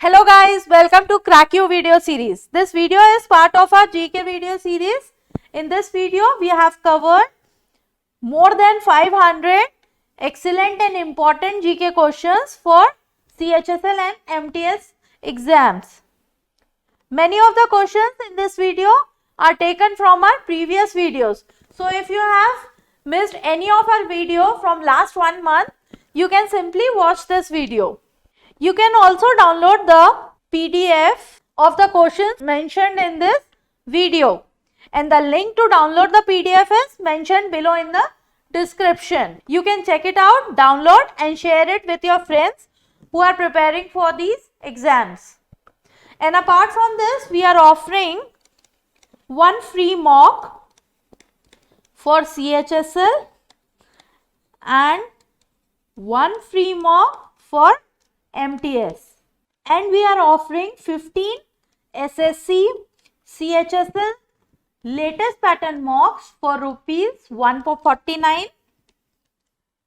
Hello guys, welcome to Crack You video series. This video is part of our GK video series. In this video, we have covered more than 500 excellent and important GK questions for CHSL and MTS exams. Many of the questions in this video are taken from our previous videos. So if you have missed any of our video from last 1 month, you can simply watch this video. You can also download the PDF of the questions mentioned in this video, and the link to download the PDF is mentioned below in the description. You can check it out, download and share it with your friends who are preparing for these exams. And apart from this, we are offering one free mock for CHSL and one free mock for MTS, and we are offering 15 SSC CHSL latest pattern mocks for rupees 149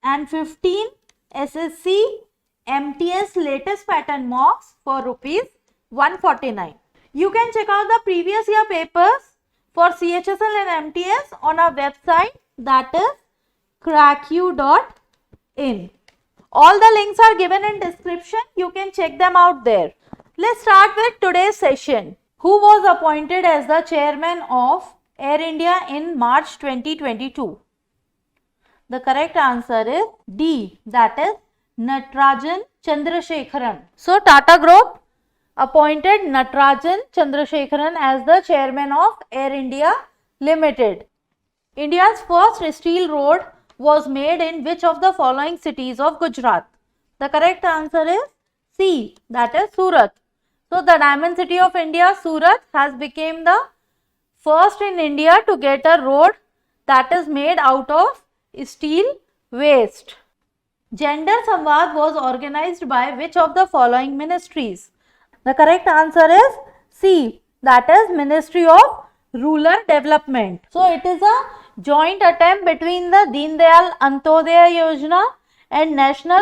and 15 SSC MTS latest pattern mocks for rupees 149. You can check out the previous year papers for CHSL and MTS on our website, that is crackyou.in. All the links are given in description. You can check them out there. Let's start with today's session. Who was appointed as the chairman of Air India in March 2022? The correct answer is D, that is Natarajan Chandrasekharan. So Tata Group appointed Natarajan Chandrasekharan as the chairman of Air India Limited. India's first steel road was made in which of the following cities of Gujarat? The correct answer is C, that is Surat. So the diamond city of India, Surat, has become the first in India to get a road that is made out of steel waste. Gender Samvad was organized by which of the following ministries? The correct answer is C, that is Ministry of Rural Development. So it is a joint attempt between the Deen Dayal Antyodaya Yojana and National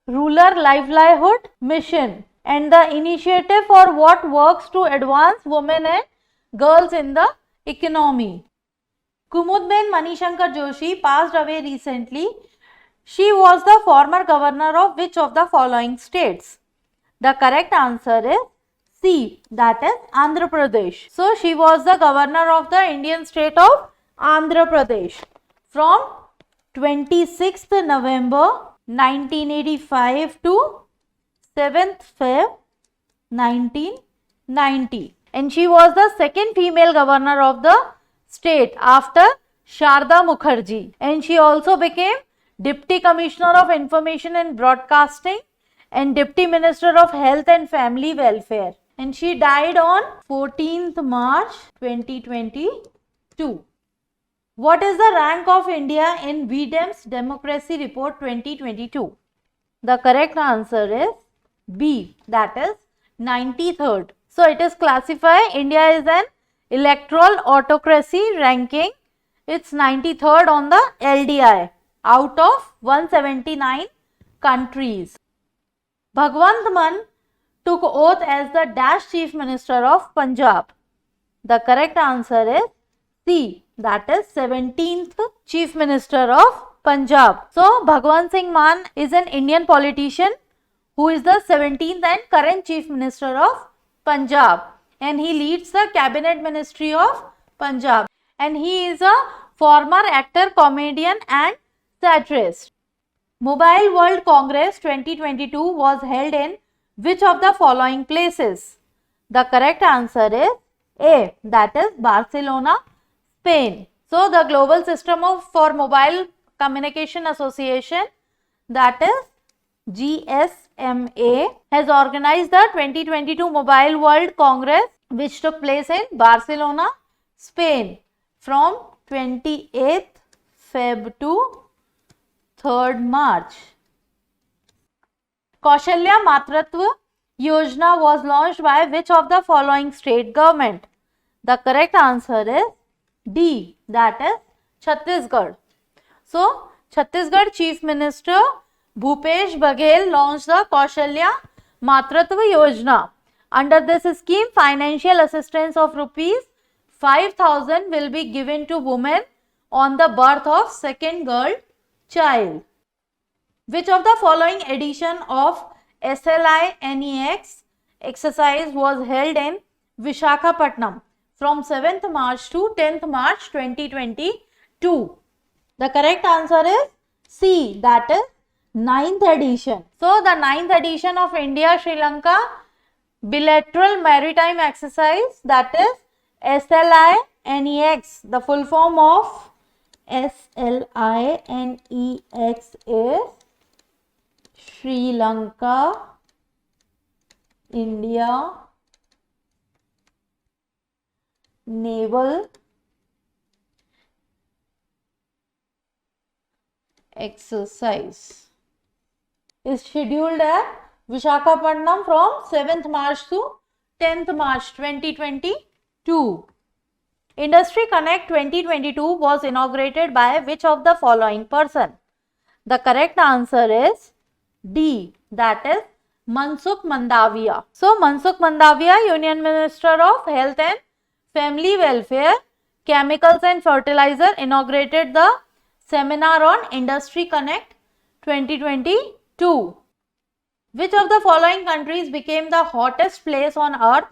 Rural Livelihood Mission, and the initiative for what works to advance women and girls in the economy. Kumudben Manishankar Joshi passed away recently. She was the former governor of which of the following states? The correct answer is C, that is Andhra Pradesh. So she was the governor of the Indian state of Andhra Pradesh from 26th November 1985 to 7th Feb 1990, and she was the second female governor of the state after Sharda Mukherjee, and she also became Deputy Commissioner of Information and Broadcasting and Deputy Minister of Health and Family Welfare, and she died on 14th March 2022. What is the rank of India in Videms Democracy Report 2022? The correct answer is B, that is 93rd. So it is classified, India is an electoral autocracy ranking. It's 93rd on the LDI out of 179 countries. Bhagwant Mann took oath as the Dash Chief Minister of Punjab. The correct answer is C, that is 17th Chief Minister of Punjab. So Bhagwant Singh Mann is an Indian politician who is the 17th and current Chief Minister of Punjab, and he leads the Cabinet Ministry of Punjab, and he is a former actor, comedian and satirist. Mobile World Congress 2022 was held in which of the following places? The correct answer is A, that is Barcelona, Spain. So the Global System for Mobile Communication Association, that is GSMA, has organized the 2022 Mobile World Congress, which took place in Barcelona, Spain from 28th Feb to 3rd March. Kaushalya Matratva Yojana was launched by which of the following state government? The correct answer is D, that is Chhattisgarh. So Chhattisgarh Chief Minister Bhupesh Baghel launched the Kaushalya Matratva Yojana Under this scheme, financial assistance of rupees 5,000 will be given to women on the birth of second girl child. Which of the following edition of SLI NEX exercise was held in Visakhapatnam from 7th March to 10th March 2022? The correct answer is C, that is 9th edition. So, the 9th edition of India-Sri Lanka bilateral maritime exercise, that is SLI NEX. The full form of SLI NEX is Sri Lanka, India Naval Exercise, is scheduled at Visakhapatnam from 7th March to 10th March 2022. Industry Connect 2022 was inaugurated by which of the following person? The correct answer is D, that is Mansukh Mandavia. So, Mansukh Mandavia, Union Minister of Health and Family Welfare, Chemicals and Fertilizer, inaugurated the seminar on Industry Connect 2022. Which of the following countries became the hottest place on earth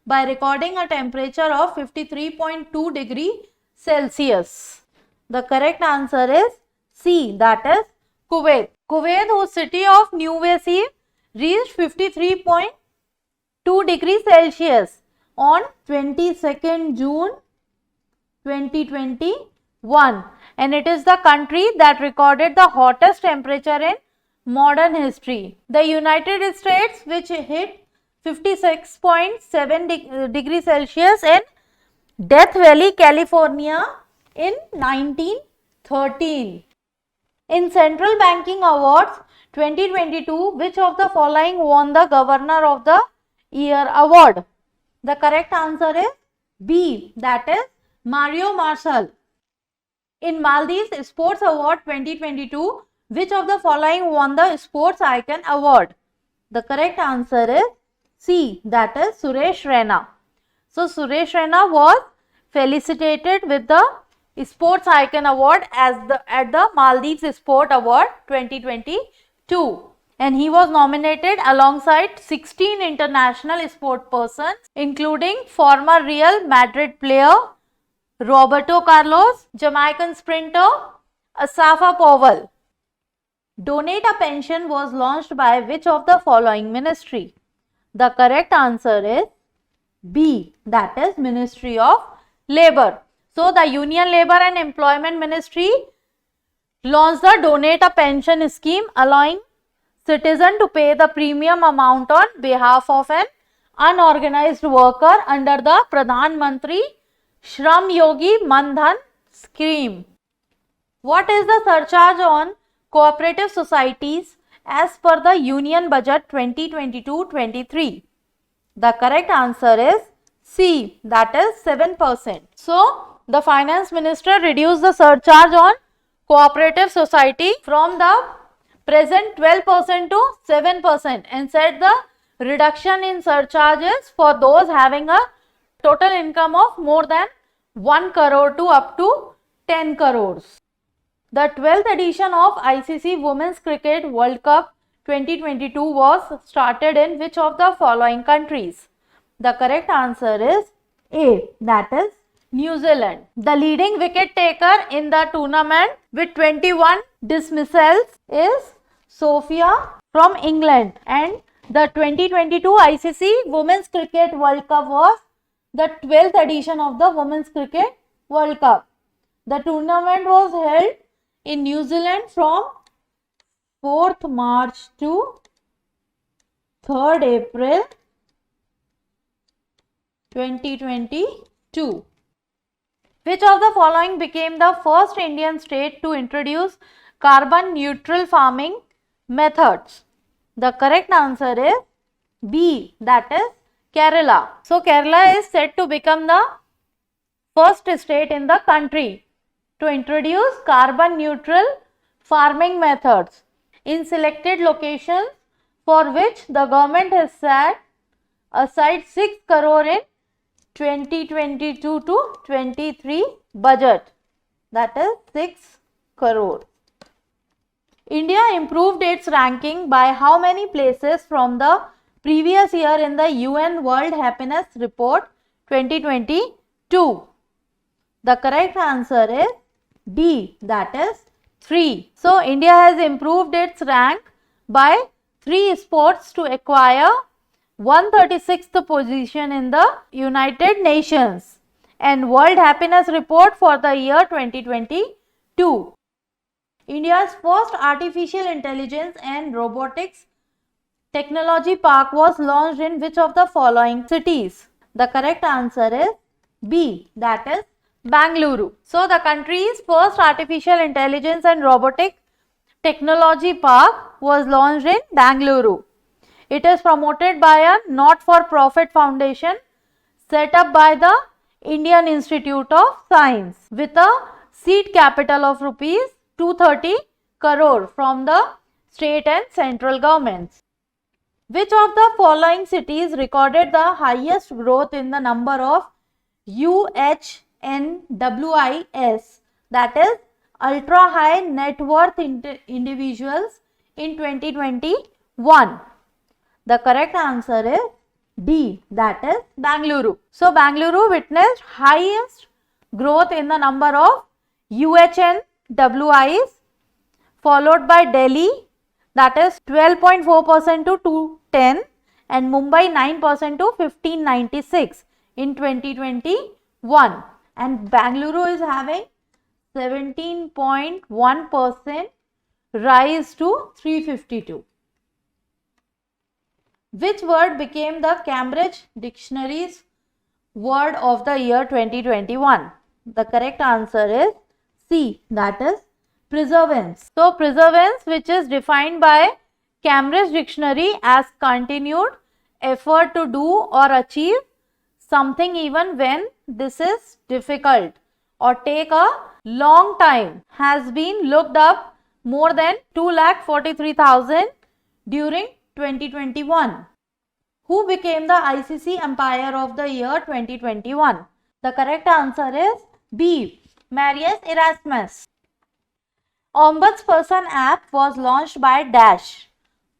by recording a temperature of 53.2 degrees Celsius? The correct answer is C, that is Kuwait. Kuwait, whose city of New Wasi reached 53.2 degrees Celsius on 22nd June 2021, and it is the country that recorded the hottest temperature in modern history. The United States, which hit 56.7 degrees Celsius in Death Valley, California in 1913. In Central Banking Awards 2022, which of the following won the Governor of the Year award? The correct answer is B, that is Mario Marshall. In Maldives Sports Award 2022, which of the following won the Sports Icon award? The correct answer is C, that is Suresh Raina. So, Suresh Raina was felicitated with the Sports Icon award at the Maldives Sport Award 2022, and he was nominated alongside 16 international sport persons, including former Real Madrid player Roberto Carlos, Jamaican sprinter Asafa Powell. Donate a Pension was launched by which of the following ministry? The correct answer is B, that is Ministry of Labour. So, the Union Labour and Employment Ministry launched the Donate a Pension scheme, allowing citizen to pay the premium amount on behalf of an unorganized worker under the Pradhan Mantri Shram Yogi Mandhan scheme. What is the surcharge on cooperative societies as per the Union Budget 2022-23? The correct answer is C, that is 7%. So, the Finance Minister reduced the surcharge on cooperative society from the present 12% to 7% and said the reduction in surcharges for those having a total income of more than 1 crore to up to 10 crores. The 12th edition of ICC Women's Cricket World Cup 2022 was started in which of the following countries? The correct answer is A, that is New Zealand. The leading wicket taker in the tournament with 21 dismissals is Sophia from England, and the 2022 ICC Women's Cricket World Cup was the 12th edition of the Women's Cricket World Cup. The tournament was held in New Zealand from 4th March to 3rd April 2022. Which of the following became the first Indian state to introduce carbon neutral farming methods? The correct answer is B, that is Kerala. So, Kerala is said to become the first state in the country to introduce carbon neutral farming methods in selected locations for which the government has set aside 6 crore in 2022 to 23 budget. That is 6 crore. India improved its ranking by how many places from the previous year in the UN World Happiness Report 2022? The correct answer is D, that is 3. So, India has improved its rank by 3 sports to acquire 136th position in the United Nations and World Happiness Report for the year 2022. India's first artificial intelligence and robotics technology park was launched in which of the following cities? The correct answer is B, that is Bangalore. So, the country's first artificial intelligence and robotic technology park was launched in Bangalore. It is promoted by a not-for-profit foundation set up by the Indian Institute of Science with a seed capital of rupees 230 crore from the state and central governments. Which of the following cities recorded the highest growth in the number of UHNWIS, that is ultra high net worth individuals in 2021? The correct answer is D, that is Bangalore. So, Bangalore witnessed highest growth in the number of UHNWIs, followed by Delhi, that is 12.4% to 210, and Mumbai 9% to 1596 in 2021, and Bangalore is having 17.1% rise to 352. Which word became the Cambridge Dictionary's word of the year 2021? The correct answer is C, that is preservance. So, preservance, which is defined by Cambridge Dictionary as continued effort to do or achieve something even when this is difficult or take a long time, has been looked up more than 2,43,000 during 2021. Who became the ICC Umpire of the year 2021? The correct answer is B, Marius Erasmus. Ombudsperson app was launched by Dash.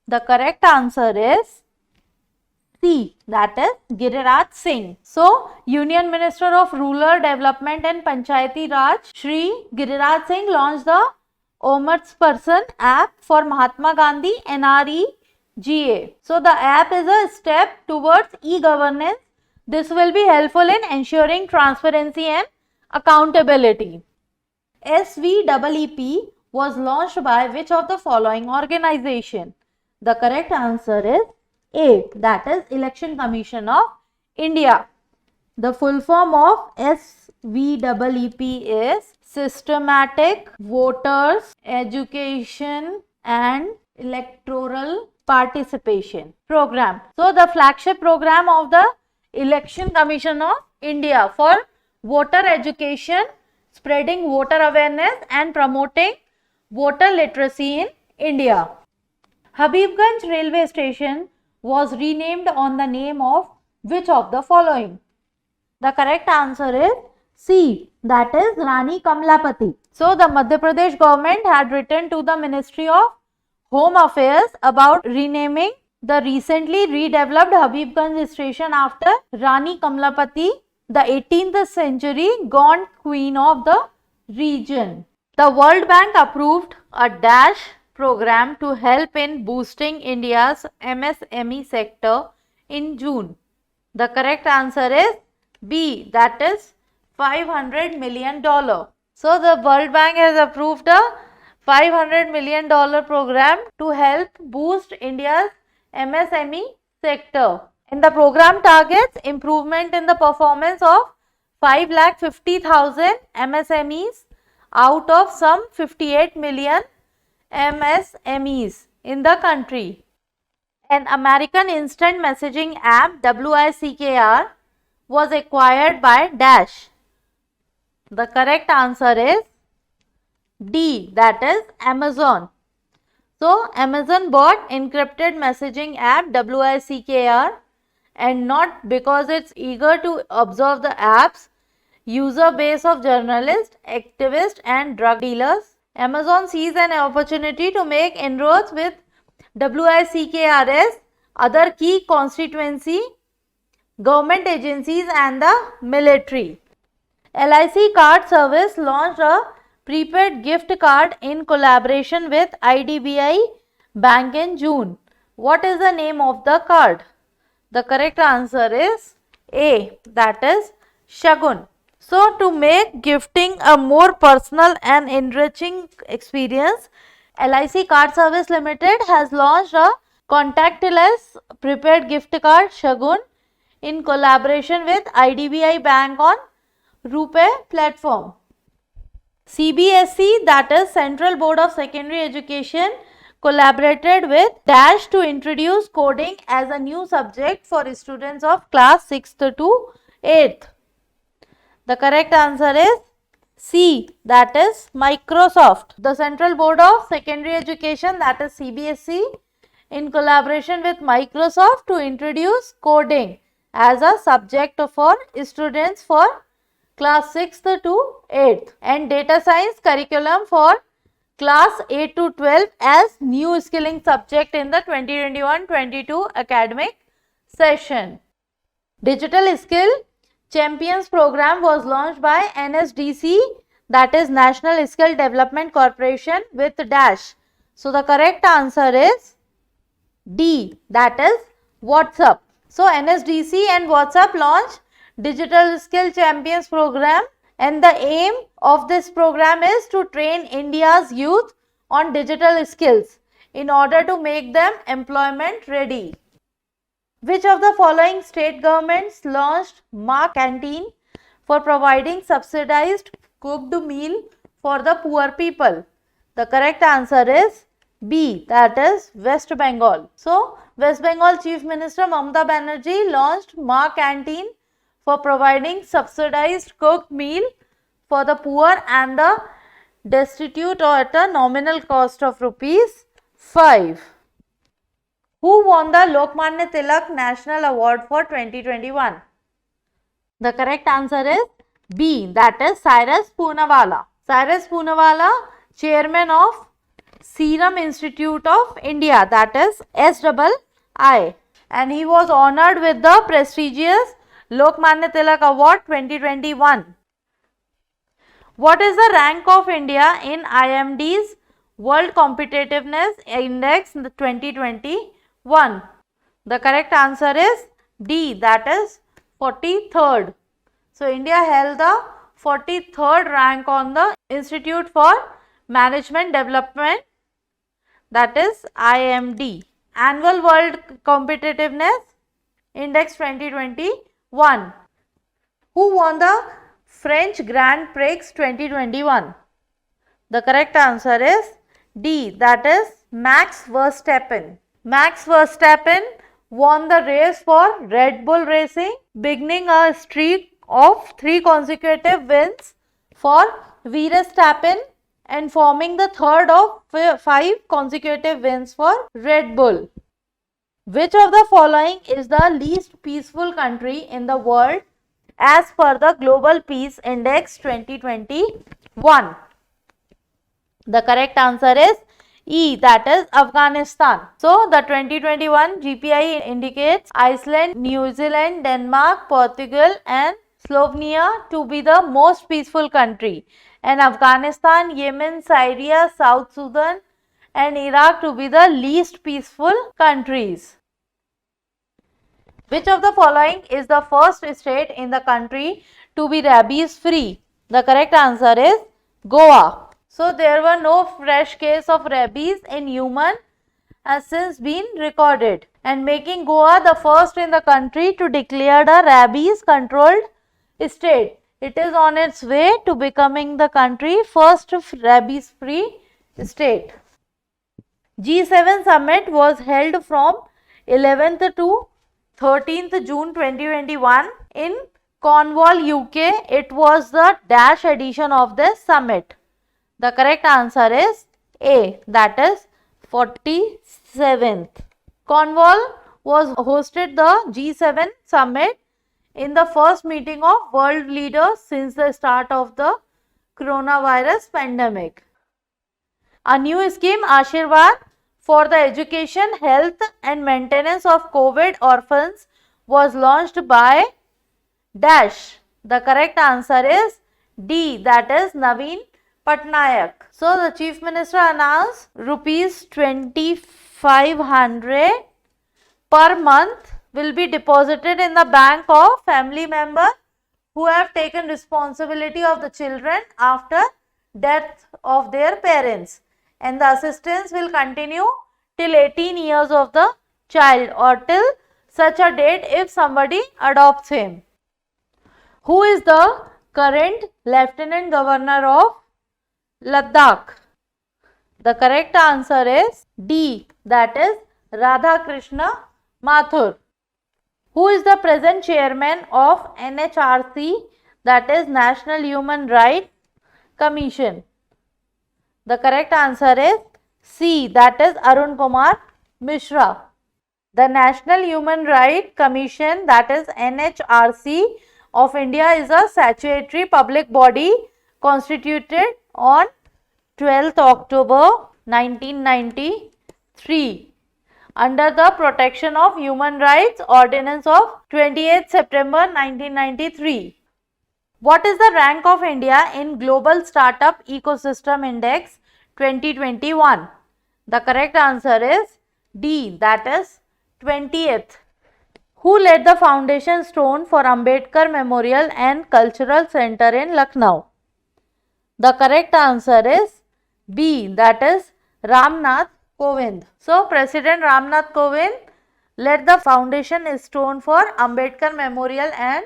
The correct answer is C, that is Giriraj Singh. So, Union Minister of Rural Development and Panchayati Raj, Shri Giriraj Singh, launched the Ombudsperson app for Mahatma Gandhi NREGA. So, the app is a step towards e-governance. This will be helpful in ensuring transparency and accountability. SVEEP was launched by which of the following organization? The correct answer is A, that is Election Commission of India. The full form of SVEEP is Systematic Voters Education and Electoral Participation Program. So, the flagship program of the Election Commission of India for voter education, spreading voter awareness and promoting voter literacy in India. Habibganj railway station was renamed on the name of which of the following? The correct answer is C, that is Rani Kamlapati. So, the Madhya Pradesh government had written to the Ministry of Home Affairs about renaming the recently redeveloped Habibganj station after Rani Kamlapati, the 18th century gaunt queen of the region. The World Bank approved a Dash program to help in boosting India's MSME sector in June. The correct answer is B, that is $500 million. So, the World Bank has approved a $500 million program to help boost India's MSME sector. And the program targets improvement in the performance of 5,50,000 MSMEs out of some 58 million MSMEs in the country. An American instant messaging app WICKR was acquired by Dash. The correct answer is D, that is Amazon. So, Amazon bought encrypted messaging app WICKR and not because it's eager to observe the app's user base of journalists, activists and drug dealers. Amazon sees an opportunity to make inroads with WICKRS, other key constituency, government agencies and the military. LIC Card Service launched a prepaid gift card in collaboration with IDBI Bank in June. What is the name of the card? The correct answer is A, that is Shagun. So, to make gifting a more personal and enriching experience, LIC Card Service Limited has launched a contactless prepaid gift card Shagun in collaboration with IDBI Bank on RuPay platform. CBSE, that is Central Board of Secondary Education, collaborated with Dash to introduce coding as a new subject for students of class 6th to 8th. The correct answer is C, that is Microsoft. The Central Board of Secondary Education, that is CBSE, in collaboration with Microsoft to introduce coding as a subject for students for class 6th to 8th, and data science curriculum for class 8 to 12 as new skilling subject in the 2021-22 academic session. Digital Skill Champions program was launched by NSDC, that is National Skill Development Corporation, with Dash. So, the correct answer is D, that is WhatsApp. So, NSDC and WhatsApp launched Digital Skill Champions program, and the aim of this program is to train India's youth on digital skills in order to make them employment ready. Which of the following state governments launched Ma Canteen for providing subsidized cooked meal for the poor people? The correct answer is B, that is West Bengal. So, West Bengal Chief Minister Mamata Banerjee launched Ma Canteen for providing subsidized cooked meal for the poor and the destitute at a nominal cost of ₹5. Who won the Lokmanya Tilak National Award for 2021? The correct answer is B, that is Cyrus Poonawalla. Cyrus Poonawalla, chairman of Serum Institute of India, that is SII, and he was honored with the prestigious Lokmanya Tilak Award 2021. What is the rank of India in IMD's World Competitiveness Index in the 2021? The correct answer is D, that is 43rd. So, India held the 43rd rank on the Institute for Management Development, that is IMD. Annual World Competitiveness Index 2021. Who won the French Grand Prix 2021? The correct answer is D, that is Max Verstappen. Max Verstappen won the race for Red Bull Racing, beginning a streak of 3 consecutive wins for Verstappen and forming the third of 5 consecutive wins for Red Bull. Which of the following is the least peaceful country in the world as per the Global Peace Index 2021? The correct answer is E, that is Afghanistan. So, the 2021 GPI indicates Iceland, New Zealand, Denmark, Portugal and Slovenia to be the most peaceful country, and Afghanistan, Yemen, Syria, South Sudan and Iraq to be the least peaceful countries. Which of the following is the first state in the country to be rabies free? The correct answer is Goa. So, there were no fresh case of rabies in human has since been recorded, and making Goa the first in the country to declare a rabies controlled state. It is on its way to becoming the country's first rabies free state. G7 summit was held from 11th to 13th June 2021 in Cornwall, UK. It was the dash edition of this summit. The correct answer is A, that is 47th. Cornwall was hosted the G7 summit in the first meeting of world leaders since the start of the coronavirus pandemic. A new scheme, Ashirwad, for the education, health and maintenance of COVID orphans was launched by dash. The correct answer is D, that is Naveen Patnaik. So the Chief Minister announced rupees 2500 per month will be deposited in the bank of family members who have taken responsibility of the children after death of their parents, and the assistance will continue till 18 years of the child or till such a date if somebody adopts him. Who is the current Lieutenant Governor of Ladakh? The correct answer is D, that is Radhakrishna Mathur. Who is the present chairman of NHRC, that is National Human Rights Commission? The correct answer is C, that is Arun Kumar Mishra. The National Human Rights Commission, that is NHRC of India, is a statutory public body constituted on 12th October 1993 under the Protection of Human Rights Ordinance of 28th September 1993. What is the rank of India in Global Startup Ecosystem Index 2021? The correct answer is D, that is 20th. Who laid the foundation stone for Ambedkar Memorial and Cultural Center in Lucknow? The correct answer is B, that is Ramnath Kovind. So, President Ramnath Kovind laid the foundation stone for Ambedkar Memorial and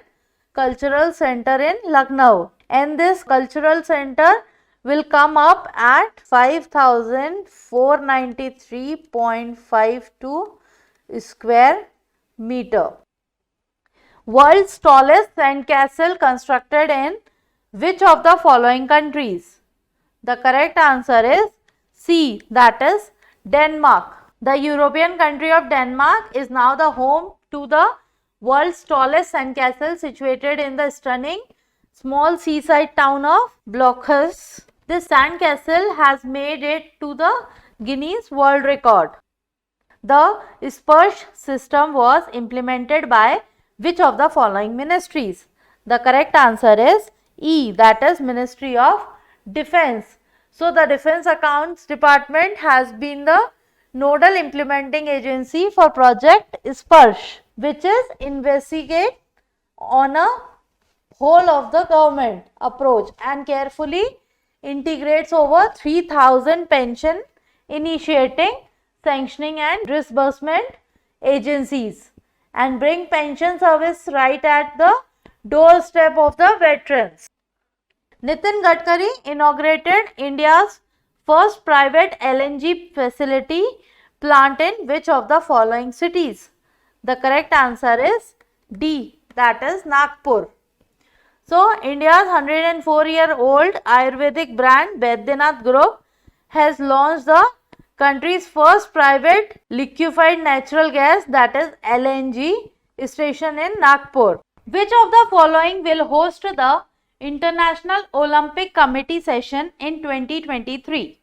Cultural Center in Lucknow, and this cultural center will come up at 5493.52 square meter. World's tallest sandcastle constructed in which of the following countries? The correct answer is C, that is Denmark. The European country of Denmark is now the home to the world's tallest sandcastle situated in the stunning small seaside town of Blokhus. This sandcastle has made it to the Guinness World Record. The Sparsh system was implemented by which of the following ministries? The correct answer is E, that is Ministry of Defense. So, the Defense Accounts Department has been the nodal implementing agency for Project Sparsh, which is investigate on a whole of the government approach and carefully integrates over 3000 pension initiating, sanctioning and disbursement agencies and bring pension service right at the doorstep of the veterans. Nitin Gadkari inaugurated India's first private LNG facility plant in which of the following cities? The correct answer is D, that is Nagpur. So, India's 104-year-old Ayurvedic brand Baidyanath Group has launched the country's first private liquefied natural gas, that is LNG station in Nagpur. Which of the following will host the International Olympic Committee session in 2023?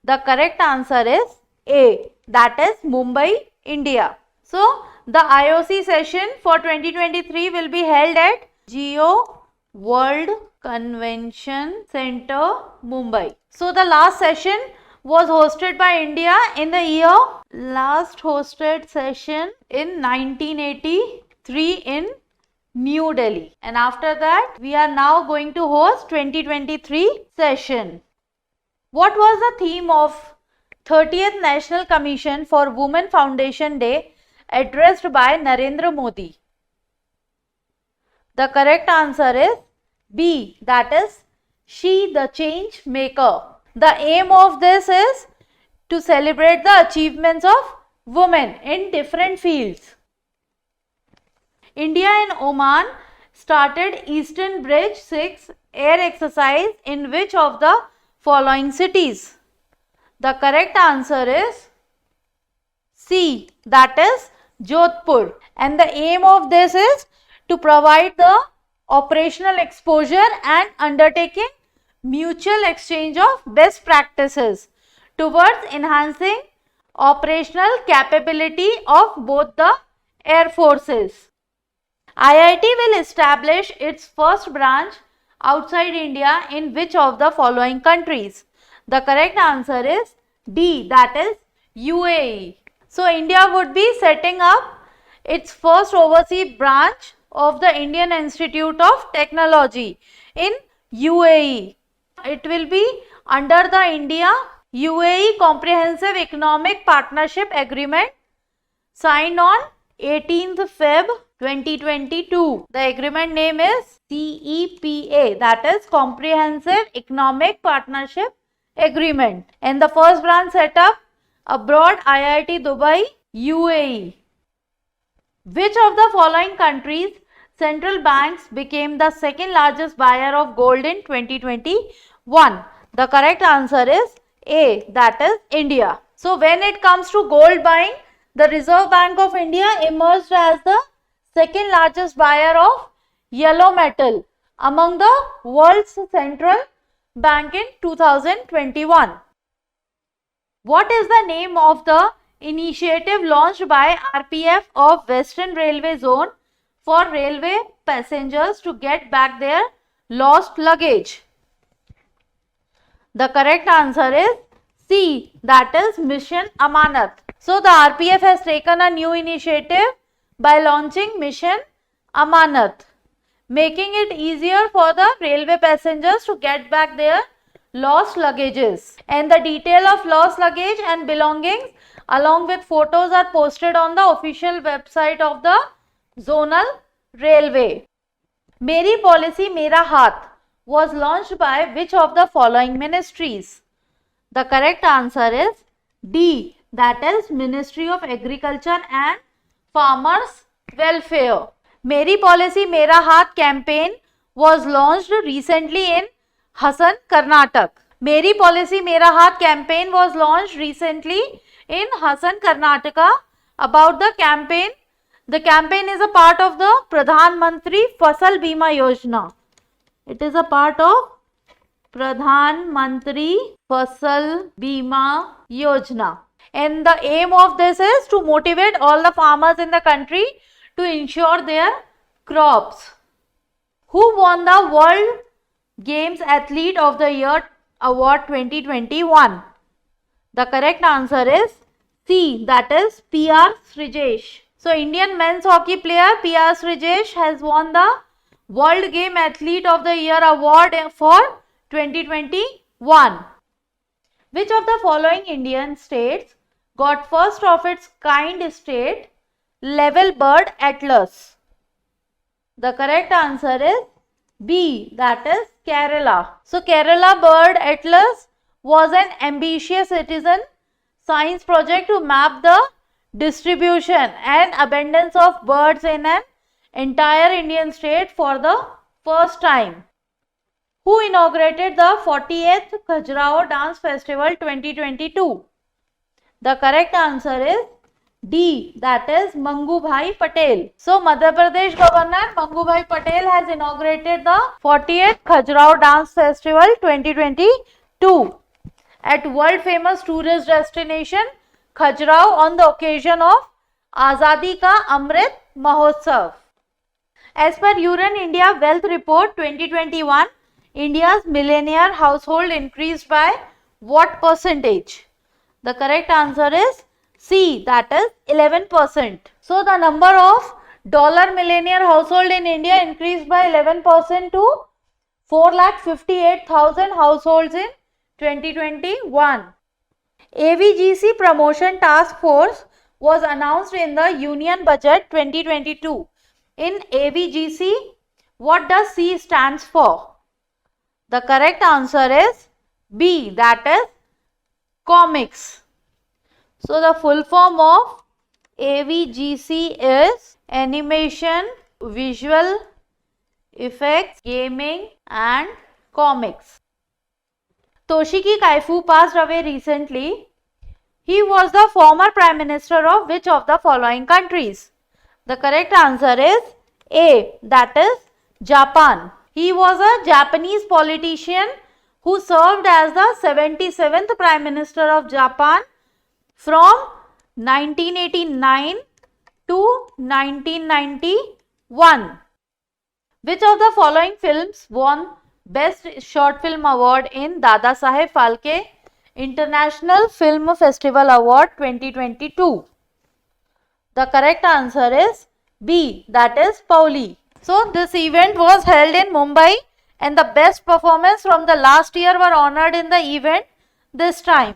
The correct answer is A, that is Mumbai, India. So, the IOC session for 2023 will be held at Geo World Convention Center, Mumbai. So, the last session was hosted by India in the year last hosted session in 1983 in New Delhi, and after that we are now going to host 2023 session. What was the theme of 30th National Commission for Women Foundation Day addressed by Narendra Modi? The correct answer is B, that is She the Change Maker. The aim of this is to celebrate the achievements of women in different fields. India and Oman started Eastern Bridge 6 air exercise in which of the following cities? The correct answer is C, that is Jodhpur. And the aim of this is to provide the operational exposure and undertaking mutual exchange of best practices towards enhancing operational capability of both the air forces. IIT will establish its first branch outside India in which of the following countries? The correct answer is D, that is UAE. So India would be setting up its first overseas branch of the Indian Institute of Technology in UAE. It will be under the India UAE Comprehensive Economic Partnership Agreement signed on 18th Feb 2022. The agreement name is CEPA, that is Comprehensive Economic Partnership Agreement. And the first branch set up abroad, IIT Dubai, UAE. Which of the following countries' central banks became the second largest buyer of gold in 2021? The correct answer is A, that is India. So when it comes to gold buying, the Reserve Bank of India emerged as the second largest buyer of yellow metal among the world's central bank in 2021. What is the name of the initiative launched by RPF of Western Railway Zone for railway passengers to get back their lost luggage? The correct answer is C, that is Mission Amanat. So the RPF has taken a new initiative by launching Mission Amanat, making it easier for the railway passengers to get back their lost luggages. And the detail of lost luggage and belongings along with photos are posted on the official website of the zonal railway. Meri Policy Mera Haath was launched by which of the following ministries? The correct answer is D, that is Ministry of Agriculture and Farmers Welfare. Meri Policy Mera Haath campaign was launched recently in Hassan, Karnataka. Meri Policy Mera Haath campaign was launched recently in Hassan, Karnataka. About the campaign is a part of the Pradhan Mantri Fasal Bima Yojana. It is a part of Pradhan Mantri Fasal Bima Yojana. And the aim of this is to motivate all the farmers in the country to insure their crops. Who won the World Games Athlete of the Year Award 2021? The correct answer is C, that is PR Srijesh. So Indian men's hockey player PR Srijesh has won the World Game Athlete of the Year Award for 2021. Which of the following Indian states got first of its kind state level bird atlas? The correct answer is B, that is Kerala. So Kerala Bird Atlas was an ambitious citizen science project to map the distribution and abundance of birds in an entire Indian state for the first time. Who inaugurated the 40th Khajuraho Dance Festival 2022? The correct answer is D, that is Mangu Bhai Patel. So Madhya Pradesh Governor Mangu Bhai Patel has inaugurated the 40th Khajuraho Dance Festival 2022 at world famous tourist destination Khajuraho on the occasion of Azadi Ka Amrit Mahotsav. As per Uran India Wealth Report 2021, India's millionaire household increased by what percentage? The correct answer is C, that is 11%. So the number of dollar millionaire household in India increased by 11% to 4,58,000 households in 2021. Avgc Promotion Task Force was announced in the Union Budget 2022. In Avgc, what does C stands for? The correct answer is B, that is comics. So the full form of Avgc is animation, visual effects, gaming and comics. Toshiki Kaifu passed away recently. He was the former Prime Minister of which of the following countries? The correct answer is A, that is Japan. He was a Japanese politician who served as the 77th Prime Minister of Japan from 1989 to 1991. Which of the following films won Best Short Film Award in Dada Saheb Phalke International Film Festival Award 2022? The correct answer is B, that is Pauli. So this event was held in Mumbai and the best performance from the last year were honored in the event this time.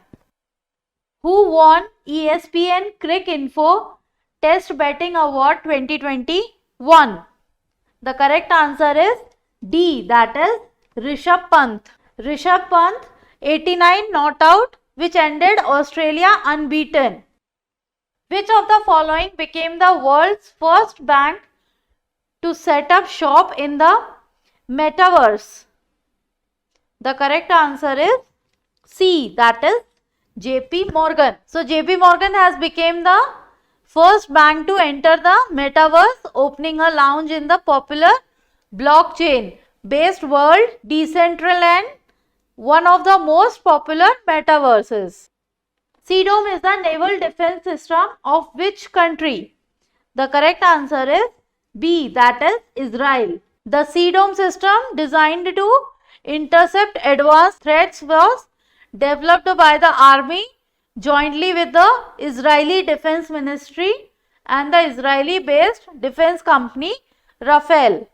Who won ESPN Cricinfo Test Betting Award 2021? The correct answer is D, that is Rishabh Pant. Rishabh Pant 89 not out, which ended Australia unbeaten. Which of the following became the world's first bank to set up shop in the metaverse? The correct answer is C, that is JP Morgan. So JP Morgan has become the first bank to enter the metaverse, opening a lounge in the popular blockchain based world Decentraland, one of the most popular metaverses. Sea-Dome is the naval defense system of which country? The correct answer is B, that is Israel. The Sea-Dome system, designed to intercept advanced threats, was developed by the army jointly with the Israeli Defense Ministry and the Israeli-based defense company Rafael.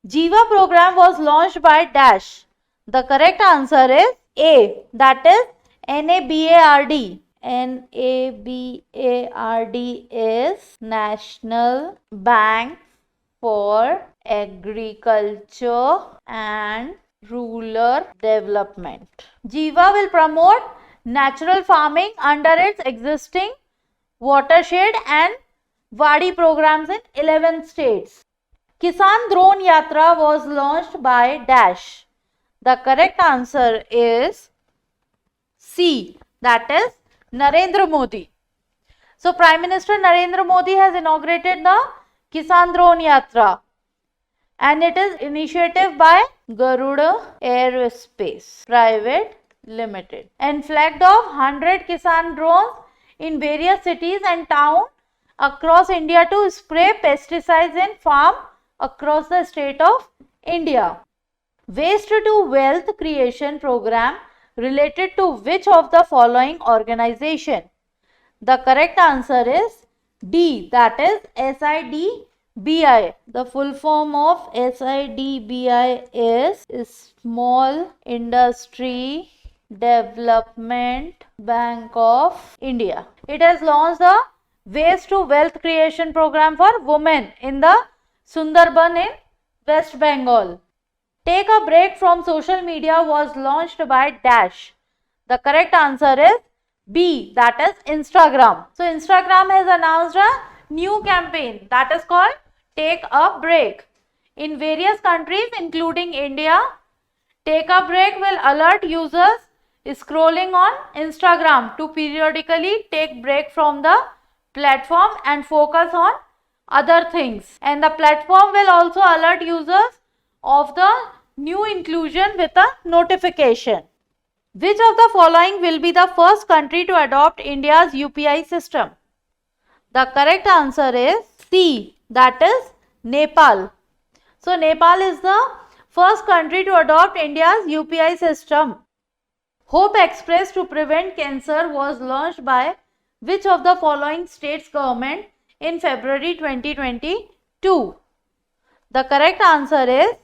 Jiva program was launched by Dash. The correct answer is A, that is NABARD. NABARD is National Bank for Agriculture and Rural Development. Jiva will promote natural farming under its existing watershed and Wadi programs in 11 states. Kisan Drone Yatra was launched by Dash. The correct answer is C, that is Narendra Modi. So Prime Minister Narendra Modi has inaugurated the Kisan Drone Yatra and it is initiative by Garuda Aerospace Private Limited and flagged off 100 Kisan drones in various cities and towns across India to spray pesticides in farm across the state of India. Waste to Wealth Creation Program related to which of the following organization? The correct answer is D, that is SIDBI. The full form of SIDBI is Small Industry Development Bank of India. It has launched the Waste to Wealth Creation Program for women in the Sundarban in West Bengal. Take a break from social media was launched by Dash. The correct answer is B, that is Instagram. So Instagram has announced a new campaign that is called Take a Break. In various countries including India, Take a Break will alert users scrolling on Instagram to periodically take break from the platform and focus on other things. And the platform will also alert users of the new inclusion with a notification. Which of the following will be the first country to adopt India's UPI system? The correct answer is C, that is Nepal. So Nepal is the first country to adopt India's UPI system. Hope Express to prevent cancer was launched by which of the following states government in February 2022? The correct answer is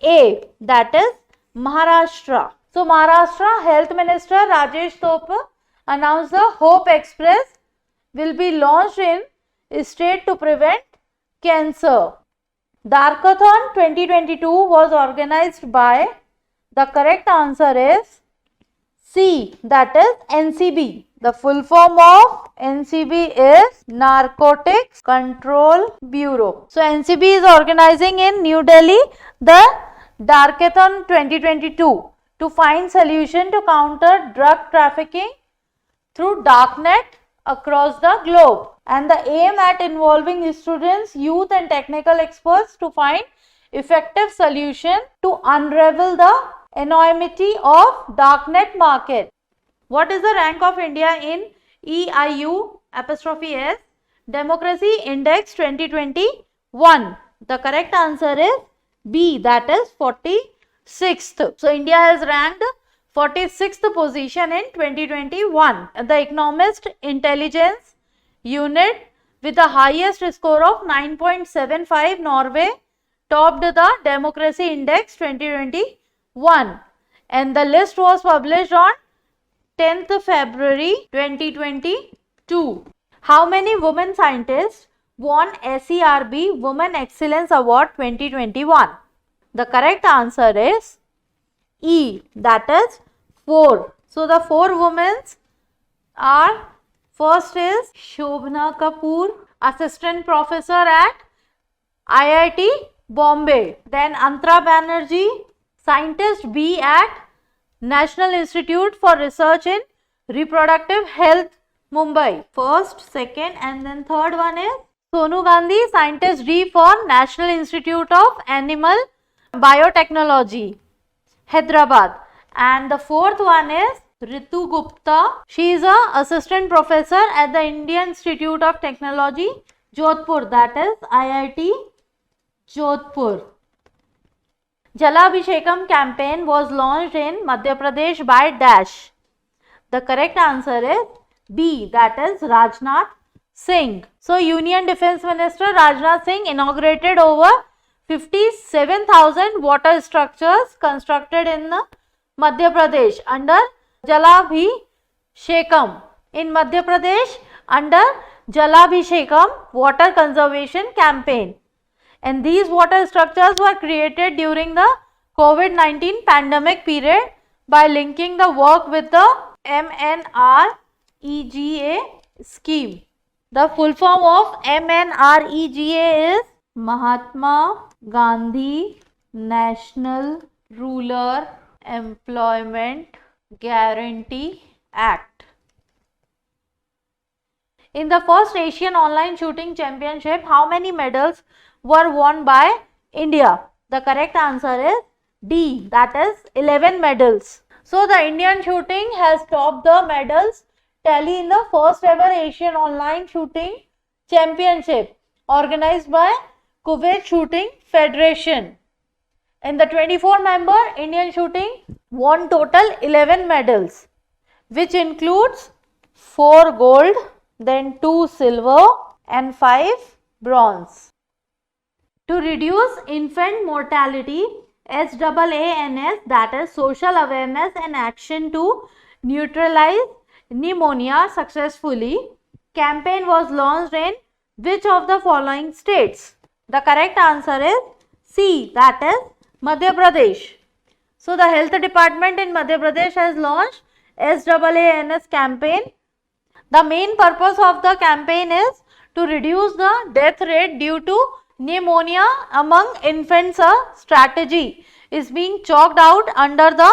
A, that is Maharashtra. So Maharashtra Health Minister Rajesh Tope announced the Hope Express will be launched in state to prevent cancer. Darkathon 2022 was organized by, the correct answer is C, that is NCB. The full form of NCB is Narcotics Control Bureau. So NCB is organizing in New Delhi the Darkathon 2022 to find solution to counter drug trafficking through darknet across the globe, and the aim at involving students, youth and technical experts to find effective solution to unravel the anonymity of darknet market. What is the rank of India in EIU*S Democracy Index 2021? The correct answer is B, that is 46th. So India is ranked 46th position in 2021. The Economist Intelligence Unit with the highest score of 9.75, Norway topped the Democracy Index 2021, and the list was published on 10th February 2022. How many women scientists won SERB Women Excellence Award 2021? The correct answer is E, that is 4. So the 4 women are, first is Shobhana Kapoor, Assistant Professor at IIT Bombay. Then Antara Banerjee, Scientist B at National Institute for Research in Reproductive Health, Mumbai. First, second and then third one is Sonu Gandhi, Scientist D for National Institute of Animal Biotechnology, Hyderabad. And the fourth one is Ritu Gupta. She is a Assistant Professor at the Indian Institute of Technology, Jodhpur, that is IIT Jodhpur. Jalabhishekam campaign was launched in Madhya Pradesh by dash. The correct answer is B, that is Rajnath Singh. So Union Defence Minister Rajnath Singh inaugurated over 57,000 water structures constructed in Madhya Pradesh under Jalabhishekam. In Madhya Pradesh under Jalabhishekam water conservation campaign. And these water structures were created during the COVID-19 pandemic period by linking the work with the MNREGA scheme. The full form of MNREGA is Mahatma Gandhi National Rural Employment Guarantee Act. In the first Asian Online Shooting Championship, how many medals were won by India? The correct answer is D, that is 11 medals. So the Indian shooting has topped the medals tally in the first ever Asian Online Shooting Championship organized by Kuwait Shooting Federation. In the 24-member Indian shooting won total 11 medals, which includes 4 gold, then 2 silver and 5 bronze. To reduce infant mortality, SAANS, that is Social Awareness and Action to Neutralize Pneumonia Successfully, campaign was launched in which of the following states? The correct answer is C, that is Madhya Pradesh. So the health department in Madhya Pradesh has launched SAANS campaign. The main purpose of the campaign is to reduce the death rate due to pneumonia among infants. A strategy is being chalked out under the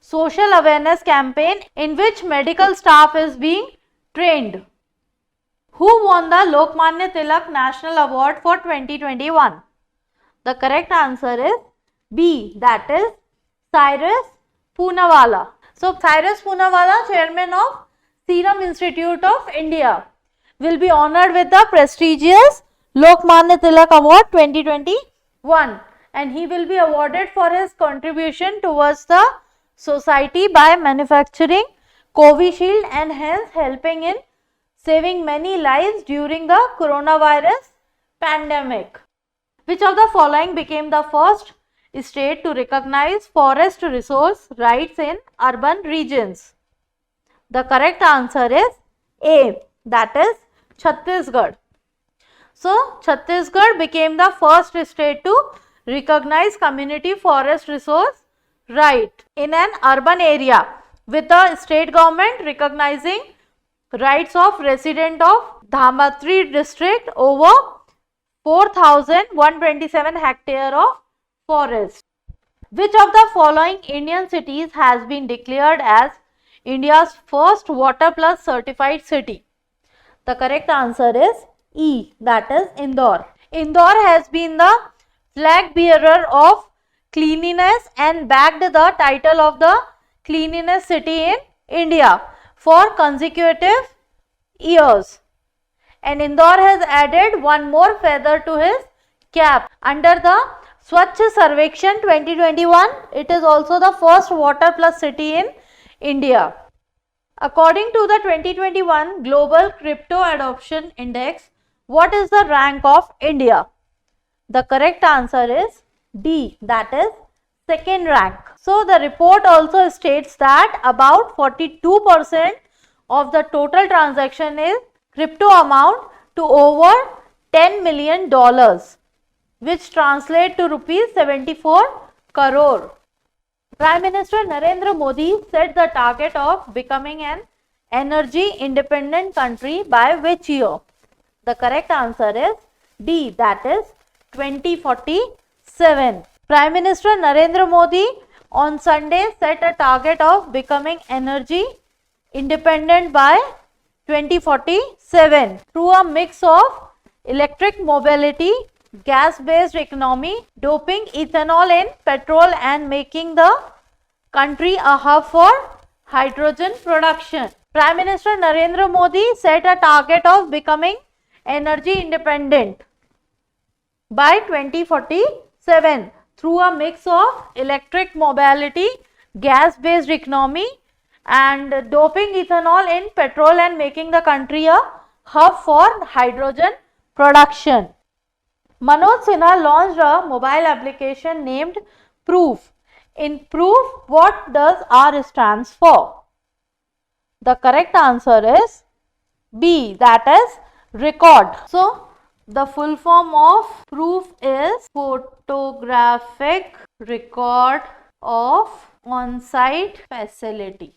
social awareness campaign in which medical staff is being trained. Who won the Lokmanya Tilak National Award for 2021? The correct answer is B, that is Cyrus Poonawalla. So Cyrus Poonawalla, chairman of Serum Institute of India, will be honored with the prestigious Lokmanya Tilak Award 2021, and he will be awarded for his contribution towards the society by manufacturing Covishield and hence helping in saving many lives during the coronavirus pandemic. Which of the following became the first state to recognize forest resource rights in urban regions? The correct answer is A, that is Chhattisgarh. So Chhattisgarh became the first state to recognize community forest resource right in an urban area, with the state government recognizing rights of resident of Dhamatri district over 4,127 hectare of forest. Which of the following Indian cities has been declared as India's first Water Plus certified city? The correct answer is E, that is Indore. Indore has been the flag bearer of cleanliness and bagged the title of the cleanliness city in India for consecutive years. And Indore has added one more feather to his cap. Under the Swachh Sarvekshan 2021, it is also the first Water Plus city in India. According to the 2021 Global Crypto Adoption Index, what is the rank of India? The correct answer is D, that is second rank. So the report also states that about 42% of the total transaction is crypto amount to over $10 million, which translate to rupees 74 crore. Prime Minister Narendra Modi set the target of becoming an energy independent country by which year? The correct answer is D, that is 2047. Prime Minister Narendra Modi on Sunday set a target of becoming energy independent by 2047 through a mix of electric mobility, gas-based economy, doping ethanol in petrol and making the country a hub for hydrogen production. Prime Minister Narendra Modi set a target of becoming energy independent by 2047 through a mix of electric mobility, gas-based economy and doping ethanol in petrol and making the country a hub for hydrogen production. Manoj Sinha launched a mobile application named Proof. In Proof, what does R stands for? The correct answer is B, that is record. So, the full form of Proof is photographic record of on-site facility.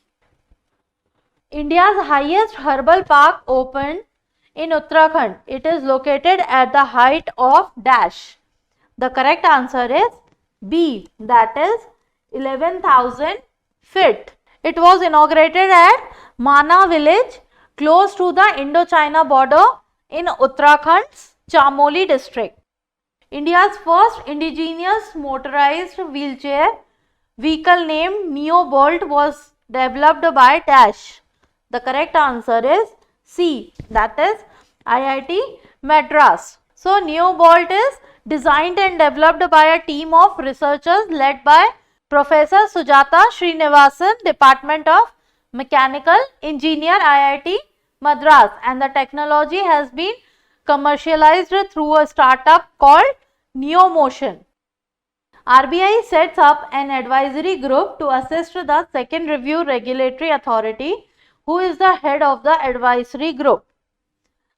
India's highest herbal park opened in Uttarakhand. It is located at the height of dash. The correct answer is B, that is 11,000 feet. It was inaugurated at Mana village close to the Indo-China border in Uttarakhand's Chamoli district. India's first indigenous motorized wheelchair vehicle named Neo Bolt was developed by dash. The correct answer is C, that is IIT Madras. So, Neo Bolt is designed and developed by a team of researchers led by Professor Sujata Srinivasan, Department of Mechanical Engineer, IIT Madras, and the technology has been commercialized through a startup called NeoMotion. RBI sets up an advisory group to assist the second review regulatory authority. Who is the head of the advisory group?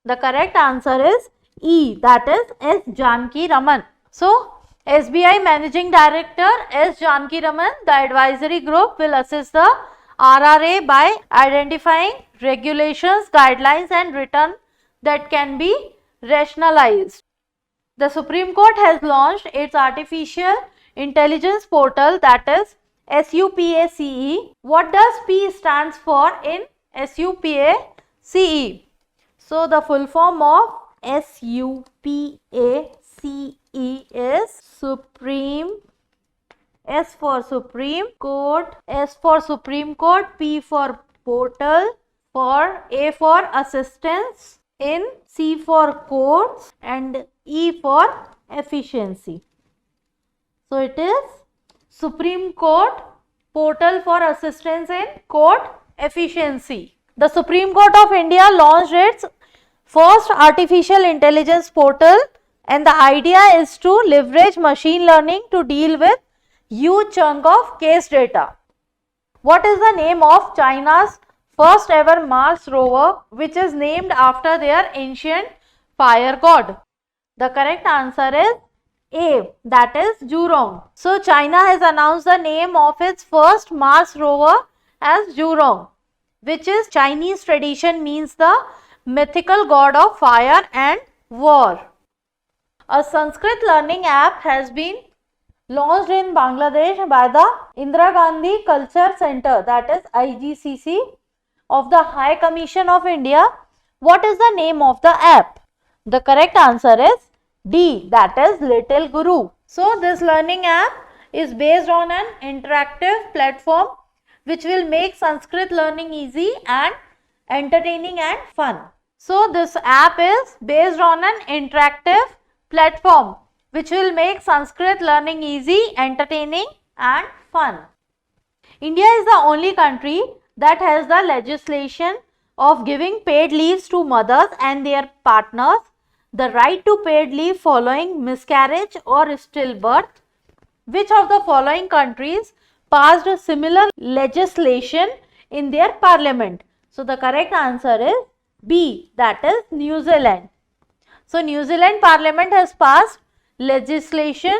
The correct answer is E, that is S. Janki Raman. So, SBI Managing Director S. Janki Raman, the advisory group will assist the RRA by identifying regulations, guidelines and return that can be rationalized. The Supreme Court has launched its artificial intelligence portal, that is SUPACE. What does P stands for in SUPACE? So, the full form of SUPACE is Supreme, S for Supreme Court, S for Supreme Court, P for portal, for A for assistance, in C for courts and E for efficiency. So, it is Supreme Court portal for assistance in court efficiency. The Supreme Court of India launched its first artificial intelligence portal, and the idea is to leverage machine learning to deal with huge chunk of case data. What is the name of China's first ever Mars rover, which is named after their ancient fire god? The correct answer is A, that is Zhurong. So, China has announced the name of its first Mars rover as Zhurong, which is Chinese tradition means the mythical god of fire and war. A Sanskrit learning app has been Launched in Bangladesh by the Indira Gandhi Culture Center, that is IGCC of the High Commission of India. What is the name of the app? The correct answer is D, that is Little Guru. So this learning app is based on an interactive platform which will make Sanskrit learning easy and entertaining and fun. So this app is based on an interactive platform which will make Sanskrit learning easy, entertaining and fun. India is the only country that has the legislation of giving paid leaves to mothers and their partners, the right to paid leave following miscarriage or stillbirth. Which of the following countries passed a similar legislation in their parliament? So the correct answer is B, that is New Zealand. So New Zealand parliament has passed legislation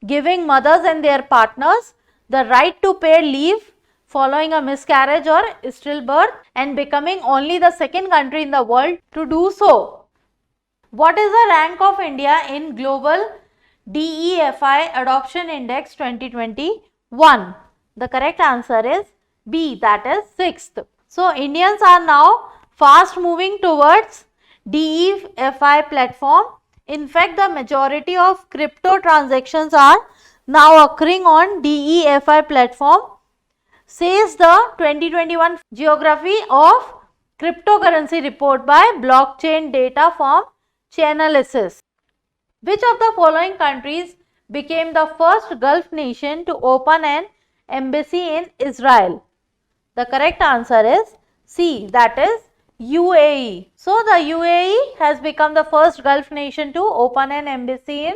giving mothers and their partners the right to paid leave following a miscarriage or stillbirth and becoming only the second country in the world to do so. What is the rank of India in Global DEFI Adoption Index 2021? The correct answer is B, that is 6th. So Indians are now fast moving towards DEFI platform. In fact, the majority of crypto transactions are now occurring on DEFI platform, says the 2021 Geography of Cryptocurrency report by Blockchain Data from Chainalysis. Which of the following countries became the first Gulf nation to open an embassy in Israel? The correct answer is C, that is UAE. So the UAE has become the first Gulf nation to open an embassy in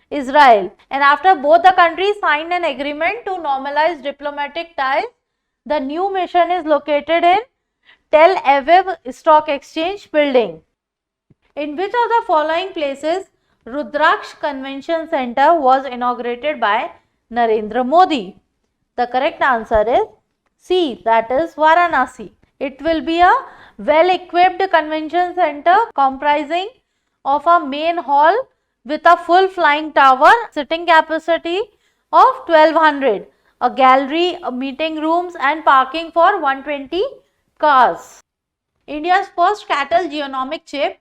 Israel, and after both the countries signed an agreement to normalize diplomatic ties, the new mission is located in Tel Aviv Stock Exchange building. In which of the following places Rudraksh Convention Center was inaugurated by Narendra Modi? The correct answer is C, that is Varanasi. It will be a well-equipped convention center comprising of a main hall with a full flying tower, sitting capacity of 1200, a gallery, meeting rooms and parking for 120 cars. India's first cattle genomic chip,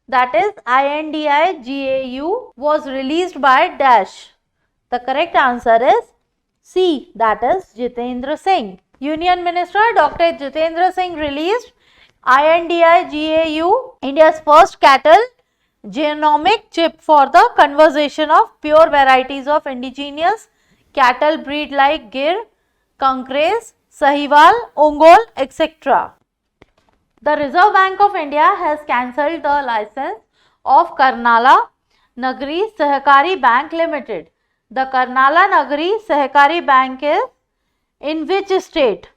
that is INDI-GAU, was released by Dash. The correct answer is C, that is Jitendra Singh. Union Minister Dr. Jitendra Singh released INDI-GAU, India's first cattle genomic chip for the conservation of pure varieties of indigenous cattle breed like Gir, Kankres, Sahiwal, Ongol, etc. The Reserve Bank of India has cancelled the license of Karnala Nagari Sahakari Bank Limited. The Karnala Nagari Sahakari Bank is in which state?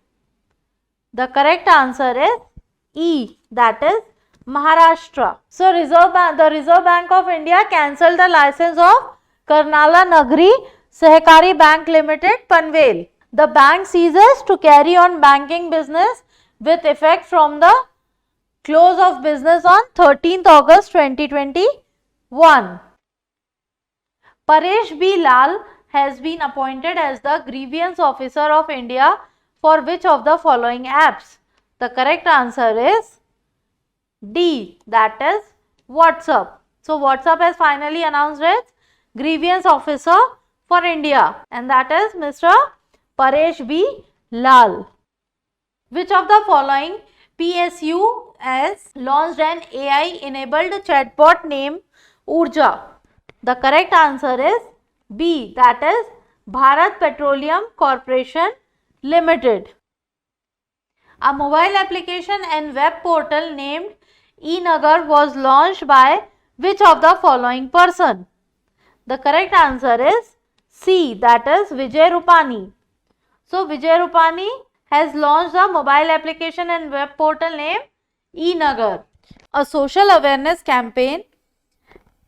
The correct answer is E, that is Maharashtra. So the Reserve Bank of India cancelled the license of Karnala Nagari Sahakari Bank Limited, Panvel. The bank ceases to carry on banking business with effect from the close of business on 13th August 2021. Paresh B. Lal has been appointed as the Grievance Officer of India for which of the following apps? The correct answer is D, that is WhatsApp. So WhatsApp has finally announced its Grievance Officer for India, and that is Mr. Paresh B. Lal. Which of the following PSU has launched an AI enabled chatbot named Urja? The correct answer is B, that is Bharat Petroleum Corporation Limited. A mobile application and web portal named eNagar was launched by which of the following person? The correct answer is C, that is Vijay Rupani. So Vijay Rupani has launched a mobile application and web portal named eNagar. A social awareness campaign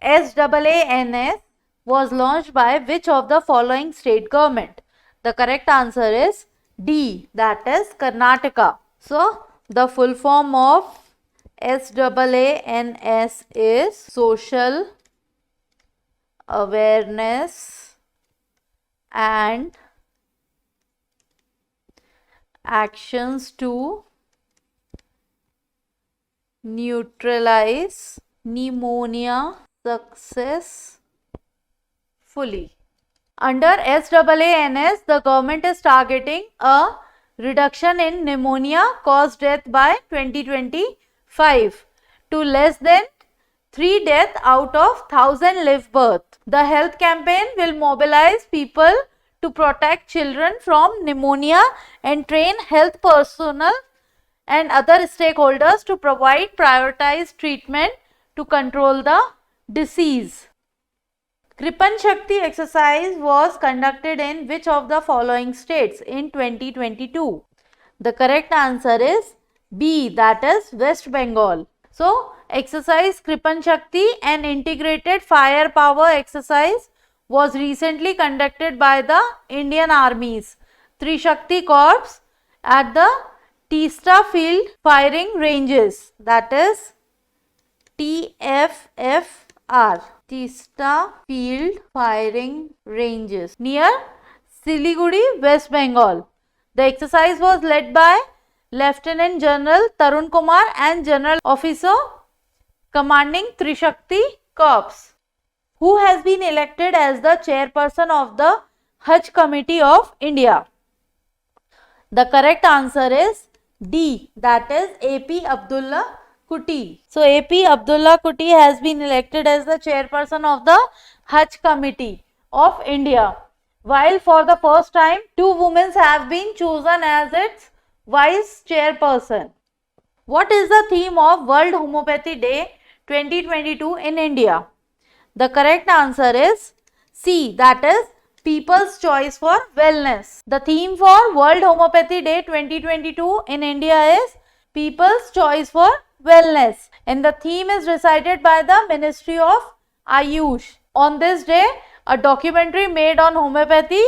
SAANS was launched by which of the following state government? The correct answer is D, that is Karnataka. So the full form of SAANS is Social Awareness and actions to neutralize pneumonia successfully. Under SAANS, the government is targeting a reduction in pneumonia caused death by 2025 to less than 3 deaths out of 1000 live birth. The health campaign will mobilize people to protect children from pneumonia and train health personnel and other stakeholders to provide prioritized treatment to control the disease. Kripan Shakti exercise was conducted in which of the following states in 2022? The correct answer is B, that is West Bengal. So, exercise Kripan Shakti, an integrated firepower exercise, was recently conducted by the Indian Army's Trishakti Corps at the Teesta Field Firing Ranges, that is TFFR. Teesta Field Firing Ranges near Siliguri, West Bengal. The exercise was led by Lieutenant General Tarun Kumar and General Officer commanding Trishakti Corps, who has been elected as the chairperson of the Hajj Committee of India. The correct answer is D, that is AP Abdullah Kuti. So, AP Abdullah Kuti has been elected as the chairperson of the Hajj Committee of India, while for the first time 2 women have been chosen as its vice chairperson. What is the theme of World Homopathy Day 2022 in India? The correct answer is C, that is People's Choice for Wellness. The theme for World Homopathy Day 2022 in India is People's Choice for Wellness, and the theme is decided by the Ministry of Ayush. On this day, a documentary made on homeopathy,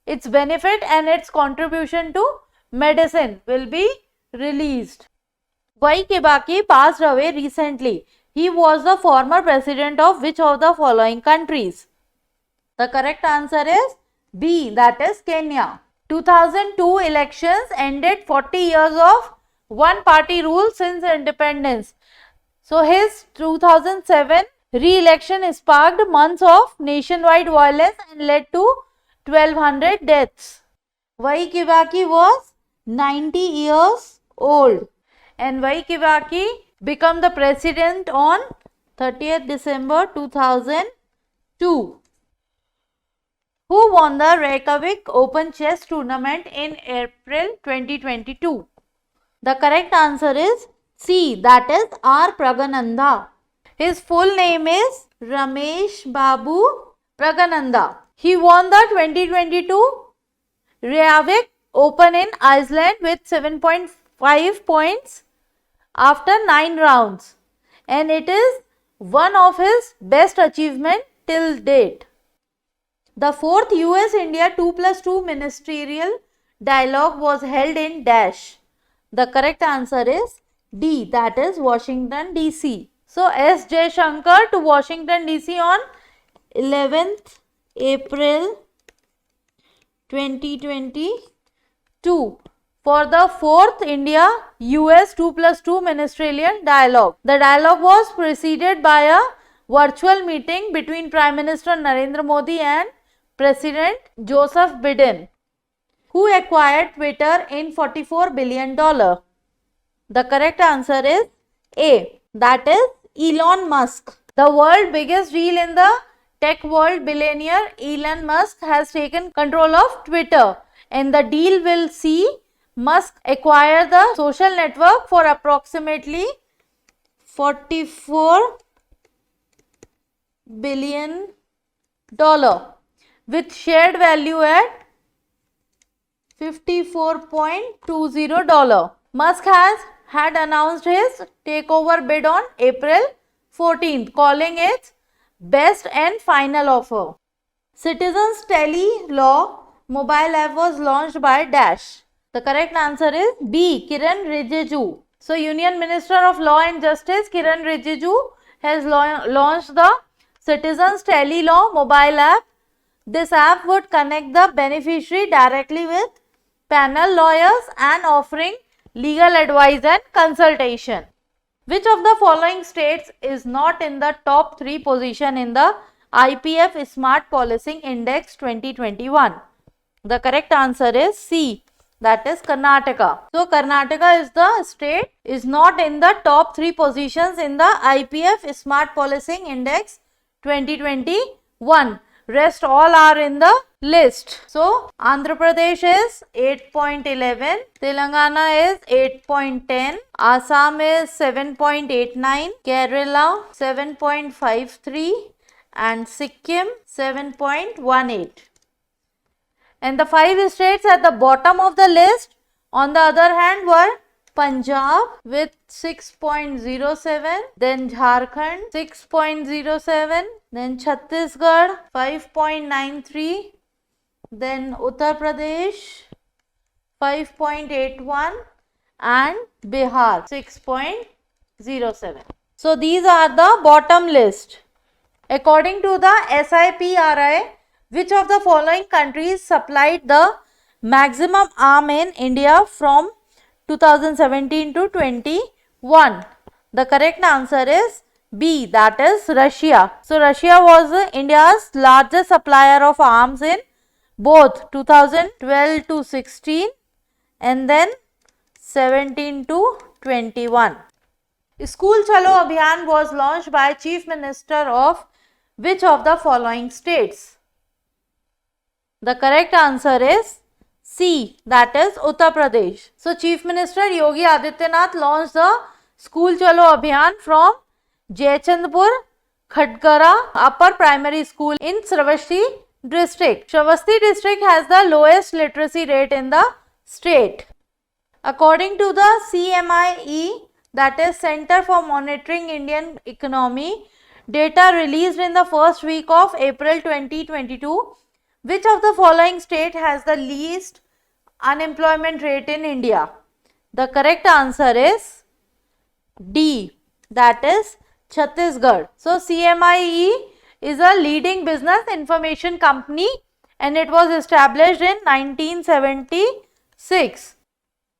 its benefit and its contribution to medicine will be released. Y. Kibaki passed away recently. He was the former president of which of the following countries? The correct answer is B, that is Kenya. 2002 elections ended 40 years of one party rule since independence. So, his 2007 re-election sparked months of nationwide violence and led to 1200 deaths. Y. Kibaki was 90 years old, and Y. Kibaki became the president on 30th December 2002. Who won the Reykjavik Open Chess Tournament in April 2022? The correct answer is C, that is R. Pragananda. His full name is Ramesh Babu Pragananda. He won the 2022 Reykjavik Open in Iceland with 7.5 points after 9 rounds, and it is one of his best achievements till date. The 4th US-India 2+2 ministerial dialogue was held in Dash. The correct answer is D, that is Washington DC. So, S. Jaishankar to Washington DC on 11th April 2022 for the 4th India-US 2+2 ministerial dialogue. The dialogue was preceded by a virtual meeting between Prime Minister Narendra Modi and President Joseph Biden, who acquired Twitter in $44 billion. The correct answer is A, that is Elon Musk. The world's biggest deal in the tech world, billionaire Elon Musk has taken control of Twitter, and the deal will see Musk acquire the social network for approximately $44 billion with shared value at $54.20. Musk had announced his takeover bid on April 14th, calling it best and final offer. Citizens Tele Law mobile app was launched by Dash. The correct answer is B, Kiran Rijiju. So, Union Minister of Law and Justice Kiran Rijiju has launched the Citizens Tele Law mobile app This app would connect the beneficiary directly with panel lawyers and offering legal advice and consultation. Which of the following states is not in the top 3 position in the IPF Smart Policing Index 2021? The correct answer is C, that is Karnataka. So Karnataka is the state is not in the top 3 positions in the IPF Smart Policing Index 2021. Rest all are in the list. So Andhra Pradesh is 8.11, Telangana is 8.10, Assam is 7.89, Kerala 7.53 and Sikkim 7.18. And the 5 states at the bottom of the list on the other hand were Punjab with 6.07, then Jharkhand 6.07, then Chhattisgarh 5.93, then Uttar Pradesh 5.81 and Bihar 6.07. So these are the bottom list. According to the SIPRI, which of the following countries supplied the maximum arm in India from 2017 to 21? The correct answer is B, that is Russia. So Russia was India's largest supplier of arms in both 2012 to 16 and then 17 to 21. School Chalo Abhiyan was launched by Chief Minister of which of the following states? The correct answer is C, that is Uttar Pradesh. So Chief Minister Yogi Adityanath launched the School Chalo Abhiyan from Jayachandpur Khatgara Upper Primary School in Shravasti district. Shravasti district has the lowest literacy rate in the state. According to the CMIE, that is Center for Monitoring Indian Economy, data released in the first week of April 2022, which of the following state has the least unemployment rate in India? The correct answer is D, that is Chhattisgarh. So CMIE is a leading business information company and it was established in 1976.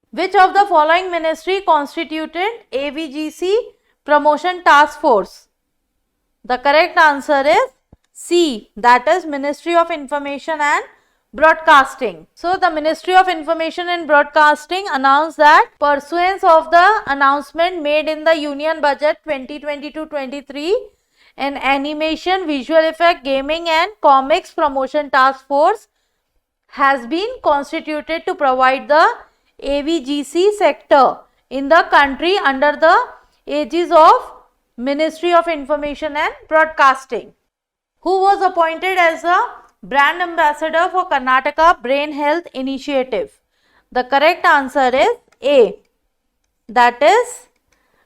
Which of the following ministry constituted Avgc Promotion Task Force? The correct answer is C, that is Ministry of Information and Broadcasting. So the Ministry of Information and Broadcasting announced that pursuant of the announcement made in the Union Budget 2022-23, an animation, visual effect, gaming and comics promotion task force has been constituted to provide the Avgc sector in the country under the aegis of Ministry of Information and Broadcasting. Who was appointed as a brand ambassador for Karnataka Brain Health Initiative? The correct answer is A, that is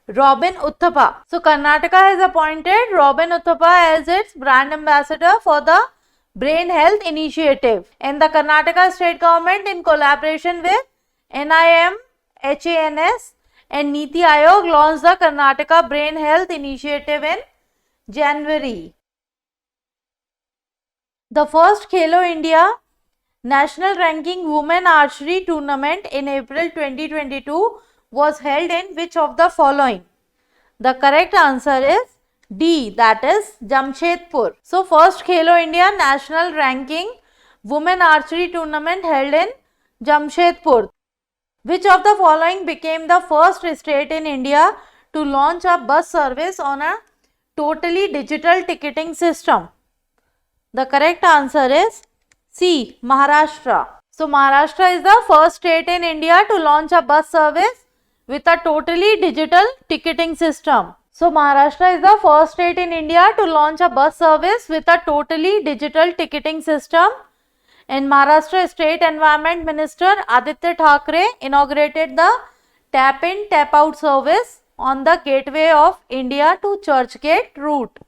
Robin Uthappa. So Karnataka has appointed Robin Uthappa as its brand ambassador for the Brain Health Initiative, and the Karnataka state government in collaboration with NIM, HANS and Niti Aayog launched the Karnataka Brain Health Initiative in January. The first Khelo India National Ranking Women Archery Tournament in April 2022 was held in which of the following? The correct answer is D, that is Jamshedpur. So first Khelo India National Ranking Women Archery Tournament held in Jamshedpur. Which of the following became the first state in India to launch a bus service on a totally digital ticketing system? The correct answer is C, Maharashtra. So Maharashtra is the first state in India to launch a bus service with a totally digital ticketing system. So Maharashtra is the first state in India to launch a bus service with a totally digital ticketing system. And Maharashtra State Environment Minister Aditya Thackeray inaugurated the tap-in tap-out service on the gateway of India to Churchgate route.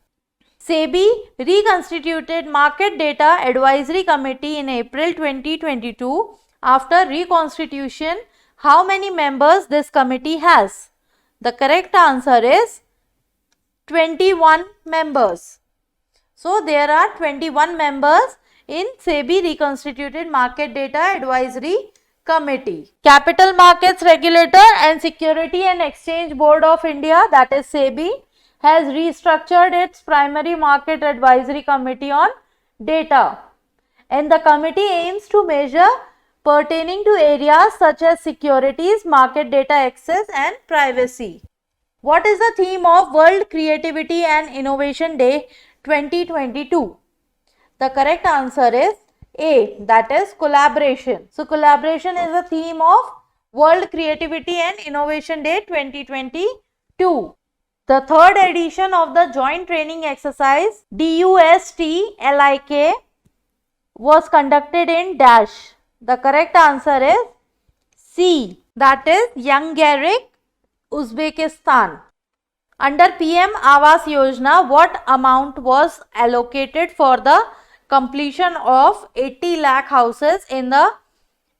SEBI reconstituted Market Data Advisory Committee in April 2022. After reconstitution, how many members this committee has? The correct answer is 21 members. So there are 21 members in SEBI reconstituted Market Data Advisory Committee. Capital Markets Regulator and Security and Exchange Board of India, that is SEBI, has restructured its primary market advisory committee on data, and the committee aims to measure pertaining to areas such as securities, market data access and privacy. What is the theme of World Creativity and Innovation Day 2022? The correct answer is A, that is collaboration. So collaboration is the theme of World Creativity and Innovation Day 2022. The third edition of the joint training exercise DUST-LIK was conducted in dash. The correct answer is C, that is Yangarik, Uzbekistan. Under PM Awas Yojana, what amount was allocated for the completion of 80 lakh houses in the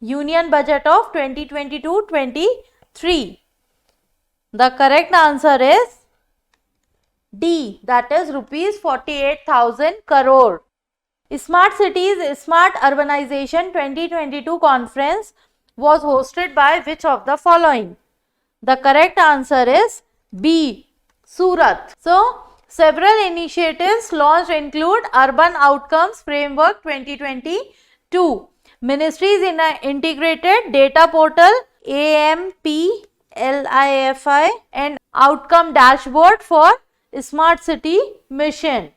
Union Budget of 2022-23? The correct answer is D, that is rupees 48,000 crore. Smart Cities Smart Urbanization 2022 conference was hosted by which of the following? The correct answer is B, Surat. So, several initiatives launched include Urban Outcomes Framework 2022, Ministries in an Integrated Data Portal AMPLIFI, and Outcome Dashboard for Smart City Mission.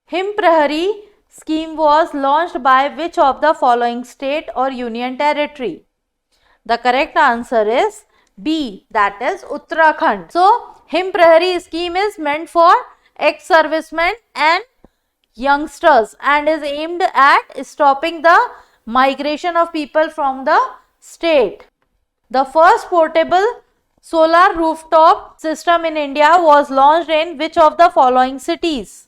Him Prahari scheme was launched by which of the following state or union territory? The correct answer is B, that is Uttarakhand. So, Him Prahari scheme is meant for ex-servicemen and youngsters and is aimed at stopping the migration of people from the state. The first portable solar rooftop system in India was launched in which of the following cities?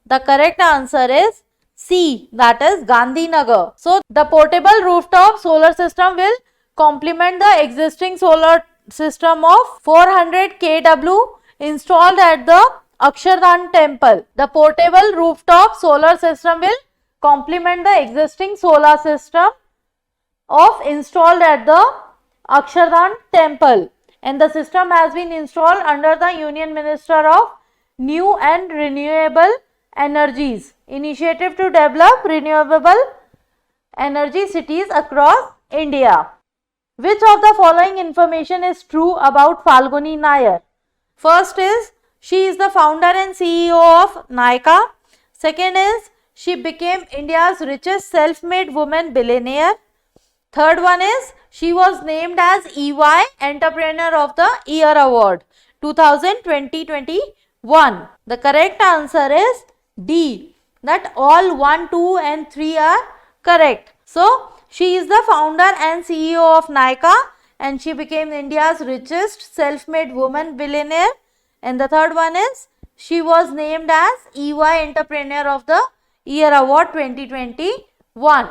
The correct answer is C, that is Gandhinagar. So, the portable rooftop solar system will complement the existing solar system of 400 kW installed at the Akshardhan temple. The portable rooftop solar system will complement the existing solar system of installed at the Akshardhan temple, and the system has been installed under the Union Minister of New and Renewable Energies initiative to develop renewable energy cities across India. Which of the following information is true about Falguni Nayar? First is, she is the founder and CEO of Nykaa. Second is, she became India's richest self-made woman billionaire. Third one is, she was named as EY Entrepreneur of the Year Award 2020-21. The correct answer is D, that all 1, 2 and 3 are correct. So, she is the founder and CEO of Nykaa and she became India's richest self-made woman billionaire. And the third one is, she was named as EY Entrepreneur of the Year Award 2021.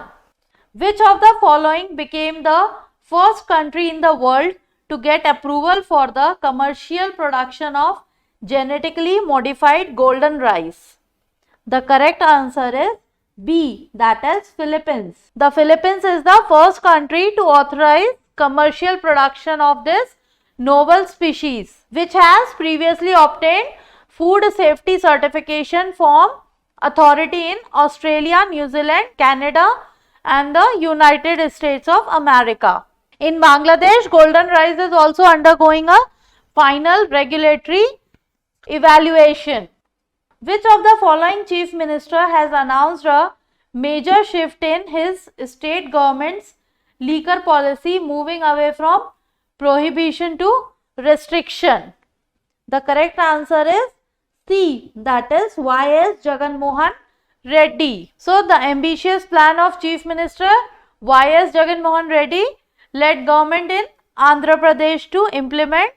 Which of the following became the first country in the world to get approval for the commercial production of genetically modified golden rice? The correct answer is B, that is Philippines. The Philippines is the first country to authorize commercial production of this novel species, which has previously obtained food safety certification from authority in Australia, New Zealand, Canada and the United States of America. In Bangladesh, golden rice is also undergoing a final regulatory evaluation. Which of the following chief minister has announced a major shift in his state government's liquor policy, moving away from prohibition to restriction? The correct answer is C, that is Y.S. Jagan Mohan Reddy. So, the ambitious plan of Chief Minister Y.S. Jagan Mohan Reddy led government in Andhra Pradesh to implement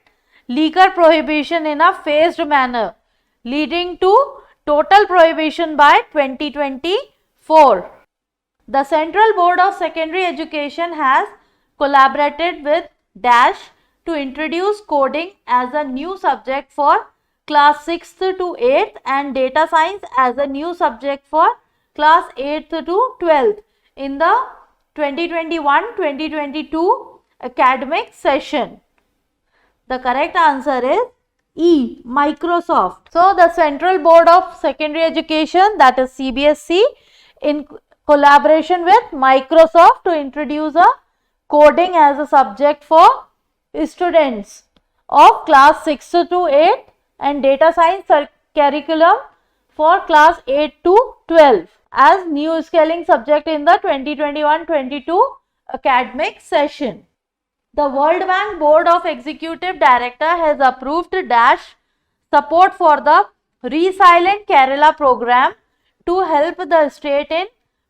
liquor prohibition in a phased manner, leading to total prohibition by 2024. The Central Board of Secondary Education has collaborated with Dash to introduce coding as a new subject for class 6th to 8th and data science as a new subject for class 8th to 12th in the 2021-2022 academic session? The correct answer is E. Microsoft. So, the Central Board of Secondary Education, that is CBSE, in collaboration with Microsoft to introduce a coding as a subject for students of class 6 to 8 and data science curriculum for class 8 to 12 as new scaling subject in the 2021-22 academic session. The World Bank Board of Executive Director has approved dash support for the Resilient Kerala program to help the state in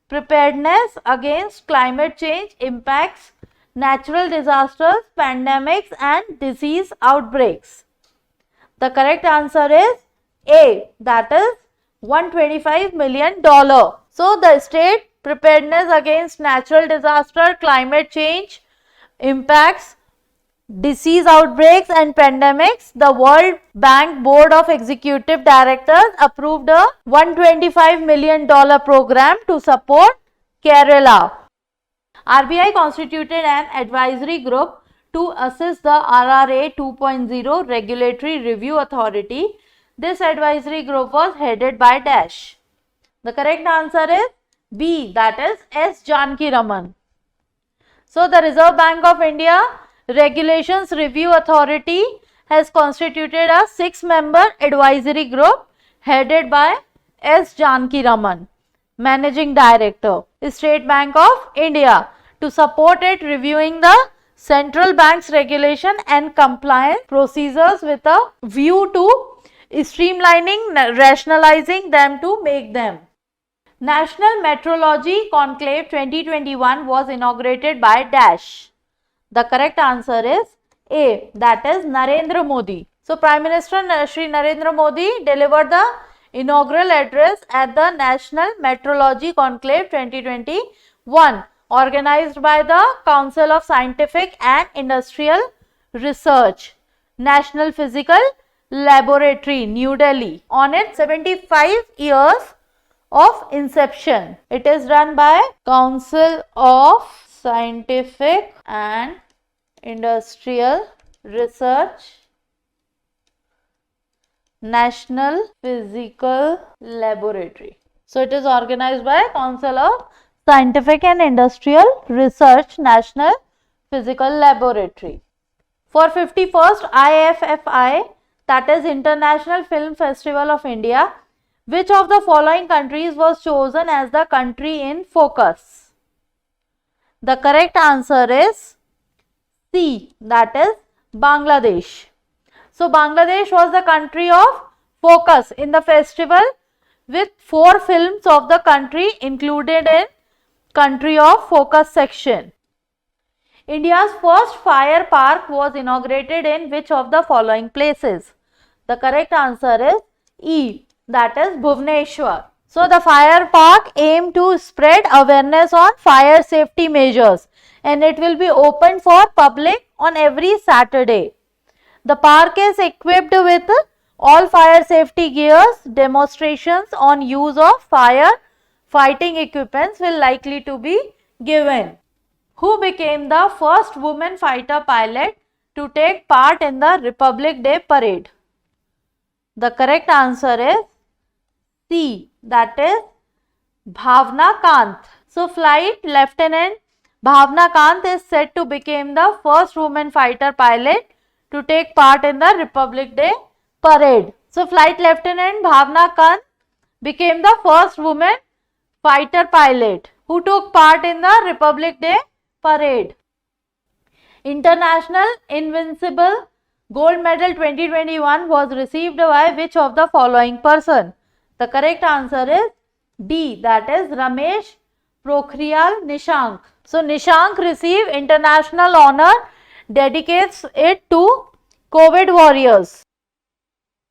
preparedness against climate change impacts, natural disasters, pandemics and disease outbreaks. The correct answer is A, that is $125 million. So, the state preparedness against natural disaster, climate change, impacts, disease outbreaks and pandemics, the World Bank Board of Executive Directors approved a $125 million program to support Kerala. RBI constituted an advisory group to assist the RRA 2.0 Regulatory Review Authority. This advisory group was headed by dash. The correct answer is B, that is S. Janki Raman. So, the Reserve Bank of India Regulations Review Authority has constituted a 6-member advisory group headed by S. Janki Raman, Managing Director, State Bank of India, to support it reviewing the central bank's regulation and compliance procedures with a view to streamlining, rationalizing them to make them. National Metrology Conclave 2021 was inaugurated by dash. The correct answer is A, that is Narendra Modi. So, Prime Minister Shri Narendra Modi delivered the inaugural address at the National Metrology Conclave 2021 organized by the Council of Scientific and Industrial Research, National Physical Laboratory, New Delhi, on its 75 years of inception. It is run by Council of Scientific and Industrial Research, National Physical Laboratory. So, it is organized by Council of Scientific and Industrial Research, National Physical Laboratory. For 51st IFFI, that is International Film Festival of India, which of the following countries was chosen as the country in focus? The correct answer is C, that is Bangladesh. So, Bangladesh was the country of focus in the festival with 4 films of the country included in country of focus section. India's first fire park was inaugurated in which of the following places? The correct answer is E, that is Bhubaneswar. So, the fire park aimed to spread awareness on fire safety measures and it will be open for public on every Saturday. The park is equipped with all fire safety gears. Demonstrations on use of fire fighting equipments will likely to be given. Who became the first woman fighter pilot to take part in the Republic Day parade? The correct answer is C, that is Bhavna Kant. So, Flight Lieutenant Bhavna Kant is said to become the first woman fighter pilot to take part in the Republic Day parade. So, Flight Lieutenant Bhavna Kant became the first woman fighter pilot who took part in the Republic Day parade. International Invincible Gold Medal 2021 was received by which of the following person? The correct answer is D, that is Ramesh Pokhriyal Nishank. So, Nishank received international honor, dedicates it to COVID warriors.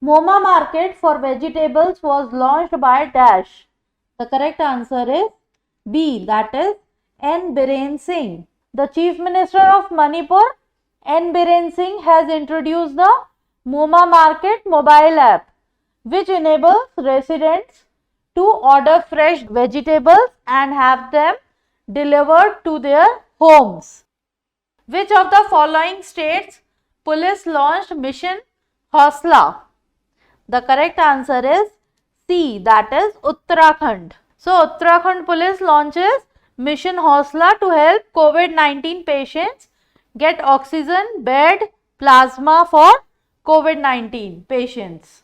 MoMA market for vegetables was launched by dash. The correct answer is B, that is N. Biren Singh. The Chief Minister of Manipur, N. Biren Singh, has introduced the MoMA Market mobile app, which enables residents to order fresh vegetables and have them delivered to their homes. Which of the following states police launched Mission Hausla? The correct answer is C, that is Uttarakhand. So, Uttarakhand police launches Mission Hausla to help COVID-19 patients get oxygen, bed, plasma for COVID-19 patients.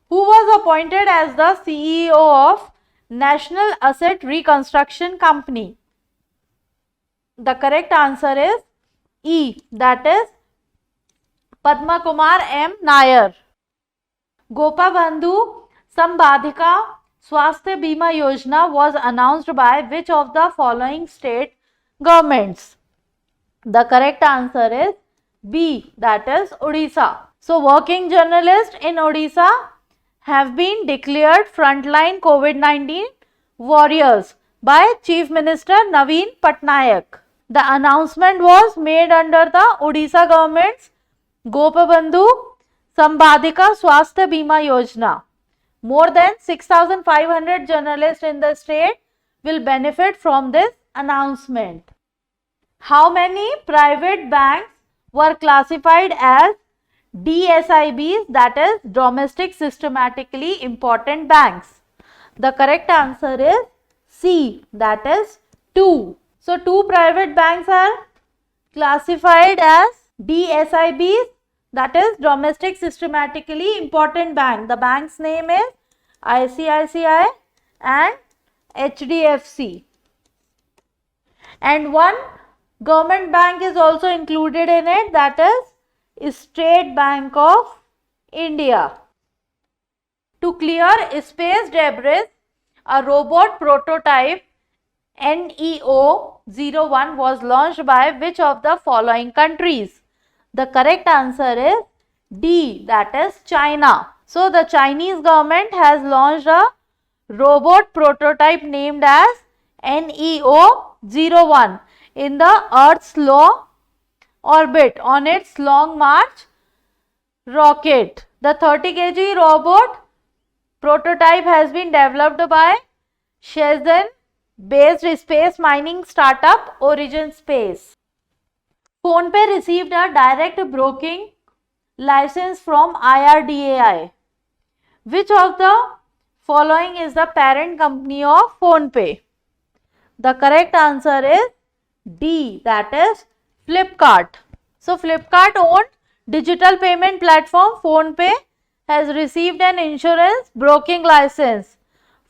Who was appointed as the CEO of National Asset Reconstruction Company? The correct answer is E, that is Padma Kumar M. Nair. Gopabandhu Sambadhika Swasthya Bima Yojana was announced by which of the following state governments? The correct answer is B, that is Odisha. So, working journalists in Odisha have been declared frontline COVID-19 warriors by Chief Minister Naveen Patnaik. The announcement was made under the Odisha government's Gopabandhu Sambadhika Swasthya Bima Yojana. More than 6,500 journalists in the state will benefit from this announcement. How many private banks were classified as DSIBs, that is domestic systematically important banks? The correct answer is C, that is 2. So, 2 private banks are classified as DSIBs, that is domestic systematically important bank. The bank's name is ICICI and HDFC. And one government bank is also included in it, that is State Bank of India. To clear space debris, a robot prototype NEO-01 was launched by which of the following countries? The correct answer is D, that is China. So, the Chinese government has launched a robot prototype named as NEO-01 in the Earth's low orbit on its Long March rocket. The 30 kg robot prototype has been developed by Shenzhen based space mining startup Origin Space. PhonePe received a direct broking license from IRDAI. Which of the following is the parent company of PhonePe? The correct answer is D, that is Flipkart. So, Flipkart owned digital payment platform PhonePe has received an insurance broking license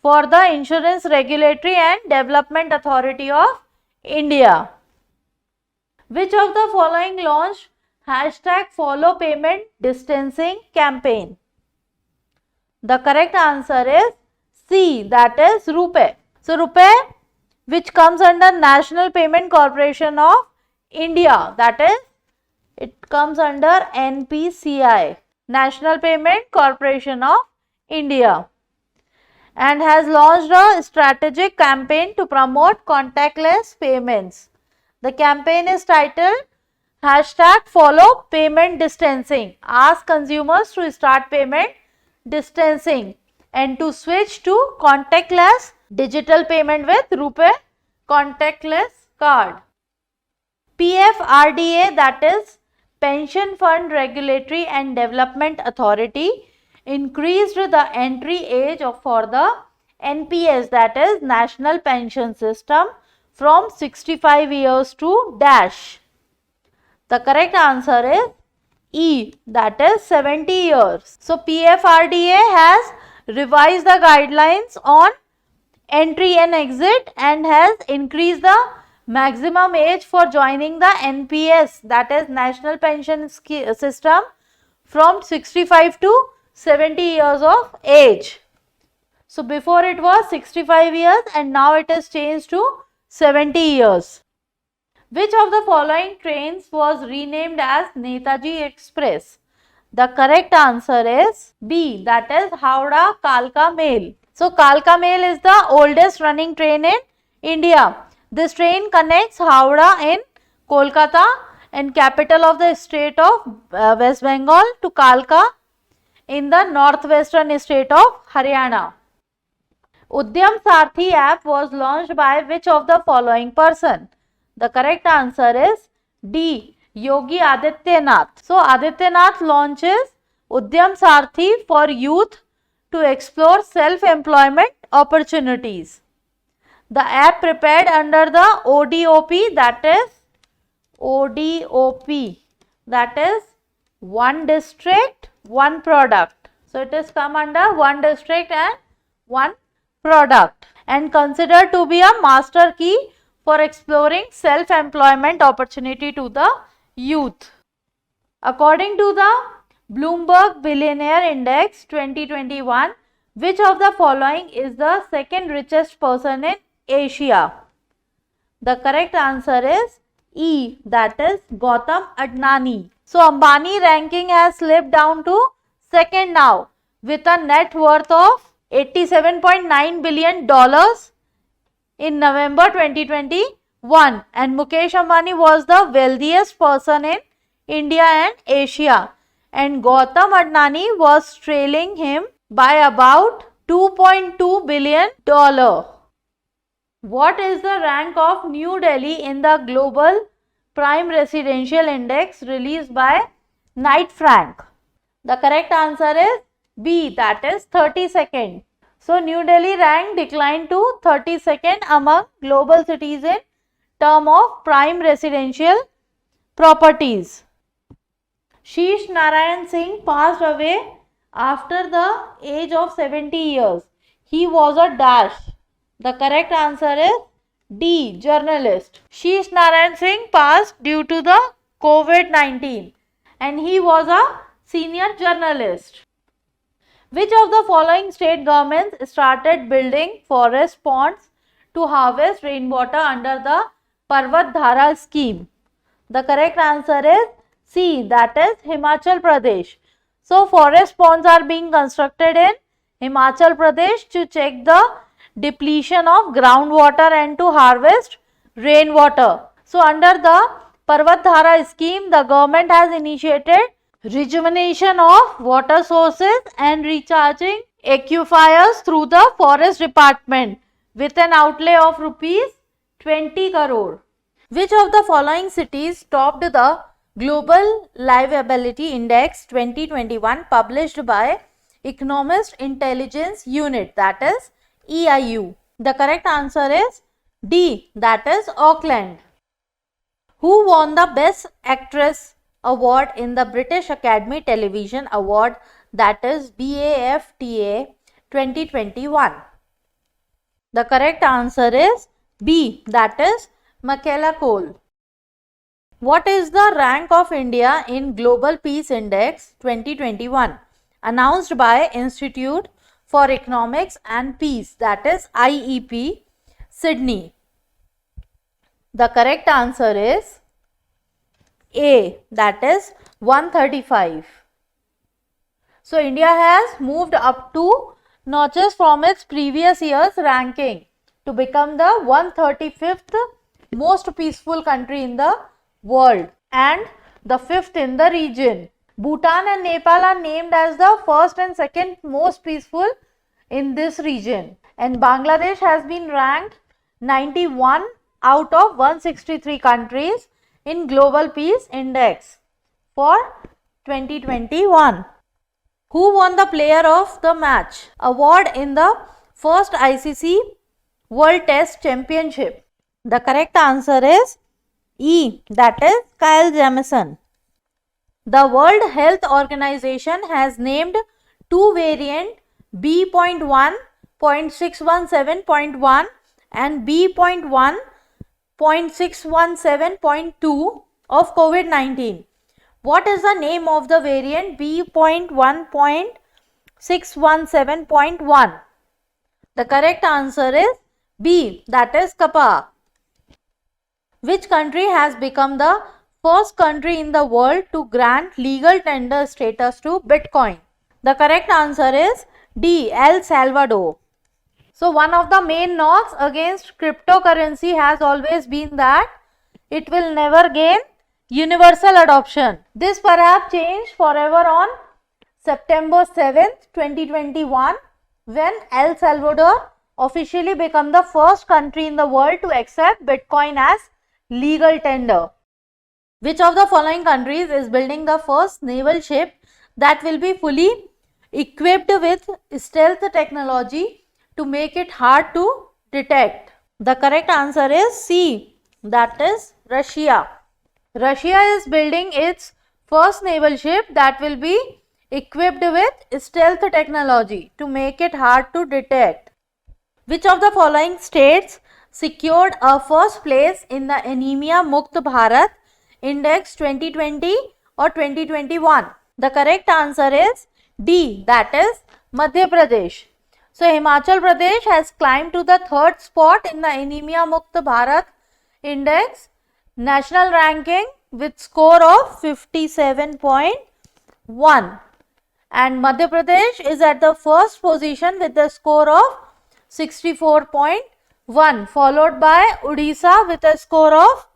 for the Insurance Regulatory and Development Authority of India. Which of the following launched #follow payment distancing campaign? The correct answer is C, that is RuPay. So, RuPay, which comes under National Payment Corporation of India, that is, it comes under NPCI, National Payment Corporation of India, and has launched a strategic campaign to promote contactless payments. The campaign is titled #follow payment distancing. Ask consumers to start payment distancing and to switch to contactless digital payment with RuPay contactless card. PFRDA, that is Pension Fund Regulatory and Development Authority, increased the entry age for the NPS, that is National Pension System, from 65 years to dash. The correct answer is E, that is 70 years. So, PFRDA has revised the guidelines on entry and exit and has increased the maximum age for joining the NPS, that is National Pension System, from 65 to 70 years of age. So, before it was 65 years and now it is changed to 70 years. Which of the following trains was renamed as Netaji Express? The correct answer is B, that is Howrah Kalka Mail. So, Kalka Mail is the oldest running train in India. This train connects Howrah in Kolkata and capital of the state of West Bengal to Kalka in the northwestern state of Haryana. Udyam Sarthi app was launched by which of the following person? The correct answer is D. Yogi Adityanath. So Adityanath launches Udyam Sarthi for youth to explore self-employment opportunities. The app prepared under the ODOP, that is one district, one product. So it is come under one district and one product and considered to be a master key for exploring self-employment opportunity to the youth. According to the Bloomberg Billionaire Index 2021, which of the following is the second richest person in Asia? The correct answer is E, that is Gautam Adani. So Ambani ranking has slipped down to second now with a net worth of $87.9 billion in November 2021, and Mukesh Ambani was the wealthiest person in India and Asia, and Gautam Adani was trailing him by about $2.2 billion. What is the rank of New Delhi in the Global Prime Residential Index released by Knight Frank? The correct answer is B, that is 32nd. So New Delhi rank declined to 32nd among global cities in term of prime residential properties. Sheesh Narayan Singh passed away after the age of 70 years. He was a dash. The correct answer is D, journalist. Sheesh Narayan Singh passed due to the COVID-19 and he was a senior journalist. Which of the following state governments started building forest ponds to harvest rainwater under the Parvat Dhara scheme? The correct answer is C, that is Himachal Pradesh. So forest ponds are being constructed in Himachal Pradesh to check the depletion of groundwater and to harvest rainwater. So under the Parvat Dhara scheme, the government has initiated rejuvenation of water sources and recharging aquifers through the forest department with an outlay of rupees 20 crore. Which of the following cities topped the Global Liability Index 2021 published by Economist Intelligence Unit, that is EIU? The correct answer is D, that is Auckland. Who won the Best Actress award in the British Academy Television Award, that is BAFTA 2021? The correct answer is B, that is Michaela Cole. What is the rank of India in Global Peace Index 2021 announced by Institute for Economics and Peace, that is IEP, Sydney? The correct answer is A, that is 135. So India has moved up 2 notches from its previous year's ranking to become the 135th most peaceful country in the world and the 5th in the region. Bhutan and Nepal are named as the first and second most peaceful in this region, and Bangladesh has been ranked 91 out of 163 countries in Global Peace Index for 2021. Who won the Player of the Match award in the first ICC World Test Championship? The correct answer is E, that is Kyle Jamieson. The World Health Organization has named 2 variant B.1.617.1 and B.1.617.2 of COVID-19. What is the name of the variant B.1.617.1? The correct answer is B, that is Kappa. Which country has become the first country in the world to grant legal tender status to Bitcoin? The correct answer is D, El Salvador. So one of the main knocks against cryptocurrency has always been that it will never gain universal adoption. This perhaps changed forever on September 7th, 2021 when El Salvador officially become the first country in the world to accept Bitcoin as legal tender? Which of the following countries is building the first naval ship that will be fully equipped with stealth technology to make it hard to detect? The correct answer is C, that is Russia. Russia is building its first naval ship that will be equipped with stealth technology to make it hard to detect. Which of the following states secured a first place in the Anemia Mukt Bharat Index 2020 or 2021? The correct answer is D, that is Madhya Pradesh. So Himachal Pradesh has climbed to the third spot in the Anemia Mukt Bharat Index national ranking with score of 57.1, and Madhya Pradesh is at the first position with the score of 64.1, followed by Odisha with a score of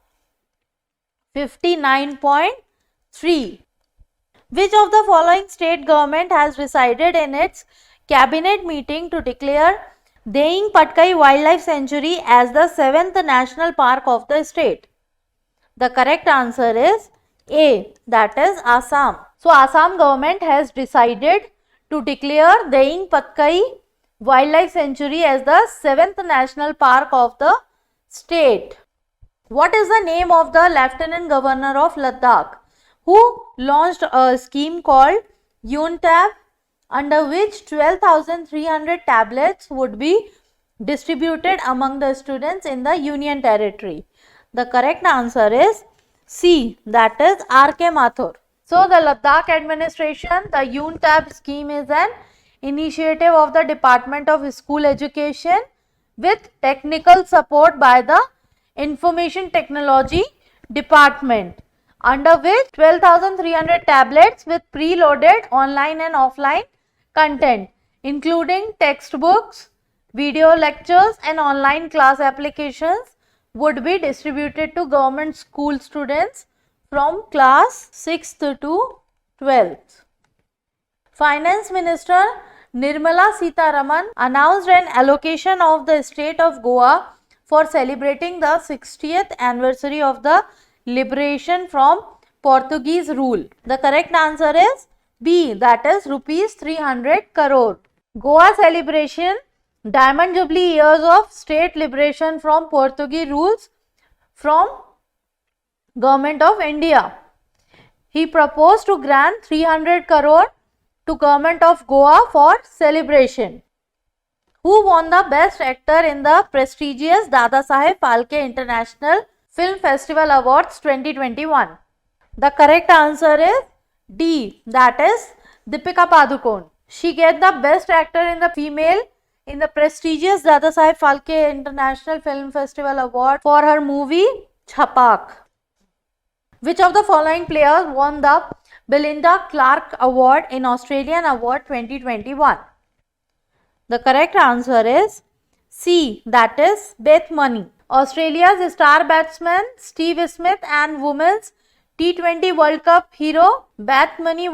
59.3. Which of the following state government has decided in its cabinet meeting to declare Deing Patkai Wildlife Sanctuary as the 7th national park of the state? The correct answer is A, that is Assam. So Assam government has decided to declare Deing Patkai Wildlife Sanctuary as the 7th national park of the state. What is the name of the Lieutenant Governor of Ladakh who launched a scheme called Untitled, under which 12,300 tablets would be distributed among the students in the Union Territory? The correct answer is C, that is R.K. Mathur. So the Ladakh administration, the UNTAB scheme is an initiative of the Department of School Education with technical support by the Information Technology Department, under which 12,300 tablets with preloaded online and offline content, including textbooks, video lectures and online class applications, would be distributed to government school students from class 6th to 12th. Finance Minister Nirmala Sitharaman announced an allocation of the state of Goa for celebrating the 60th anniversary of the liberation from Portuguese rule. The correct answer is B, that is rupees 300 crore. Goa celebration Diamond Jubilee years of state liberation from Portuguese rules from Government of India. He proposed to grant 300 crore to Government of Goa for celebration. Who won the Best Actor in the prestigious Dada Saheb Phalke International Film Festival Awards 2021? The correct answer is D, that is Deepika Padukone. She get the Best Actor in the Female in the prestigious Dada Saheb Phalke International Film Festival Award for her movie Chhapak. Which of the following players won the Belinda Clark Award in Australian Award 2021? The correct answer is C, that is Beth Money. Australia's star batsman Steve Smith and Women's T20 World Cup hero Beth Money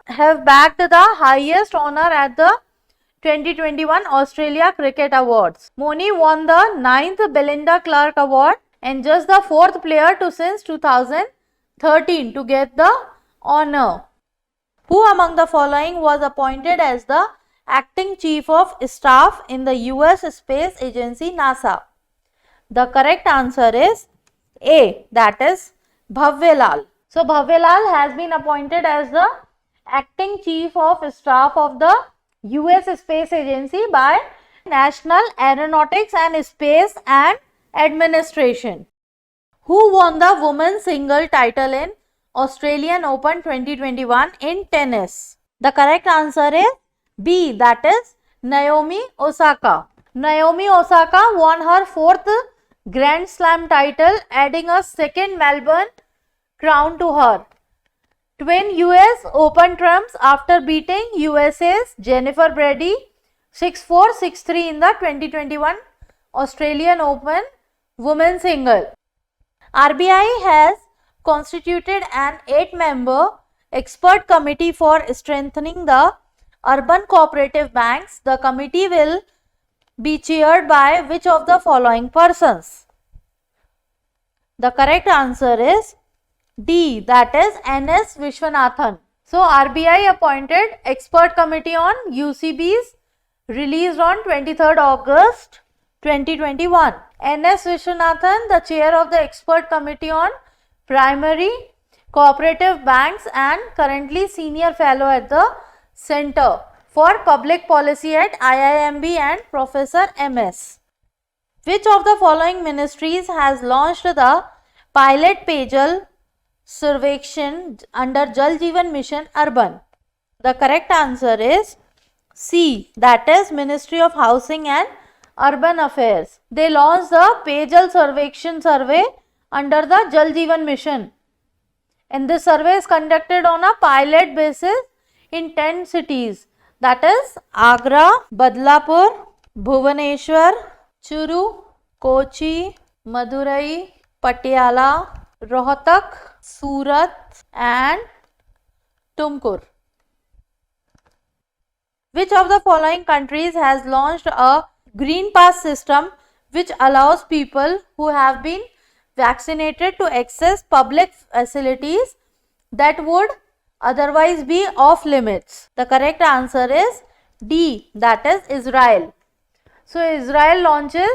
have bagged the highest honor at the 2021 Australia Cricket Awards. Moni won the 9th Belinda Clark Award and just the 4th player to since 2013 to get the honor. Who among the following was appointed as the acting chief of staff in the US space agency NASA? The correct answer is A, that is Bhavya Lal. So Bhavya Lal has been appointed as the acting chief of staff of the US Space Agency by National Aeronautics and Space and Administration. Who won the women's single title in Australian Open 2021 in tennis? The correct answer is B, that is Naomi Osaka. Naomi Osaka won her 4th Grand Slam title, adding a 2nd Melbourne crown to her twin US Open trumps after beating USA's Jennifer Brady 6-4, 6-3 in the 2021 Australian Open women's single. RBI has constituted an 8-member expert committee for strengthening the urban cooperative banks. The committee will be chaired by which of the following persons? The correct answer is D, that is N.S. Vishwanathan. So RBI appointed expert committee on UCBs released on 23rd August 2021. N.S. Vishwanathan, the chair of the expert committee on primary cooperative banks and currently senior fellow at the Center for Public Policy at IIMB and Professor MS. Which of the following ministries has launched the pilot Payjal Survekshan under Jal Jeevan Mission Urban? The correct answer is C, that is Ministry of Housing and Urban Affairs. They launched the Payjal Survekshan survey under the Jal Jeevan Mission, and this survey is conducted on a pilot basis in 10 cities, that is Agra, Badlapur, Bhubaneswar, Churu, Kochi, Madurai, Patiala, Rohtak, Surat and Tumkur. Which of the following countries has launched a green pass system which allows people who have been vaccinated to access public facilities that would otherwise be off limits? The correct answer is D, that is Israel. So Israel launches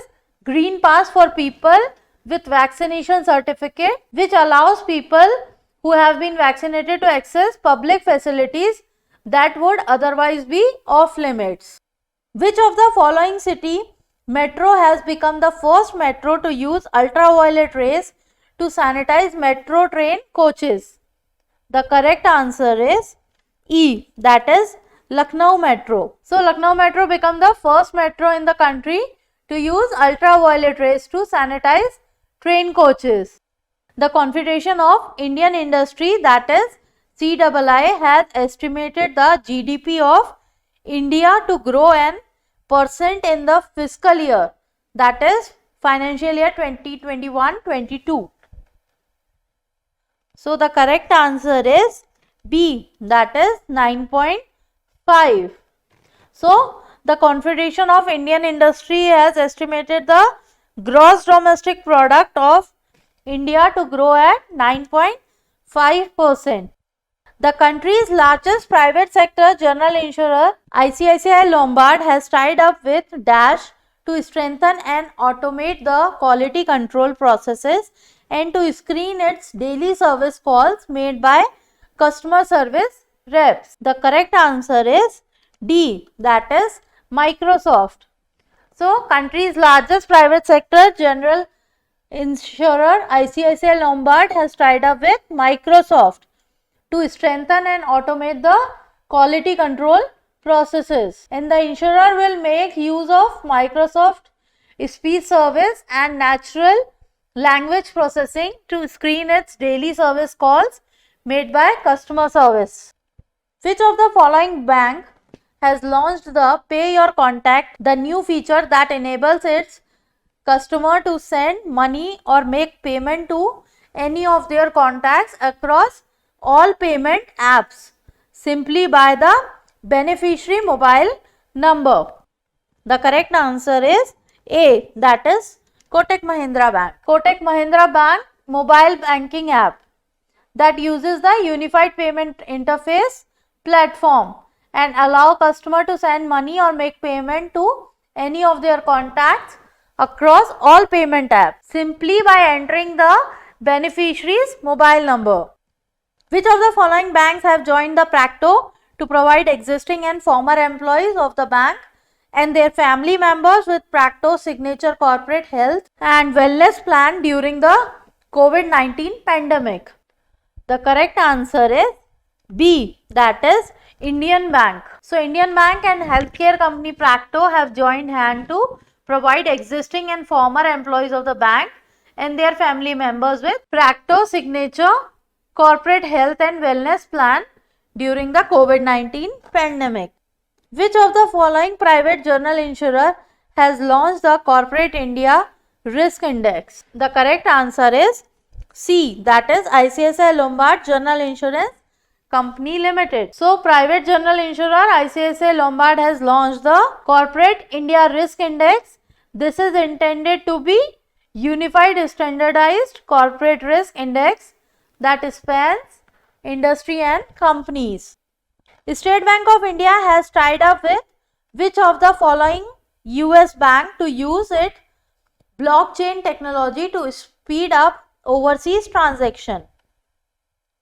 green pass for people with vaccination certificate which allows people who have been vaccinated to access public facilities that would otherwise be off limits. Which of the following city metro has become the first metro to use ultraviolet rays to sanitize metro train coaches? The correct answer is E, that is Lucknow Metro. So Lucknow Metro became the first metro in the country to use ultraviolet rays to sanitize train coaches. The Confederation of Indian Industry, that is CII, has estimated the GDP of India to grow an % in the fiscal year, that is financial year 2021-22. So the correct answer is B, that is 9.5. So the Confederation of Indian Industry has estimated the gross domestic product of India to grow at 9.5%. The country's largest private sector general insurer, ICICI Lombard, has tied up with Dash to strengthen and automate the quality control processes and to screen its daily service calls made by customer service reps. The correct answer is D, that is Microsoft. So, country's largest private sector general insurer ICICI Lombard has tied up with Microsoft to strengthen and automate the quality control processes, and the insurer will make use of Microsoft speech service and natural language processing to screen its daily service calls made by customer service. Which of the following bank has launched the Pay Your Contact, the new feature that enables its customer to send money or make payment to any of their contacts across all payment apps simply by the beneficiary mobile number? The correct answer is A, that is Kotak Mahindra Bank. Kotak Mahindra Bank mobile banking app that uses the unified payment interface platform and allow customer to send money or make payment to any of their contacts across all payment apps simply by entering the beneficiary's mobile number. Which of the following banks have joined the Practo to provide existing and former employees of the bank and their family members with Practo signature corporate health and wellness plan during the COVID-19 pandemic? The correct answer is B, that is Indian Bank. So Indian Bank and healthcare company Practo have joined hand to provide existing and former employees of the bank and their family members with Practo signature corporate health and wellness plan during the COVID-19 pandemic. Which of the following private general insurer has launched the Corporate India Risk Index? The correct answer is C, that is ICICI Lombard General Insurance Company Limited. So, private general insurer ICICI Lombard has launched the Corporate India Risk Index. This is intended to be unified standardized corporate risk index that spans industry and companies. State Bank of India has tied up with which of the following US bank to use its blockchain technology to speed up overseas transaction?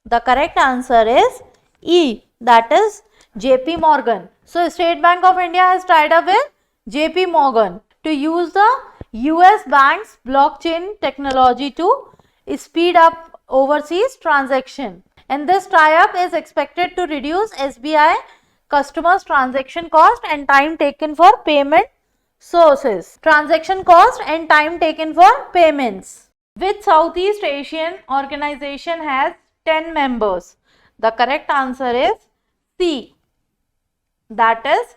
The correct answer is E, that is JP Morgan. So, State Bank of India has tied up with JP Morgan to use the US bank's blockchain technology to speed up overseas transaction. And this tie-up is expected to reduce SBI customers' transaction cost and time taken for payment sources. Transaction cost and time taken for payments. Which Southeast Asian organization has 10 members? The correct answer is C, that is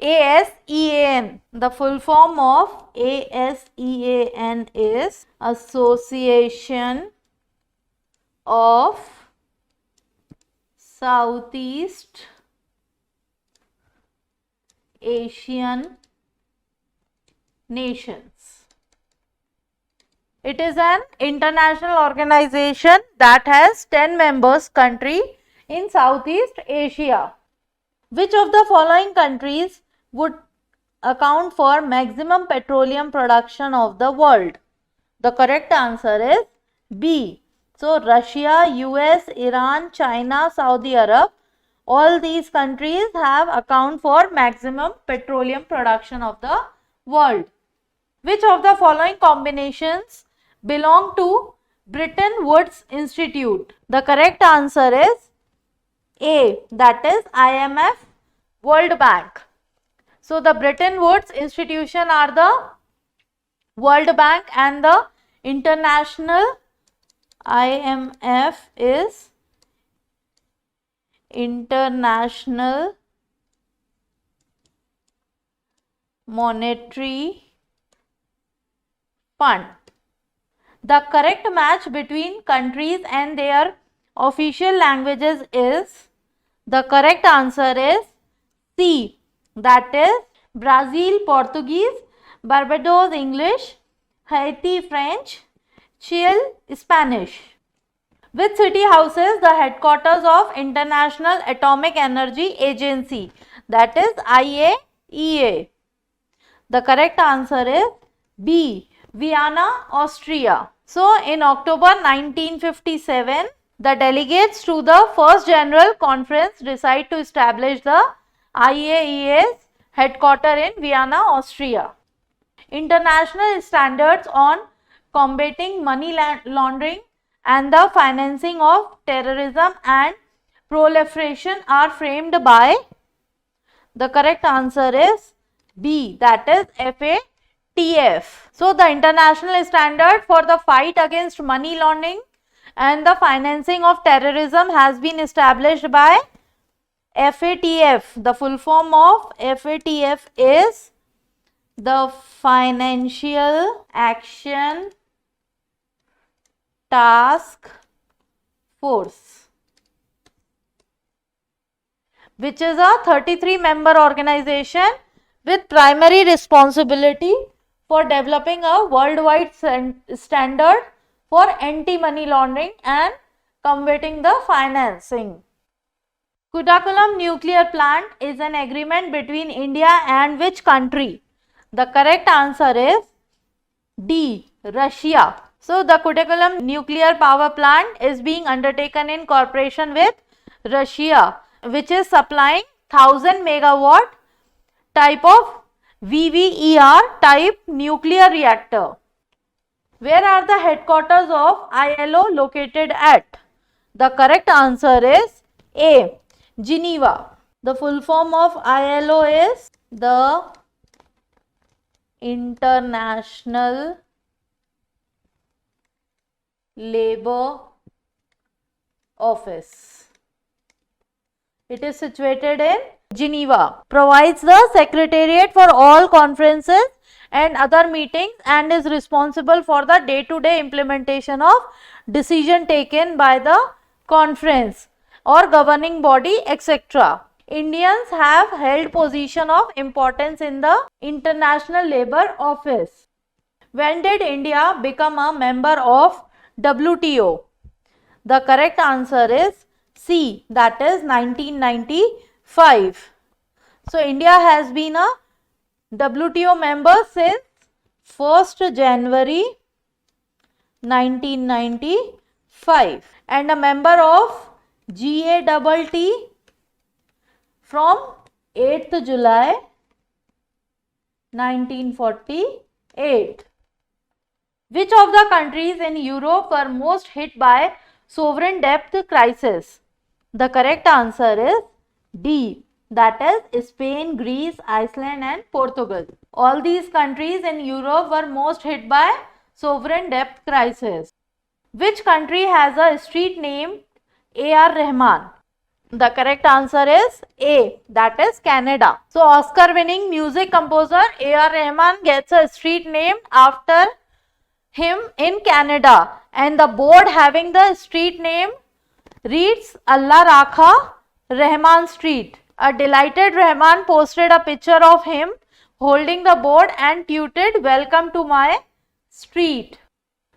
ASEAN. The full form of ASEAN is Association of Southeast Asian Nations. It is an international organization that has 10 members country in Southeast Asia. Which of the following countries would account for maximum petroleum production of the world? The correct answer is B. So, Russia, US, Iran, China, Saudi Arab, all these countries have account for maximum petroleum production of the world. Which of the following combinations belong to Bretton Woods Institute? The correct answer is A, that is IMF, World Bank. So, the Bretton Woods institution are the World Bank and the international IMF is International Monetary Fund. The correct match between countries and their official languages is, the correct answer is C, that is Brazil Portuguese, Barbados English, Haiti French, Chile Spanish. Which city houses the headquarters of International Atomic Energy Agency, that is IAEA? The correct answer is B, Vienna, Austria. So, in October 1957, the delegates to the first general conference decide to establish the IAEA's headquarter in Vienna, Austria. International standards on combating money laundering and the financing of terrorism and proliferation are framed by, the correct answer is B, that is FATF. So, the international standard for the fight against money laundering and the financing of terrorism has been established by FATF. The full form of FATF is the Financial Action Task Force, which is a 33-member organization with primary responsibility for developing a worldwide standard for anti-money laundering and combating the financing. Kutakulam nuclear plant is an agreement between India and which country? The correct answer is D, Russia. So, the Kutakulam nuclear power plant is being undertaken in cooperation with Russia, which is supplying 1000 megawatt type of VVER type nuclear reactor. Where are the headquarters of ILO located at? The correct answer is A, Geneva. The full form of ILO is the International Labour Office. It is situated in Geneva. Provides the secretariat for all conferences and other meetings and is responsible for the day-to-day implementation of decision taken by the conference. or governing body, etc. Indians have held position of importance in the International Labour Office. When did India become a member of WTO? The correct answer is C, that is 1995. So India has been a WTO member since 1st January 1995 and a member of GATT from 8th July 1948. Which of the countries in Europe were most hit by sovereign debt crisis? The correct answer is D, that is Spain, Greece, Iceland and Portugal. All these countries in Europe were most hit by sovereign debt crisis. Which country has a street named A.R. Rahman? The correct answer is A, that is Canada. So Oscar winning music composer A.R. Rahman gets a street named after him in Canada, and the board having the street name reads Allah Rakha Rahman Street. A delighted Rahman posted a picture of him holding the board and tweeted, "Welcome to my street."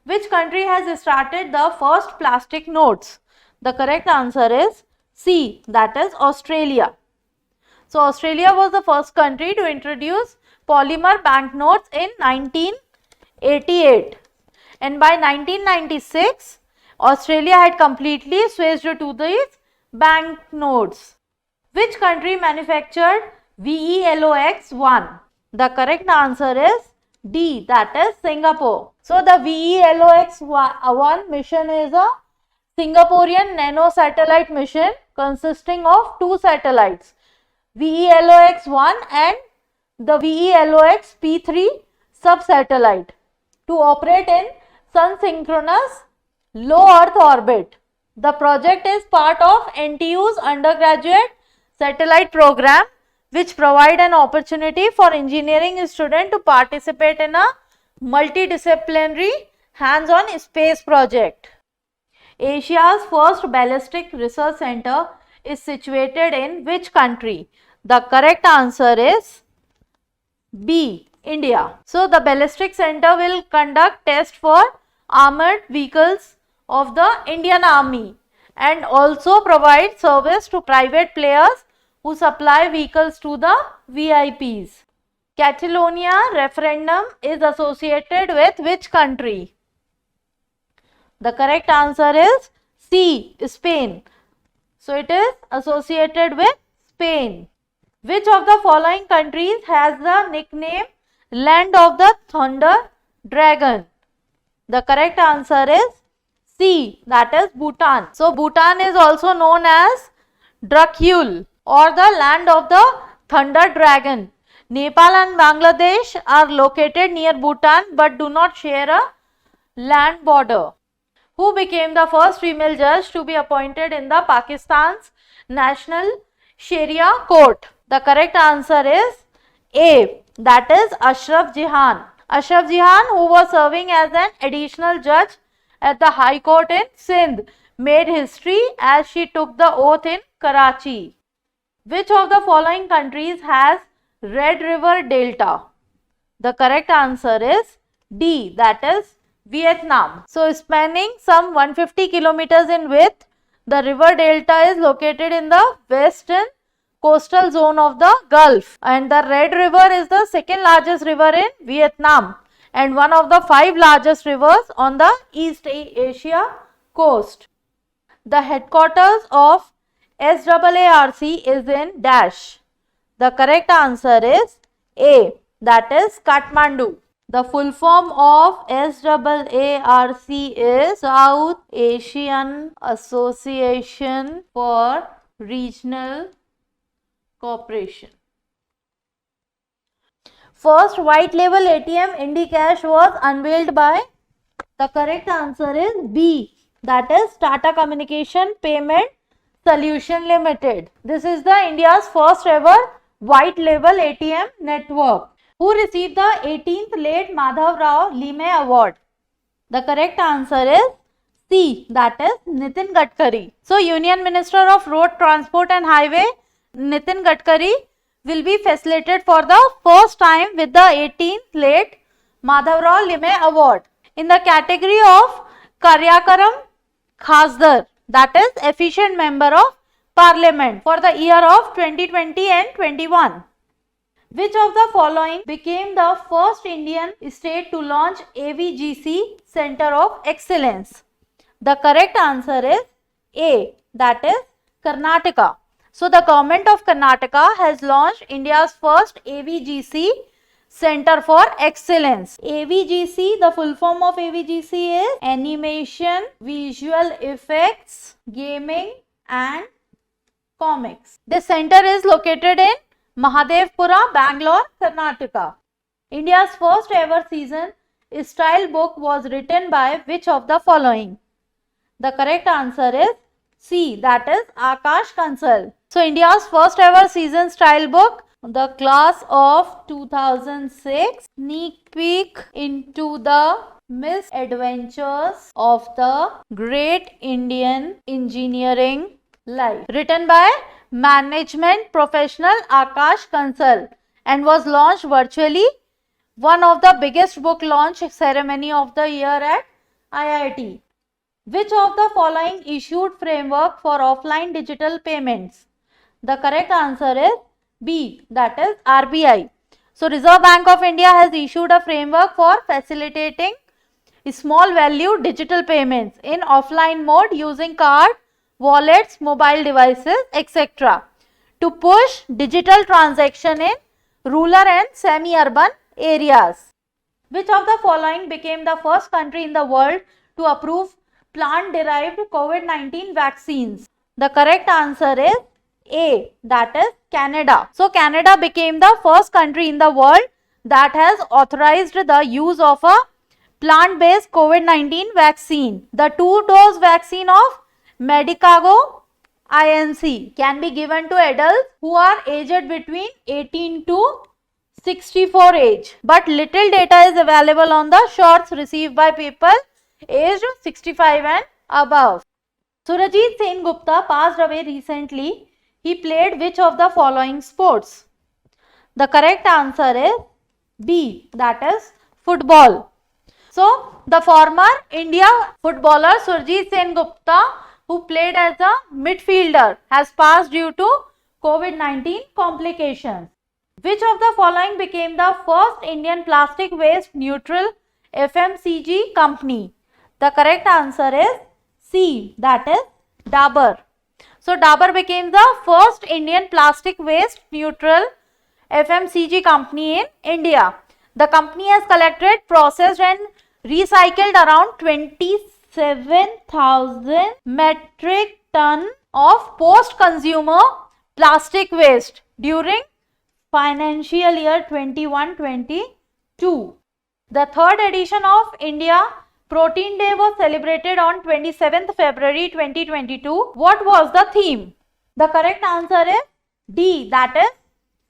Which country has started the first plastic notes? The correct answer is C, that is Australia. So Australia was the first country to introduce polymer banknotes in 1988. And by 1996, Australia had completely switched to these banknotes. Which country manufactured VELOX-1? The correct answer is D, that is Singapore. So the VELOX-1 mission is a Singaporean nano satellite mission consisting of two satellites, VELOX-1 and the VELOX-P3 sub-satellite, to operate in sun-synchronous low Earth orbit. The project is part of NTU's undergraduate satellite program, which provide an opportunity for engineering students to participate in a multidisciplinary hands-on space project. Asia's first ballistic research center is situated in which country? The correct answer is B, India. So the ballistic center will conduct tests for armored vehicles of the Indian Army and also provide service to private players who supply vehicles to the VIPs. Catalonia referendum is associated with which country? The correct answer is C, Spain. So it is associated with Spain. Which of the following countries has the nickname Land of the Thunder Dragon? The correct answer is C, that is Bhutan. So Bhutan is also known as Drakhul or the Land of the Thunder Dragon. Nepal and Bangladesh are located near Bhutan but do not share a land border. Who became the first female judge to be appointed in the Pakistan's National Sharia Court? The correct answer is A, that is Ashraf Jahan. Ashraf Jahan, who was serving as an additional judge at the High Court in Sindh, made history as she took the oath in Karachi. Which of the following countries has Red River Delta? The correct answer is D, that is Vietnam. So spanning some 150 kilometers in width, the river delta is located in the western coastal zone of the Gulf, and the Red River is the second largest river in Vietnam and one of the 5 largest rivers on the East Asia coast. The headquarters of SAARC is in dash. The correct answer is A, that is Kathmandu. The full form of SAARC is South Asian Association for Regional Cooperation. First white label ATM IndiCash was unveiled by? The correct answer is B, that is Tata Communication Payment Solution Limited. This is the India's first ever white label ATM network. Who received the 18th Late Madhav Rao Lime Award? The correct answer is C, that is Nitin Gadkari. So, Union Minister of Road Transport and Highway Nitin Gadkari will be facilitated for the first time with the 18th Late Madhavrao Lime Award in the category of Karyakaram Khasdar, that is Efficient Member of Parliament for the year of 2020 and 21. Which of the following became the first Indian state to launch Avgc Center of Excellence? The correct answer is A, that is Karnataka. So, the government of Karnataka has launched India's first Avgc Center for Excellence. Avgc, the full form of Avgc is Animation, Visual Effects, Gaming and Comics. This center is located in Mahadevpura, Bangalore, Karnataka. India's first ever season style book was written by which of the following? The correct answer is C, that is Akash Kansal. So, India's first ever season style book, the class of 2006, sneak peek into the misadventures of the great Indian engineering life, written by management professional Akash Kansal and was launched virtually, one of the biggest book launch ceremony of the year at IIT. Which of the following issued framework for offline digital payments? The correct answer is B, that is RBI. So, Reserve Bank of India has issued a framework for facilitating small value digital payments in offline mode using card, wallets, mobile devices, etc. to push digital transaction in rural and semi-urban areas. Which of the following became the first country in the world to approve plant-derived COVID-19 vaccines? The correct answer is A, that is Canada. So, Canada became the first country in the world that has authorized the use of a plant-based COVID-19 vaccine. The 2-dose vaccine of Medicago Inc. can be given to adults who are aged between 18 to 64 age, but little data is available on the shots received by people aged 65 and above. Surajit Sen Gupta passed away recently. He played which of the following sports? The correct answer is B, that is football. So, the former India footballer Surajit Sen Gupta, who played as a midfielder, has passed due to COVID-19 complications. Which of the following became the first Indian plastic waste neutral FMCG company? The correct answer is C, that is Dabur. So, Dabur became the first Indian plastic waste neutral FMCG company in India. The company has collected, processed and recycled around 27,000 metric ton of post-consumer plastic waste during financial year 21-22. The third edition of India Protein Day was celebrated on 27th February 2022. What was the theme? The correct answer is D, that is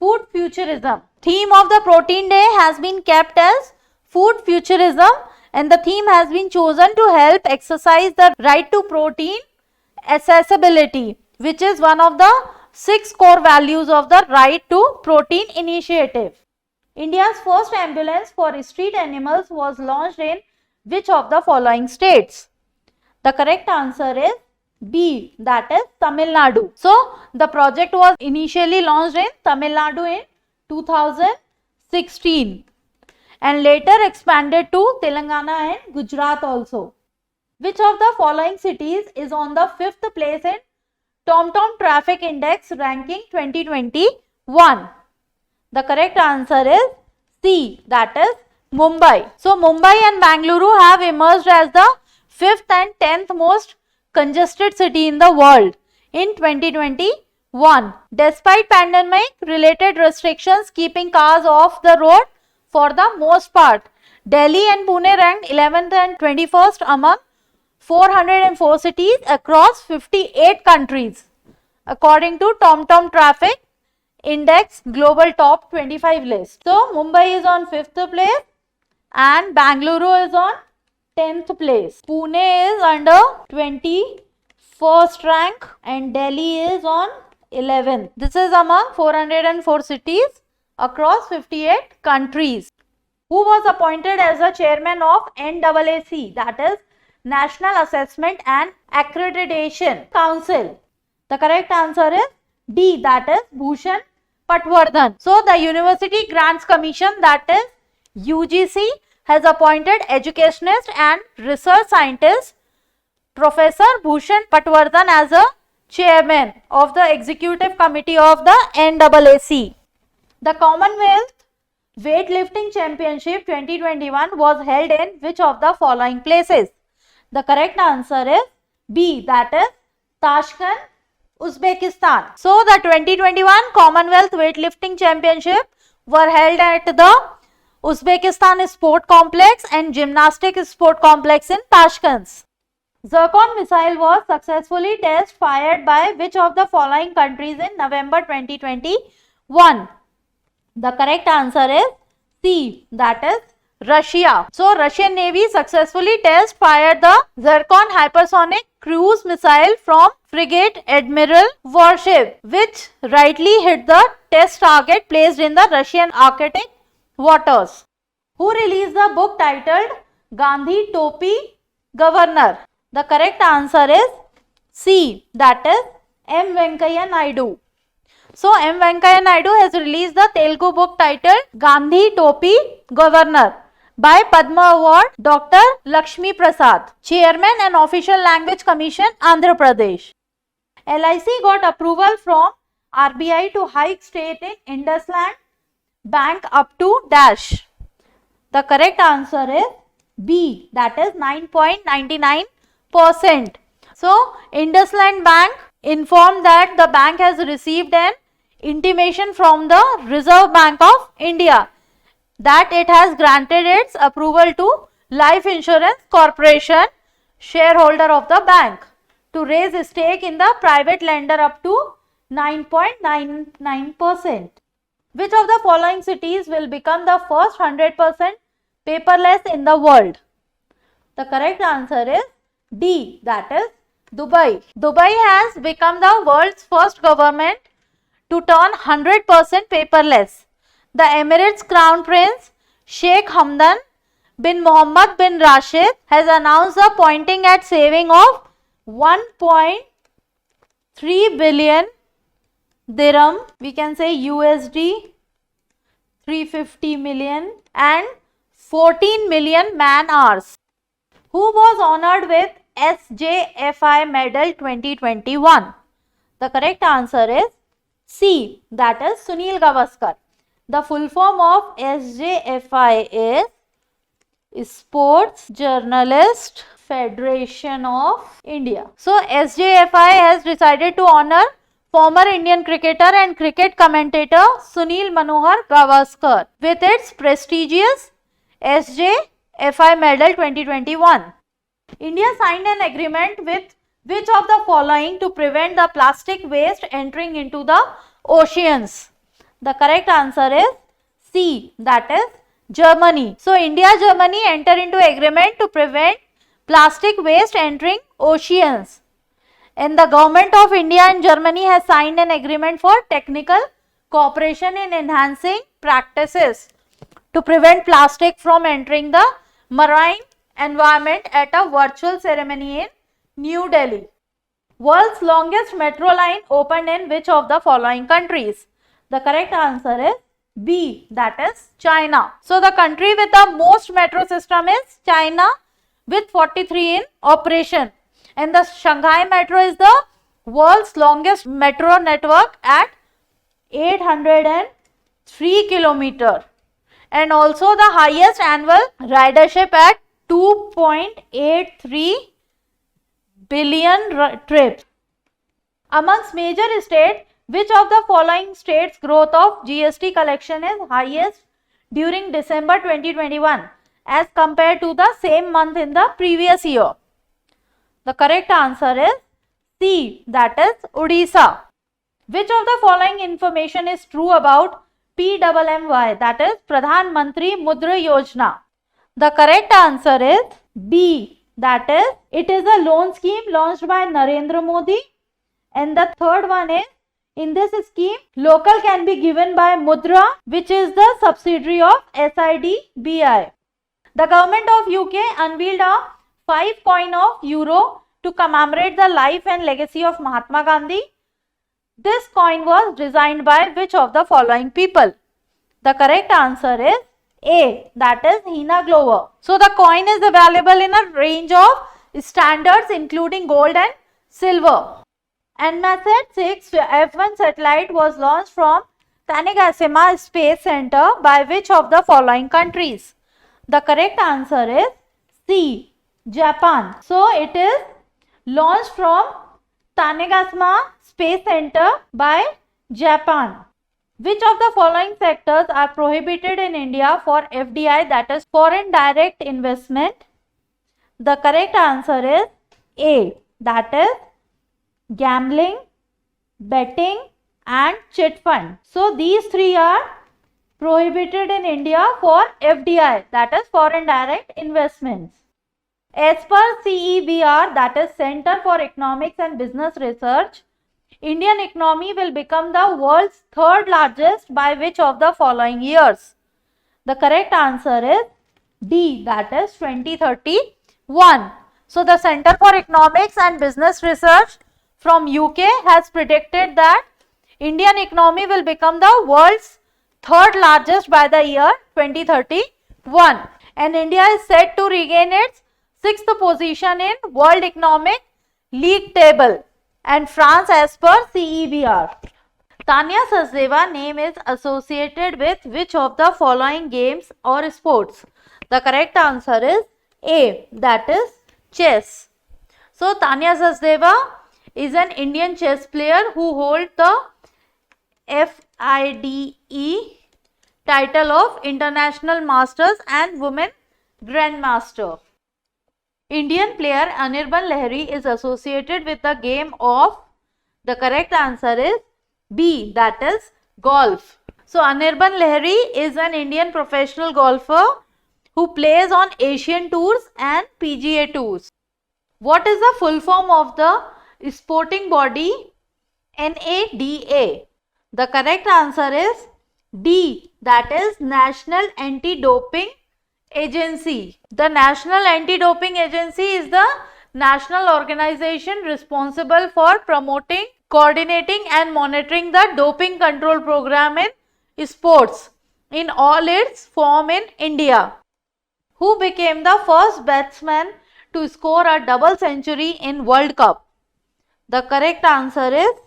food futurism. Theme of the Protein Day has been kept as food futurism, and the theme has been chosen to help exercise the right to protein accessibility, which is one of the 6 core values of the Right to Protein initiative. India's first ambulance for street animals was launched in which of the following states? The correct answer is B, that is Tamil Nadu. So, the project was initially launched in Tamil Nadu in 2016 and later expanded to Telangana and Gujarat also. Which of the following cities is on the 5th place in TomTom Traffic Index ranking 2021? The correct answer is C, that is Mumbai. So, Mumbai and Bengaluru have emerged as the 5th and 10th most congested city in the world in 2021. Despite pandemic related restrictions keeping cars off the road for the most part, Delhi and Pune ranked 11th and 21st among 404 cities across 58 countries according to TomTom Traffic Index Global Top 25 list. So, Mumbai is on 5th place and Bengaluru is on 10th place. Pune is under 21st rank and Delhi is on 11th. This is among 404 cities across 58 countries. Who was appointed as the chairman of NAAC, that is National Assessment and Accreditation Council? The correct answer is D, that is Bhushan Patwardhan. So the University Grants Commission, that is UGC, has appointed educationist and research scientist Professor Bhushan Patwardhan as a chairman of the executive committee of the NAAC. The Commonwealth Weightlifting Championship 2021 was held in which of the following places? The correct answer is B, that is Tashkent, Uzbekistan. So the 2021 Commonwealth Weightlifting Championship were held at the Uzbekistan Sport Complex and Gymnastic Sport Complex in Tashkent. Zircon missile was successfully test fired by which of the following countries in November 2021? The correct answer is C, that is Russia. So Russian Navy successfully test fired the Zircon hypersonic cruise missile from frigate Admiral warship, which rightly hit the test target placed in the Russian Arctic waters. Who released the book titled Gandhi Topi Governor? The correct answer is C, that is M. Venkaiah Naidu. So M. Venkaiah Naidu has released the Telugu book titled Gandhi Topi Governor by Padma Award Dr. Lakshmi Prasad, Chairman and Official Language Commission, Andhra Pradesh. LIC got approval from RBI to hike stake in IndusLand Bank up to dash. The correct answer is B, that is 9.99%. So IndusLand Bank informed that the bank has received an intimation from the Reserve Bank of India that it has granted its approval to Life Insurance Corporation, shareholder of the bank, to raise a stake in the private lender up to 9.99%. Which of the following cities will become the first 100% paperless in the world? The correct answer is D, that is Dubai. Dubai has become the world's first government to turn 100% paperless. The Emirates Crown Prince Sheikh Hamdan bin Mohammed bin Rashid has announced the pointing at saving of 1.3 billion dirham, we can say USD 350 million, and 14 million man hours. Who was honored with SJFI Medal 2021? The correct answer is C, that is Sunil Gavaskar. The full form of SJFI is Sports Journalist Federation of India. So SJFI has decided to honor former Indian cricketer and cricket commentator Sunil Manohar Gavaskar with its prestigious SJFI Medal 2021. India signed an agreement with which of the following to prevent the plastic waste entering into the oceans? The correct answer is C, that is Germany. So India, Germany enter into agreement to prevent plastic waste entering oceans. And the government of India and Germany has signed an agreement for technical cooperation in enhancing practices to prevent plastic from entering the marine environment at a virtual ceremony in New Delhi. World's longest metro line opened in which of the following countries? The correct answer is B, that is China. So the country with the most metro system is China with 43 in operation. And the Shanghai Metro is the world's longest metro network at 803 kilometer, and also the highest annual ridership at 2.83 billion trips. Amongst major states, which of the following states growth of GST collection is highest during December 2021 as compared to the same month in the previous year? The correct answer is C, that is Odisha. Which of the following information is true about PMMY, that is Pradhan Mantri Mudra Yojana? The correct answer is B, that is, it is a loan scheme launched by Narendra Modi. And the third one is, in this scheme, local can be given by Mudra, which is the subsidiary of SIDBI. The government of UK unveiled a 5 coin of euro to commemorate the life and legacy of Mahatma Gandhi. This coin was designed by which of the following people? The correct answer is A, that is Hina Glover. So the coin is available in a range of standards including gold and silver. Enmesat 6 F1 satellite was launched from Tanegashima Space Center by which of the following countries? The correct answer is C, Japan. So it is launched from Tanegashima Space Center by Japan. Which of the following sectors are prohibited in India for FDI, that is foreign direct investment? The correct answer is A, that is gambling, betting and chit fund. So these three are prohibited in India for FDI, that is foreign direct investments. As per CEBR, that is Center for Economics and Business Research, Indian economy will become the world's third largest by which of the following years? The correct answer is D, that is 2031. So the Center for Economics and Business Research from UK has predicted that Indian economy will become the world's third largest by the year 2031. And India is set to regain its 6th position in World Economic League table and France as per CEBR. Tanya Sachdeva name is associated with which of the following games or sports? The correct answer is A, that is chess. So Tanya Sachdeva is an Indian chess player who holds the FIDE title of International Masters and Women Grandmaster. Indian player Anirban Lahiri is associated with the game of, the correct answer is B, that is golf. So Anirban Lahiri is an Indian professional golfer who plays on Asian Tours and PGA Tours. What is the full form of the sporting body NADA? The correct answer is D, that is National Anti-Doping Agency. The National Anti-Doping Agency is the national organization responsible for promoting, coordinating and monitoring the doping control program in sports in all its form in India. Who became the first batsman to score a double century in World Cup? The correct answer is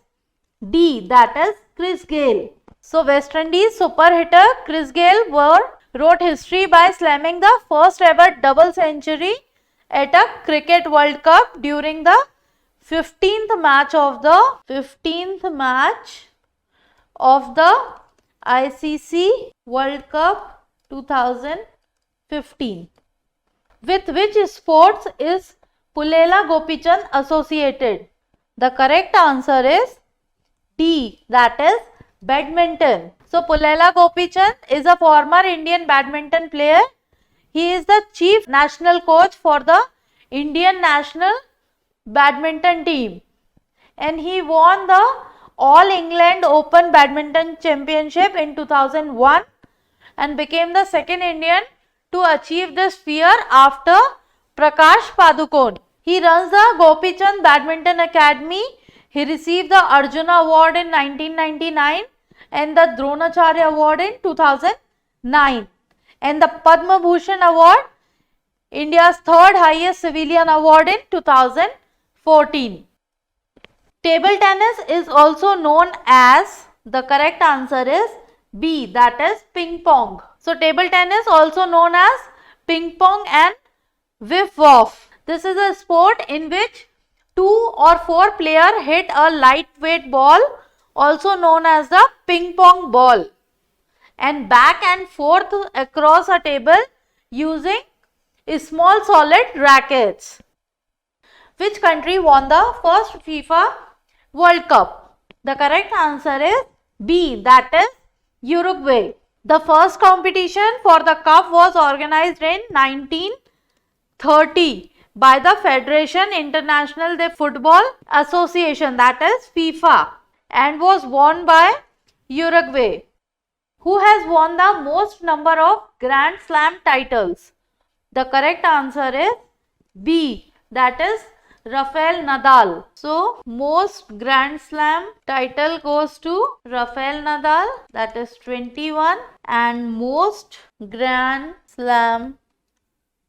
D, that is Chris Gayle. So West Indies super hitter Chris Gayle wrote history by slamming the first ever double century at a Cricket World Cup during the 15th match of the ICC World Cup 2015. With which sports is Pullela Gopichand associated? The correct answer is D, that is badminton. So Pullela Gopichand is a former Indian badminton player. He is the chief national coach for the Indian national badminton team and he won the All England Open Badminton Championship in 2001 and became the second Indian to achieve this feat after Prakash Padukone. He runs the Gopichand Badminton Academy. He received the Arjuna Award in 1999 and the Dronacharya Award in 2009 and the Padma Bhushan Award, India's third highest civilian award, in 2014. Table tennis is also known as, the correct answer is B, that is ping pong. So table tennis also known as ping pong and whiff-waff. This is a sport in which 2 or 4 players hit a lightweight ball, also known as the ping pong ball, and back and forth across a table using small solid rackets. Which country won the first FIFA World Cup? The correct answer is B, that is Uruguay. The first competition for the cup was organized in 19 30 by the Federation International de Football Association, that is FIFA, and was won by Uruguay. Who has won the most number of Grand Slam titles? The correct answer is B, that is Rafael Nadal. So, most Grand Slam title goes to Rafael Nadal, that is 21, and most Grand Slam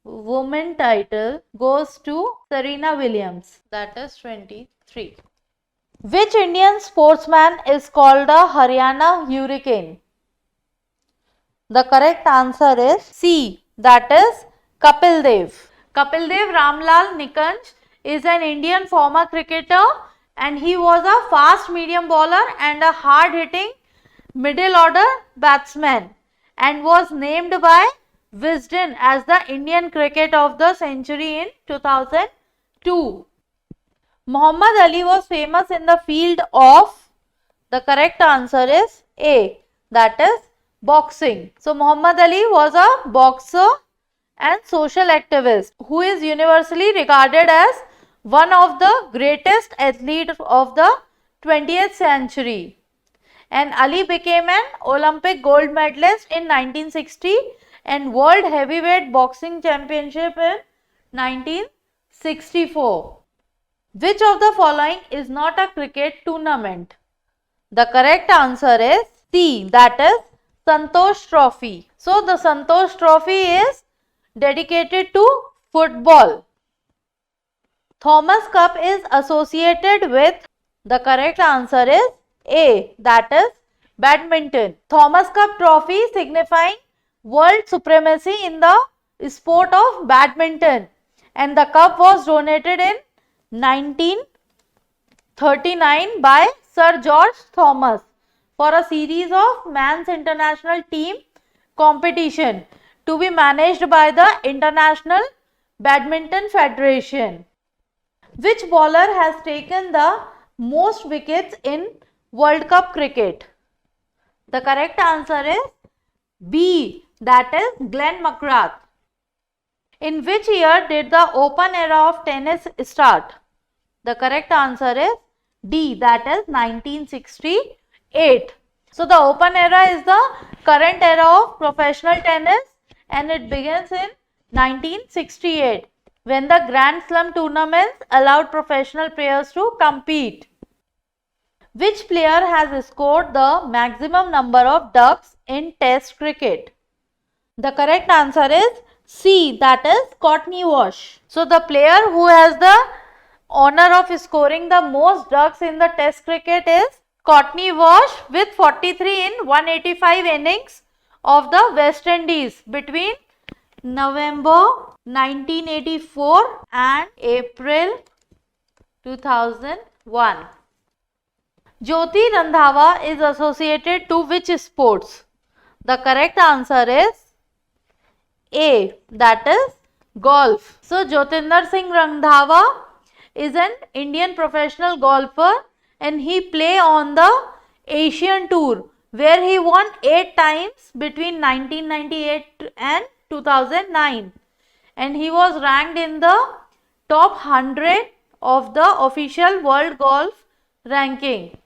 women title goes to Serena Williams, that is 23. Which Indian sportsman is called the Haryana Hurricane? The correct answer is C, that is Kapil Dev. Kapil Dev Ramlal Nikanj is an Indian former cricketer, and he was a fast medium bowler and a hard hitting middle order batsman, and was named by Wisden as the Indian cricket of the century in 2002. Muhammad Ali was famous in the field of, the correct answer is A, that is boxing. So, Muhammad Ali was a boxer and social activist who is universally regarded as one of the greatest athletes of the 20th century. And Ali became an Olympic gold medalist in 1960 and World Heavyweight Boxing Championship in 1964. Which of the following is not a cricket tournament? The correct answer is C, that is Santosh Trophy. So, the Santosh Trophy is dedicated to football. Thomas Cup is associated with, the correct answer is A, that is badminton. Thomas Cup trophy signifying world supremacy in the sport of badminton, and the cup was donated in 1939 by Sir George Thomas for a series of men's international team competition to be managed by the International Badminton Federation. Which bowler has taken the most wickets in World Cup cricket? The correct answer is B, that is Glenn McGrath. In which year did the open era of tennis start? The correct answer is D, that is 1968. So, the open era is the current era of professional tennis, and it begins in 1968 when the Grand Slam tournaments allowed professional players to compete. Which player has scored the maximum number of ducks in Test cricket? The correct answer is C, that is Courtney Walsh. So, the player who has the honor of scoring the most ducks in the Test cricket is Courtney Walsh with 43 in 185 innings of the West Indies between November 1984 and April 2001. Jyoti Randhawa is associated to which sports? The correct answer is A, that is golf. So, Jyotinder Singh Randhawa is an Indian professional golfer, and he play on the Asian Tour where he won 8 times between 1998 and 2009, and he was ranked in the top 100 of the official World Golf ranking.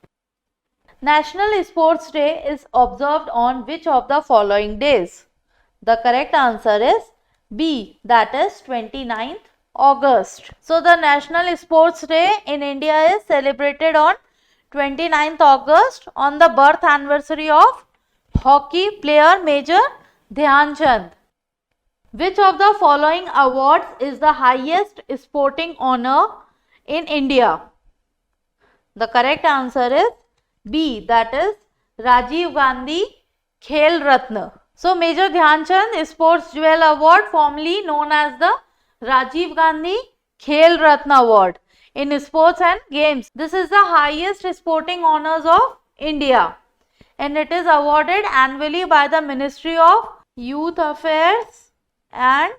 National Sports Day is observed on which of the following days? The correct answer is B, that is 29th August. So, the National Sports Day in India is celebrated on 29th August on the birth anniversary of hockey player Major Dhyan Chand. Which of the following awards is the highest sporting honor in India? The correct answer is B, that is Rajiv Gandhi Khel Ratna. So, Major Dhyan Chand Sports Jewel Award, formerly known as the Rajiv Gandhi Khel Ratna Award in sports and games. This is the highest sporting honors of India, and it is awarded annually by the Ministry of Youth Affairs and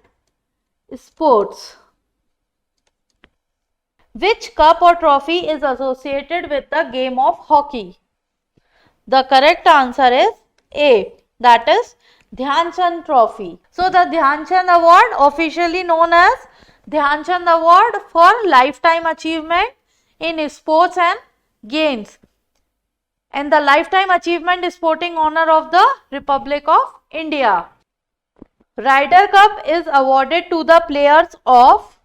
Sports. Which cup or trophy is associated with the game of hockey? The correct answer is A, that is Dhyan Chand Trophy. So the Dhyan Chand Award, officially known as Dhyan Chand Award for Lifetime Achievement in Sports and Games, and the Lifetime Achievement Sporting Honor of the Republic of India. Ryder Cup is awarded to the players of,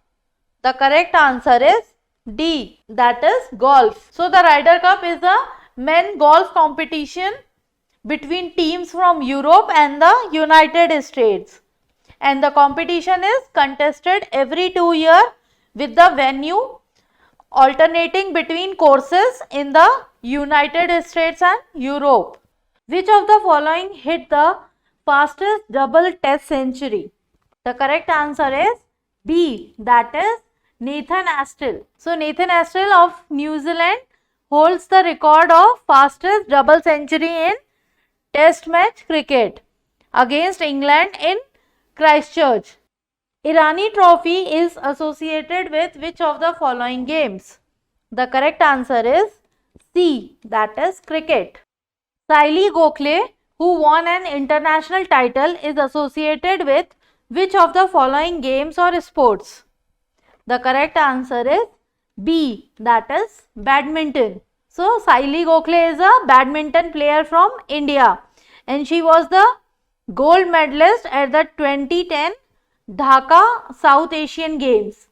the correct answer is D, that is golf. So the Ryder Cup is a men golf competition between teams from Europe and the United States, and the competition is contested every 2 years with the venue alternating between courses in the United States and Europe. Which of the following hit the fastest double test century? The correct answer is B, that is Nathan Astle. So Nathan Astle of New Zealand holds the record of fastest double century in test match cricket against England in Christchurch. Irani Trophy is associated with which of the following games? The correct answer is C, that is cricket. Saili Gokhale, who won an international title, is associated with which of the following games or sports? The correct answer is B, that is badminton. So Saili Gokhale is a badminton player from India, and she was the gold medalist at the 2010 Dhaka South Asian Games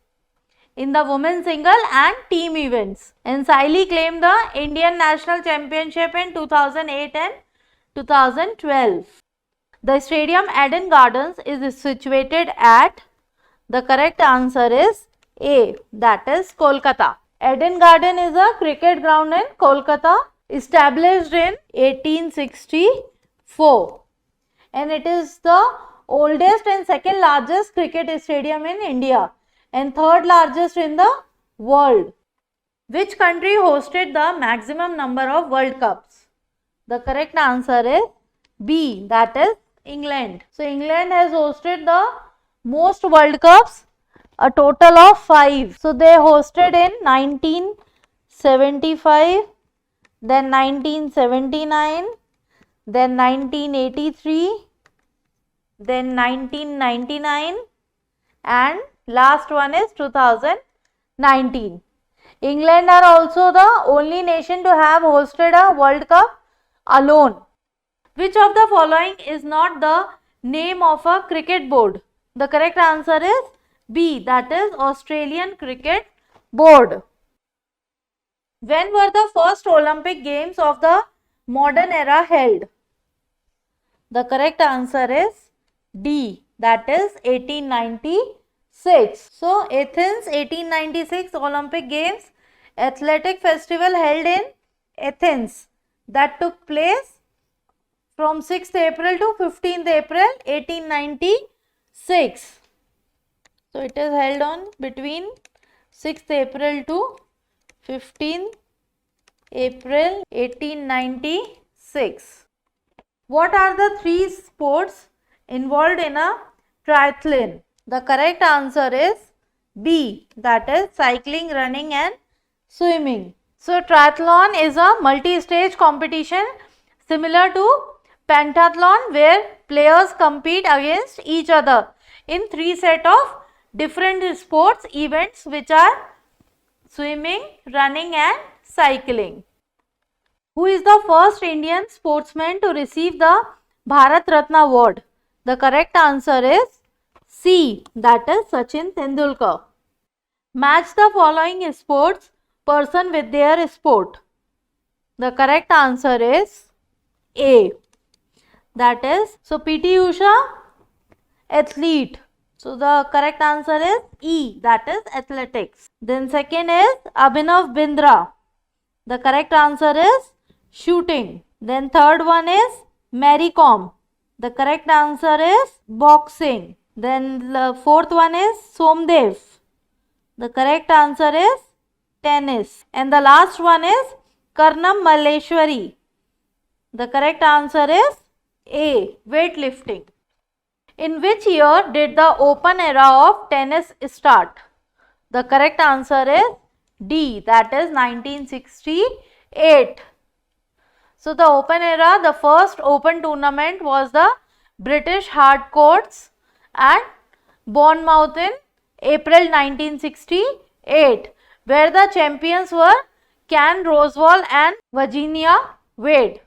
in the women's single and team events. And Saili claimed the Indian National Championship in 2008 and 2012. The stadium Eden Gardens is situated at, the correct answer is A, that is Kolkata. Eden Garden is a cricket ground in Kolkata, established in 1864, and it is the oldest and second largest cricket stadium in India and third largest in the world. Which country hosted the maximum number of World Cups? The correct answer is B, that is England. So England has hosted the most World Cups, a total of 5. So they hosted in 1975, then 1979, then 1983, then 1999, and last one is 2019. England are also the only nation to have hosted a World Cup alone. Which of the following is not the name of a cricket board? The correct answer is B, that is Australian Cricket Board. When were the first Olympic Games of the modern era held? The correct answer is D, that is 1896. So Athens 1896 Olympic Games, athletic festival held in Athens, that took place from 6th April to 15th April 1896. So it is held on between 6th April to 15th April 1896. What are the 3 sports involved in a triathlon? The correct answer is B, that is cycling, running and swimming. So triathlon is a multi-stage competition similar to pentathlon, where players compete against each other in 3 sets of different sports events, which are swimming, running and cycling. Who is the first Indian sportsman to receive the Bharat Ratna award? The correct answer is C, that is Sachin Tendulkar. Match the following sports person with their sport. The correct answer is A, that is, so PT Usha, athlete. So the correct answer is E, that is athletics. Then second is Abhinav Bindra. The correct answer is shooting. Then third one is Mary Kom. The correct answer is boxing. Then the fourth one is Somdev. The correct answer is tennis. And the last one is Karnam Malleshwari. The correct answer is A, weightlifting. In which year did the open era of tennis start? The correct answer is D, that is 1968. So the open era, the first open tournament was the British hard courts at Bournemouth in April 1968, where the champions were Ken Rosewall and Virginia Wade.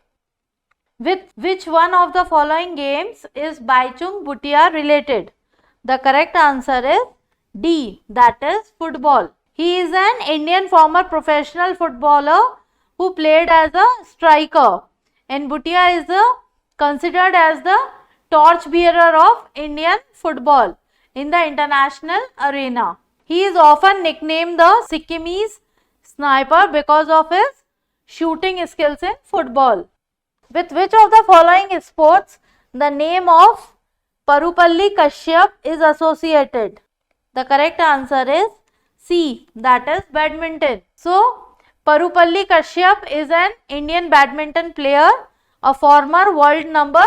With which one of the following games is Baichung Bhutia related? The correct answer is D, that is football. He is an Indian former professional footballer who played as a striker, and Bhutia is considered as the torchbearer of Indian football in the international arena. He is often nicknamed the Sikkimese sniper because of his shooting skills in football. With which of the following sports the name of Parupalli Kashyap is associated? The correct answer is C, that is badminton. So, Parupalli Kashyap is an Indian badminton player, a former world number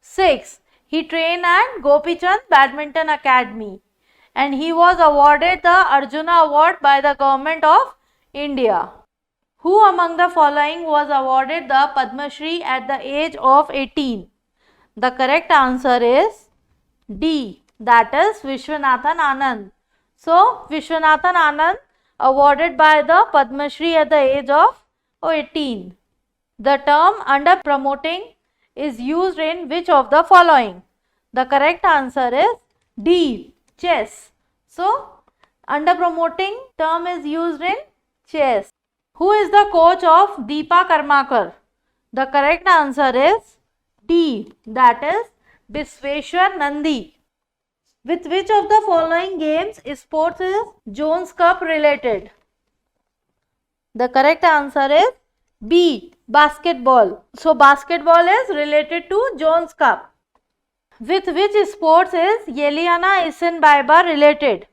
6. He trained at Gopichand Badminton Academy and he was awarded the Arjuna Award by the Government of India. Who among the following was awarded the Padma Shri at the age of 18? The correct answer is D, that is Vishwanathan Anand. So, Vishwanathan Anand awarded by the Padma Shri at the age of 18. The term under promoting is used in which of the following? The correct answer is D, chess. So, under promoting term is used in chess. Who is the coach of Deepa Karmakar? The correct answer is D, that is Bisweshwar Nandi. With which of the following games sports is Jones Cup related? The correct answer is B, basketball. So, basketball is related to Jones Cup. With which sports is Yeliana Isinbayeva related?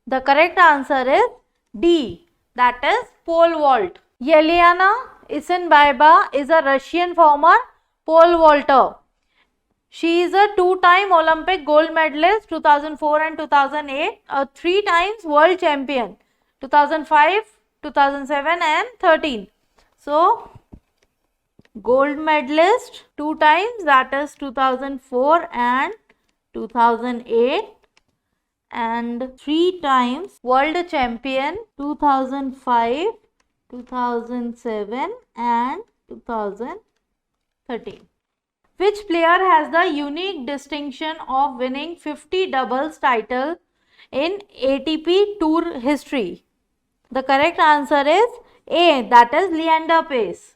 The correct answer is D, that is pole vault. Yeliana Isinbayeva is a Russian former pole vaulter. She is a 2-time Olympic gold medalist 2004 and 2008, a 3 times world champion 2005, 2007 and 13. So, gold medalist 2 times, that is 2004 and 2008, and 3 times world champion 2005, 2007 and 2013. Which player has the unique distinction of winning 50 doubles title in ATP Tour history? The correct answer is A, that is Leander Paes.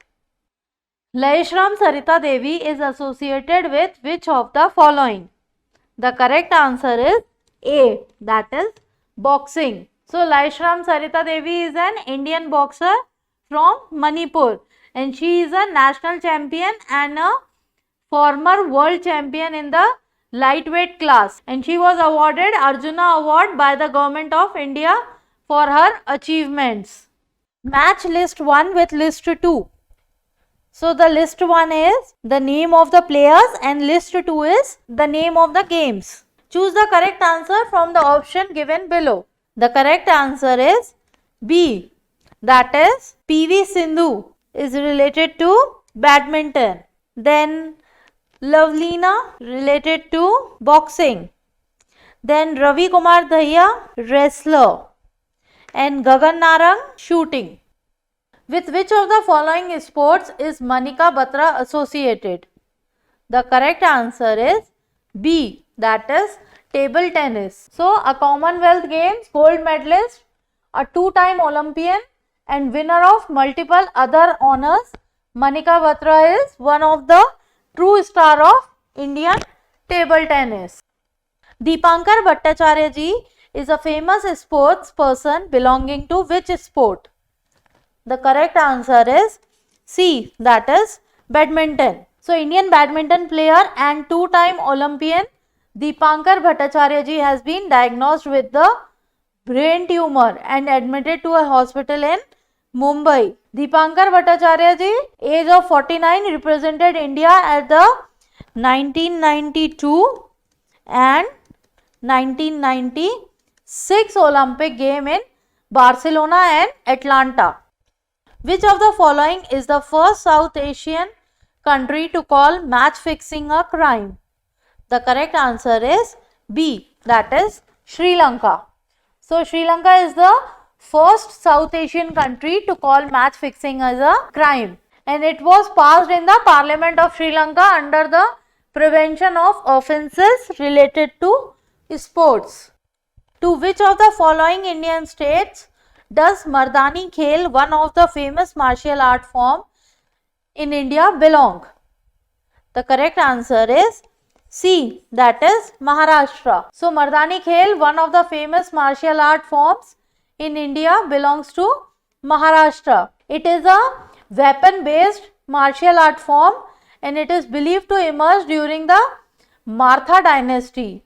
Layshram Sarita Devi is associated with which of the following? The correct answer is A, that is boxing. So, Layshram Sarita Devi is an Indian boxer from Manipur and she is a national champion and a former world champion in the lightweight class, and she was awarded Arjuna Award by the Government of India for her achievements. Match list 1 with list 2. So, the list 1 is the name of the players and list 2 is the name of the games. Choose the correct answer from the option given below. The correct answer is B, that is PV Sindhu is related to badminton. Then Lavlina related to boxing. Then Ravi Kumar Dahiya, wrestler. And Gagan Narang, shooting. With which of the following sports is Manika Batra associated? The correct answer is B, that is table tennis. So, a Commonwealth Games gold medalist, a 2-time Olympian and winner of multiple other honors, Manika Batra is one of the true star of Indian table tennis. Deepankar Bhattacharya ji is a famous sports person belonging to which sport? The correct answer is C, that is badminton. So, Indian badminton player and 2-time Olympian Deepankar Bhattacharya ji has been diagnosed with the brain tumor and admitted to a hospital in Mumbai. Deepankar Bhattacharya ji, age of 49, represented India at the 1992 and 1996 Olympic game in Barcelona and Atlanta. Which of the following is the first South Asian country to call match fixing a crime? The correct answer is B, that is Sri Lanka. So Sri Lanka is the first South Asian country to call match fixing as a crime, and it was passed in the Parliament of Sri Lanka under the Prevention of Offences Related to Sports. To which of the following Indian states does Mardani Khel, one of the famous martial art form in India, belong? The correct answer is C, that is Maharashtra. So Mardani Khel, one of the famous martial art forms in India, belongs to Maharashtra. It is a weapon based martial art form and it is believed to emerge during the Martha dynasty.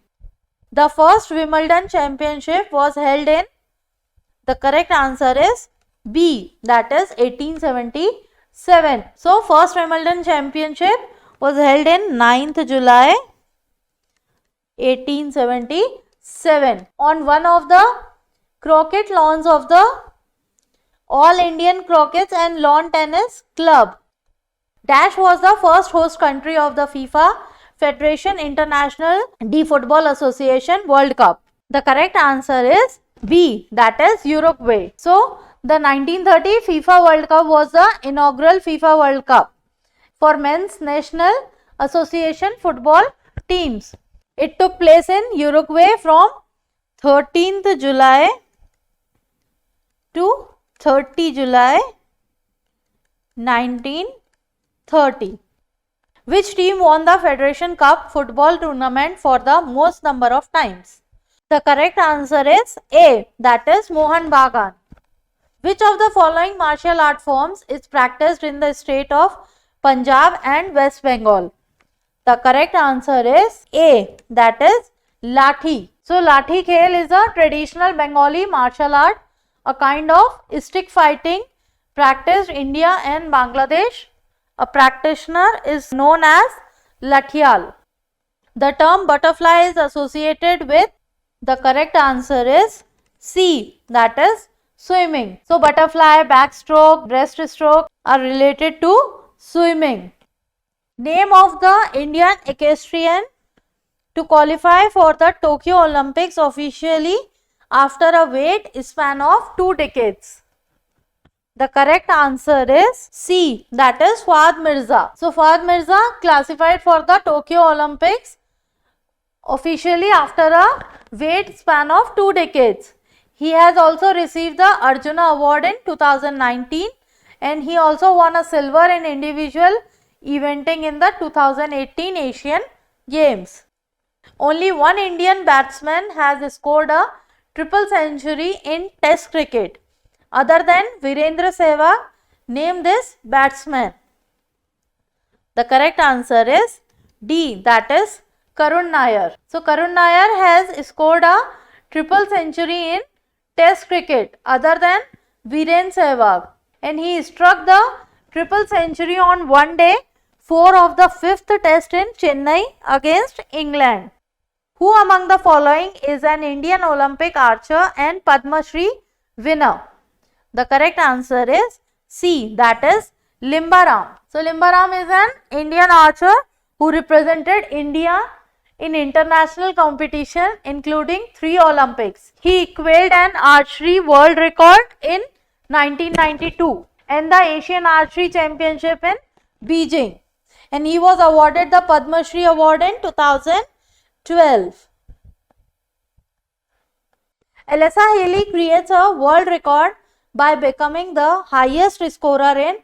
The first Wimbledon championship was held in, the correct answer is B, that is 1877. So first Wimbledon championship was held in 9th July 1877 on one of the croquet lawns of the All Indian Croquet and Lawn Tennis Club. Dash was the first host country of the FIFA Federation International D Football Association World Cup. The correct answer is B, that is Uruguay. So the 1930 FIFA World Cup was the inaugural FIFA World Cup for men's national association football teams. It took place in Uruguay from 13th July to 30 July 1930. Which team won the Federation Cup football tournament for the most number of times? The correct answer is A, that is Mohan Bagan. Which of the following martial art forms is practiced in the state of Punjab and West Bengal? The correct answer is A, that is Lathi. So Lathi Khel is a traditional Bengali martial art, a kind of stick fighting practiced India and Bangladesh. A practitioner is known as Lathial. The term butterfly is associated with, the correct answer is C, that is swimming. So butterfly, backstroke, breaststroke are related to swimming. Name of the Indian equestrian to qualify for the Tokyo Olympics officially after a wait span of 2 decades. The correct answer is C, that is Fouad Mirza. So Fouad Mirza classified for the Tokyo Olympics officially after a wait span of 2 decades. He has also received the Arjuna Award in 2019 and he also won a silver in individual eventing in the 2018 Asian Games. Only one Indian batsman has scored a triple century in Test cricket. Other than Virendra Sehwag, name this batsman. The correct answer is D, that is Karun Nair. So Karun Nair has scored a triple century in Test cricket other than Virendra Sehwag, and he struck the triple century on one day 4 of the 5th test in Chennai against England. Who among the following is an Indian Olympic archer and Padma Shri winner? The correct answer is C, that is Limbaram. So Limbaram is an Indian archer who represented India in international competition including 3 Olympics. He equaled an archery world record in 1992 and the Asian Archery Championship in Beijing, and he was awarded the Padma Shri Award in 2012. Alyssa Haley creates a world record by becoming the highest scorer in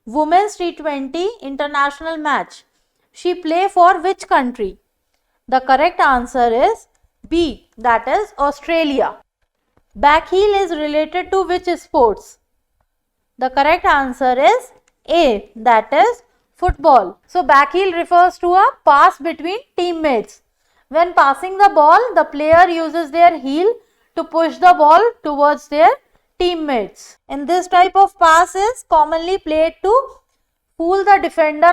Women's T20 international match. She play for which country? The correct answer is B, that is Australia. Backheel is related to which sports? The correct answer is A, that is football. So backheel refers to a pass between teammates. When passing the ball, the player uses their heel to push the ball towards their teammates. And this type of pass is commonly played to fool the defender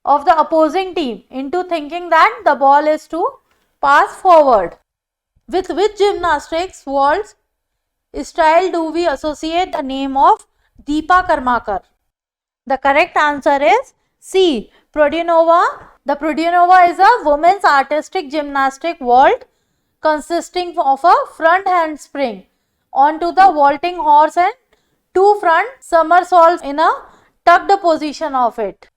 of the opposing team into thinking that the ball is to pass forward. With which gymnastics waltz style do we associate the name of Deepa Karmakar? The correct answer is C, Prodionova The Prudyanova is a women's artistic gymnastic vault consisting of a front handspring onto the vaulting horse and 2 front somersaults in a tucked position of it.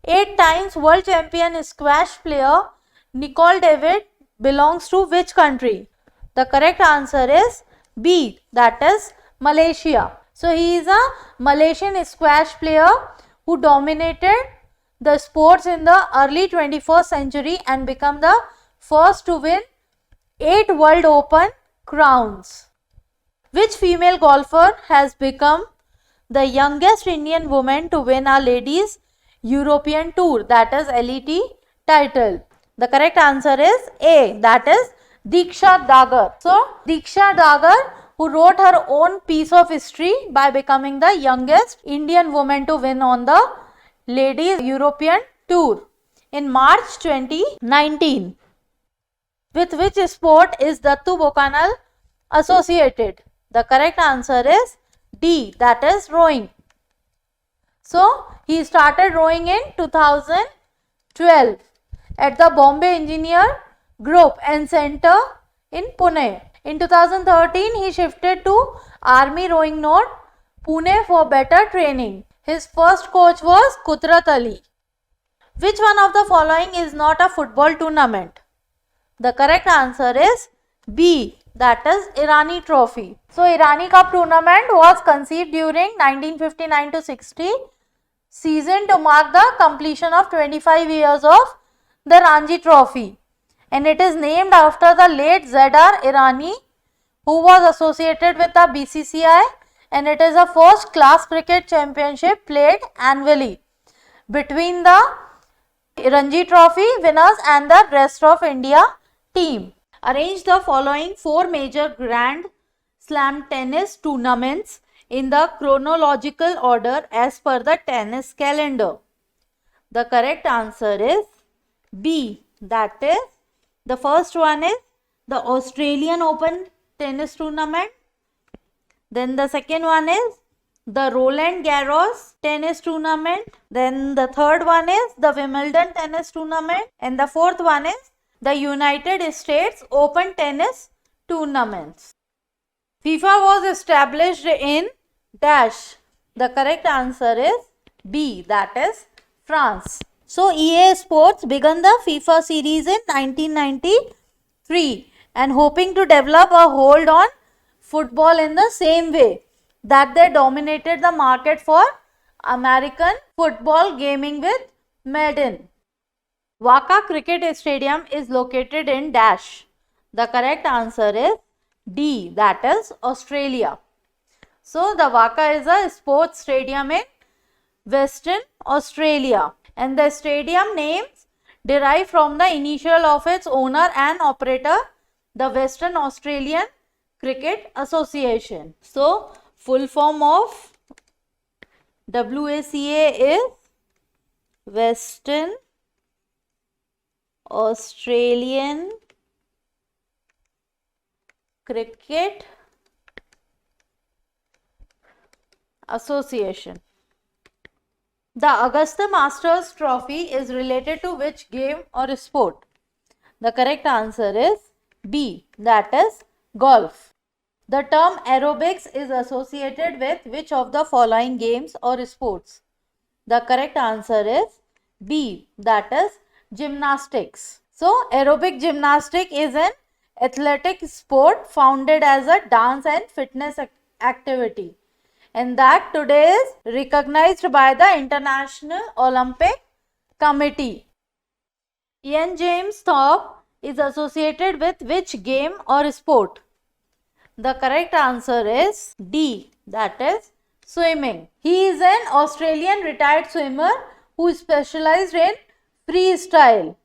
8 times world champion squash player Nicole David belongs to which country? The correct answer is B, that is Malaysia. So he is a Malaysian squash player who dominated the sports in the early 21st century and become the first to win 8 World Open crowns. Which female golfer has become the youngest Indian woman to win a ladies European Tour, that is LET title? The correct answer is A, that is Diksha Dagar. So Diksha Dagar, who wrote her own piece of history by becoming the youngest Indian woman to win on the Ladies European Tour in March 2019. With which sport is Dattu Bokanal associated? The correct answer is D, that is rowing. So he started rowing in 2012 at the Bombay Engineer Group and Center in Pune. In 2013, he shifted to Army Rowing Node, Pune for better training. His first coach was Kudrat Ali. Which one of the following is not a football tournament? The correct answer is B, that is Irani Trophy. So Irani Cup tournament was conceived during 1959-60 season to mark the completion of 25 years of the Ranji Trophy, and it is named after the late Z.R. Irani, who was associated with the BCCI, and it is a first class cricket championship played annually between the Ranji Trophy winners and the rest of India team. Arrange the following 4 major Grand Slam tennis tournaments in the chronological order as per the tennis calendar. The correct answer is B, that is the first one is the Australian Open tennis tournament. Then the second one is the Roland Garros tennis tournament. Then the third one is the Wimbledon tennis tournament. And the fourth one is the United States Open tennis tournaments. FIFA was established in dash. The correct answer is B, that is France. So EA Sports began the FIFA series in 1993 and hoping to develop a hold on football in the same way that they dominated the market for American football gaming with Madden. Waka Cricket Stadium is located in dash. The correct answer is D, that is Australia. So the Waka is a sports stadium in Western Australia, and the stadium names derive from the initial of its owner and operator, the Western Australian Cricket Association. So full form of WACA is Western Australian Cricket Association. The Augusta Masters Trophy is related to which game or sport? The correct answer is B, that is golf. The term aerobics is associated with which of the following games or sports? The correct answer is B, that is gymnastics. So aerobic gymnastic is an athletic sport founded as a dance and fitness activity, and that today is recognized by the International Olympic Committee. Ian James Thorpe is associated with which game or sport? The correct answer is D, that is swimming. He is an Australian retired swimmer who specialized in freestyle,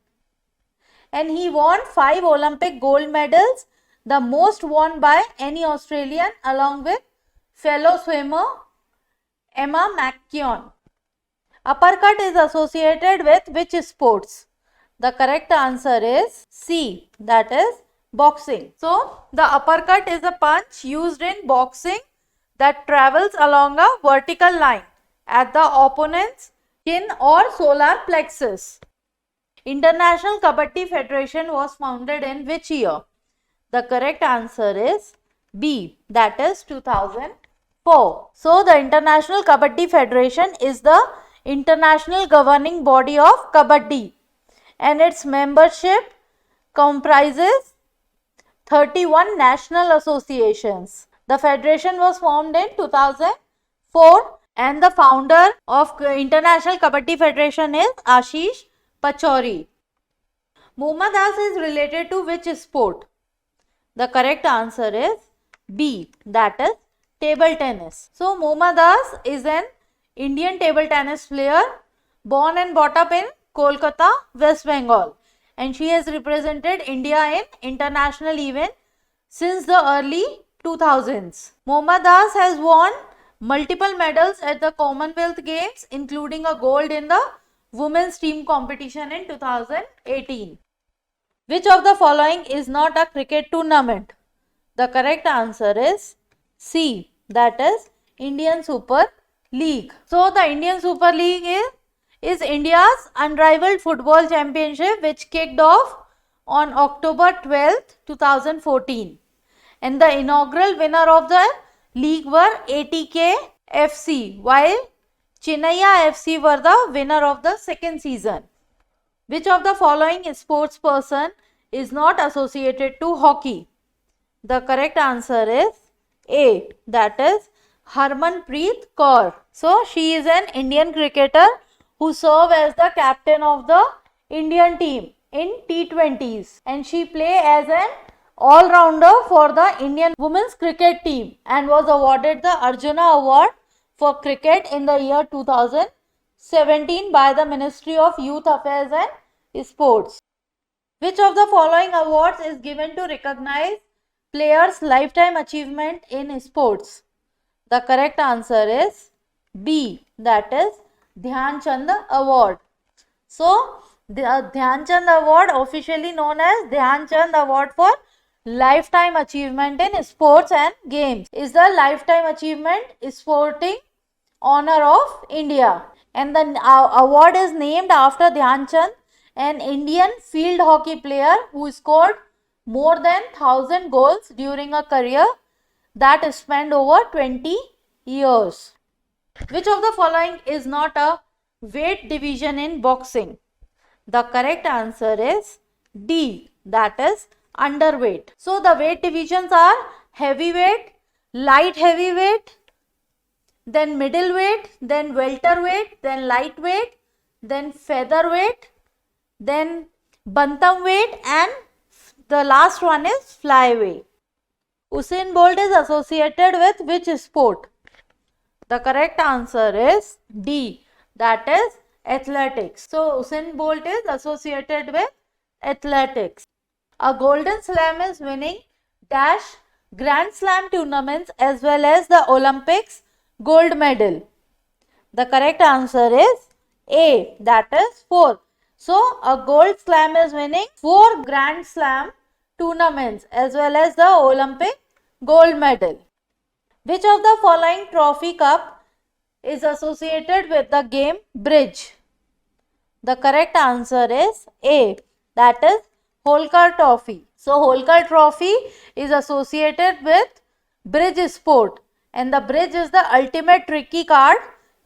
and he won 5 Olympic gold medals, the most won by any Australian, along with fellow swimmer Emma McKeown. Uppercut is associated with which sports? The correct answer is C, that is boxing. So the uppercut is a punch used in boxing that travels along a vertical line at the opponent's chin or solar plexus. International Kabaddi Federation was founded in which year? The correct answer is B, that is 2004. So the International Kabaddi Federation is the international governing body of Kabaddi and its membership comprises 31 national associations. The federation was formed in 2004 and the founder of International Kabaddi Federation is Ashish Pachauri. Mohammedas is related to which sport? The correct answer is B, that is table tennis. So Mohammedas is an Indian table tennis player born and brought up in Kolkata, West Bengal, and she has represented India in international events since the early 2000s. Mohammedas has won multiple medals at the Commonwealth Games, including a gold in the women's team competition in 2018. Which of the following is not a cricket tournament? The correct answer is C, that is Indian Super League. So the Indian Super League is India's unrivaled football championship which kicked off on October 12th, 2014. And the inaugural winner of the league were ATK FC, while Chennai FC were the winner of the second season. Which of the following sports person is not associated to hockey? The correct answer is A, that is Harmanpreet Kaur. So she is an Indian cricketer who served as the captain of the Indian team in T20s, and she played as an all-rounder for the Indian women's cricket team and was awarded the Arjuna Award for cricket in the year 2017 by the Ministry of Youth Affairs and Sports. Which of the following awards is given to recognize players' lifetime achievement in sports? The correct answer is B, that is Dhyan Chand Award. So, the Dhyan Chand Award, officially known as Dhyan Chand Award for Lifetime Achievement in Sports and Games, is the lifetime achievement sporting honor of India. And the award is named after Dhyan Chand, an Indian field hockey player who scored more than 1000 goals during a career that spanned over 20 years. Which of the following is not a weight division in boxing? The correct answer is D, that is underweight. So the weight divisions are heavyweight, light heavyweight, then middleweight, then welterweight, then lightweight, then featherweight, then bantamweight, and the last one is flyweight. Usain Bolt is associated with which sport? The correct answer is D, that is athletics. So Usain Bolt is associated with athletics. A Golden Slam is winning dash Grand Slam tournaments as well as the Olympics gold medal. The correct answer is A, that is 4. So a Gold Slam is winning 4 Grand Slam tournaments as well as the Olympic gold medal. Which of the following trophy cup is associated with the game bridge? The correct answer is A, that is Holkar Trophy. So Holkar Trophy is associated with bridge sport, and the bridge is the ultimate tricky card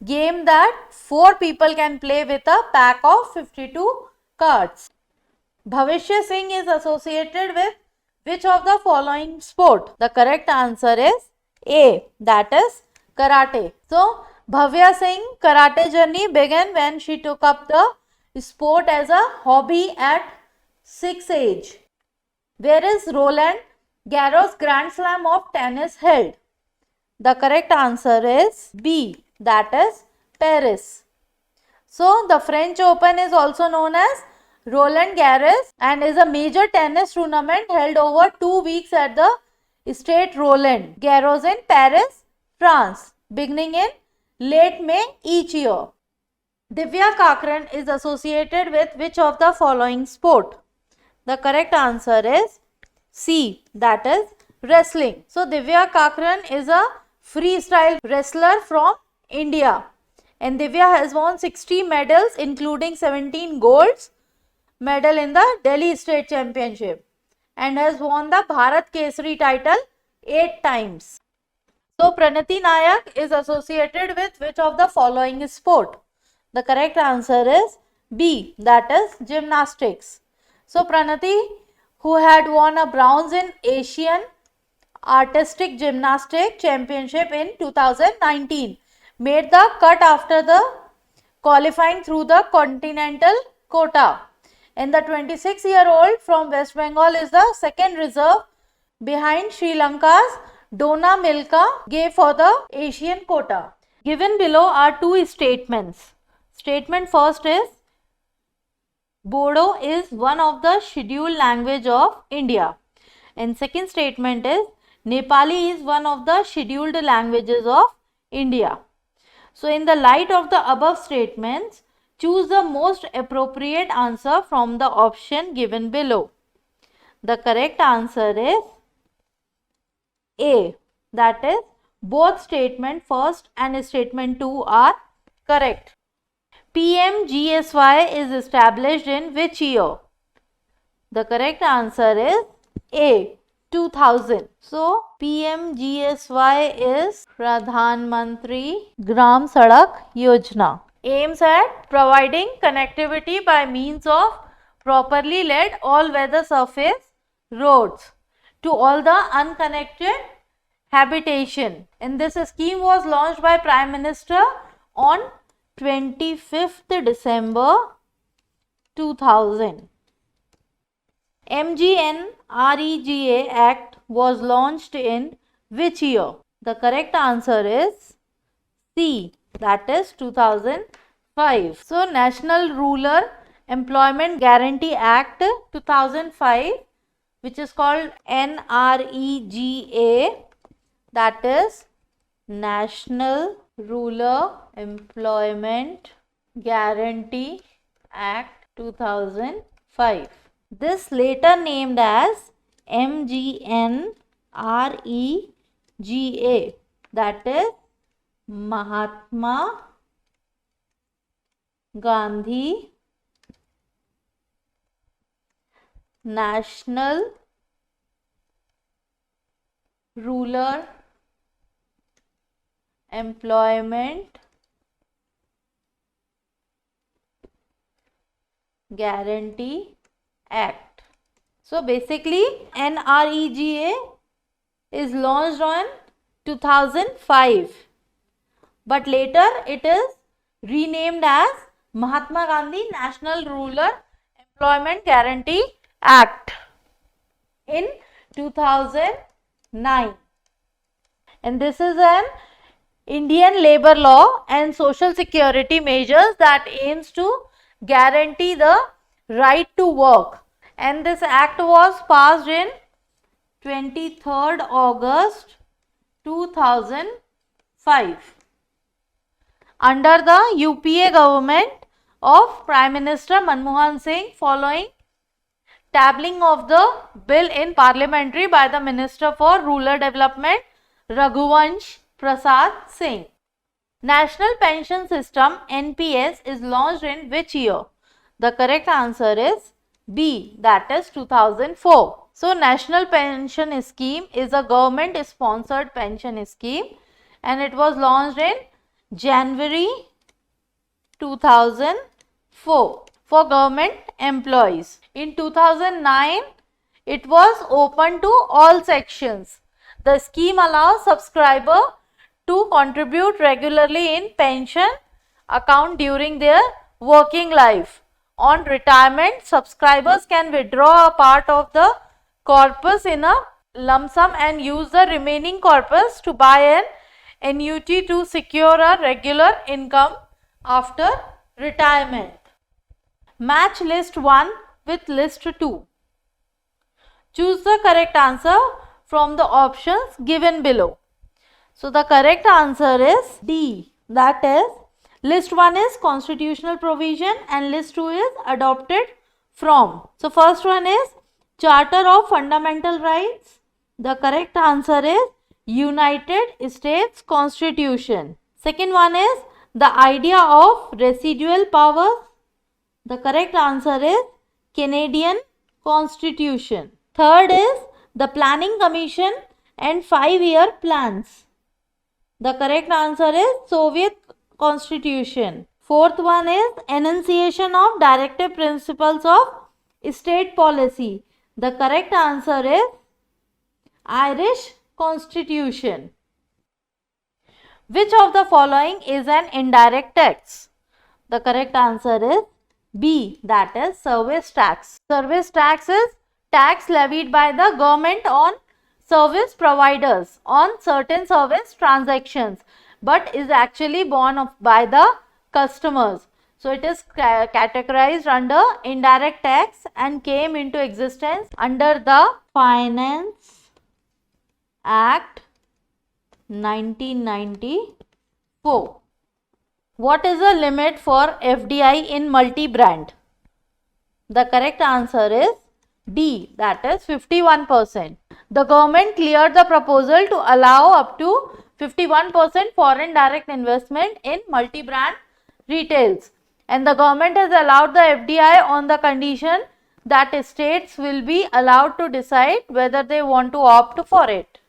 game that 4 people can play with a pack of 52 cards. Bhavishya Singh is associated with which of the following sport? The correct answer is A, that is karate. So Bhavya Singh karate journey began when she took up the sport as a hobby at 6 age. Where is Roland Garros Grand Slam of tennis held? The correct answer is B, that is Paris. So the French Open is also known as Roland Garros and is a major tennis tournament held over 2 weeks at the Stade Roland Garros in Paris, France, beginning in late May each year. Divya Kakran is associated with which of the following sport? The correct answer is C, that is wrestling. So Divya Kakran is a freestyle wrestler from India, and Divya has won 60 medals including 17 golds, medal in the Delhi State Championship and has won the Bharat Kesari title 8 times. So Pranati Nayak is associated with which of the following sport? The correct answer is B, that is gymnastics. So Pranati, who had won a bronze in Asian Artistic Gymnastic Championship in 2019, made the cut after the qualifying through the continental quota. And the 26-year-old from West Bengal is the second reserve behind Sri Lanka's Dona Milka gave for the Asian quota. Given below are two statements. Statement first is Bodo is one of the scheduled language of India. And second statement is Nepali is one of the scheduled languages of India. So in the light of the above statements, choose the most appropriate answer from the option given below. The correct answer is A, that is both statement first and statement 2 are correct. PMGSY is established in which year? The correct answer is A, 2000. So PMGSY is Pradhan Mantri Gram Sadak Yojana. Aims at providing connectivity by means of properly laid all-weather surface roads to all the unconnected habitation. And this scheme was launched by Prime Minister on 25th December 2000. MGNREGA Act was launched in which year? The correct answer is C, that is 2005. So National Rural Employment Guarantee Act 2005, which is called NREGA, that is National Rural Employment Guarantee Act 2005. This later named as MGNREGA, that is Mahatma Gandhi National Rural Employment Guarantee Act. So basically NREGA is launched on 2005, but later it is renamed as Mahatma Gandhi National Rural Employment Guarantee Act in 2009. And this is an Indian labor law and social security measures that aims to guarantee the right to work. And this act was passed in 23rd August 2005 under the UPA government of Prime Minister Manmohan Singh, following tabling of the bill in parliamentary by the Minister for Rural Development Raghuvansh Prasad Singh. National Pension System NPS is launched in which year? The correct answer is B, that is 2004. So National Pension Scheme is a government sponsored pension scheme and it was launched in January 2004 for government employees. In 2009, it was open to all sections. The scheme allows subscriber to contribute regularly in pension account during their working life. On retirement, subscribers can withdraw a part of the corpus in a lump sum and use the remaining corpus to buy an annuity to secure a regular income after retirement. Match list 1 with list 2. Choose the correct answer from the options given below. So the correct answer is D, that is list 1 is constitutional provision and list 2 is adopted from. So first one is Charter of Fundamental Rights. The correct answer is United States Constitution. Second one is the idea of residual powers. The correct answer is Canadian Constitution. Third is the Planning Commission and 5-year plans. The correct answer is Soviet Constitution. Fourth one is enunciation of directive principles of state policy. The correct answer is Irish Constitution. Which of the following is an indirect tax? The correct answer is B, that is service tax. Service tax is tax levied by the government on service providers on certain service transactions, but is actually borne by the customers. So it is categorized under indirect tax and came into existence under the Finance Act 1994. What is the limit for FDI in multi-brand? The correct answer is D, that is 51%. The government cleared the proposal to allow up to 51% foreign direct investment in multi-brand retails, and the government has allowed the FDI on the condition that states will be allowed to decide whether they want to opt for it.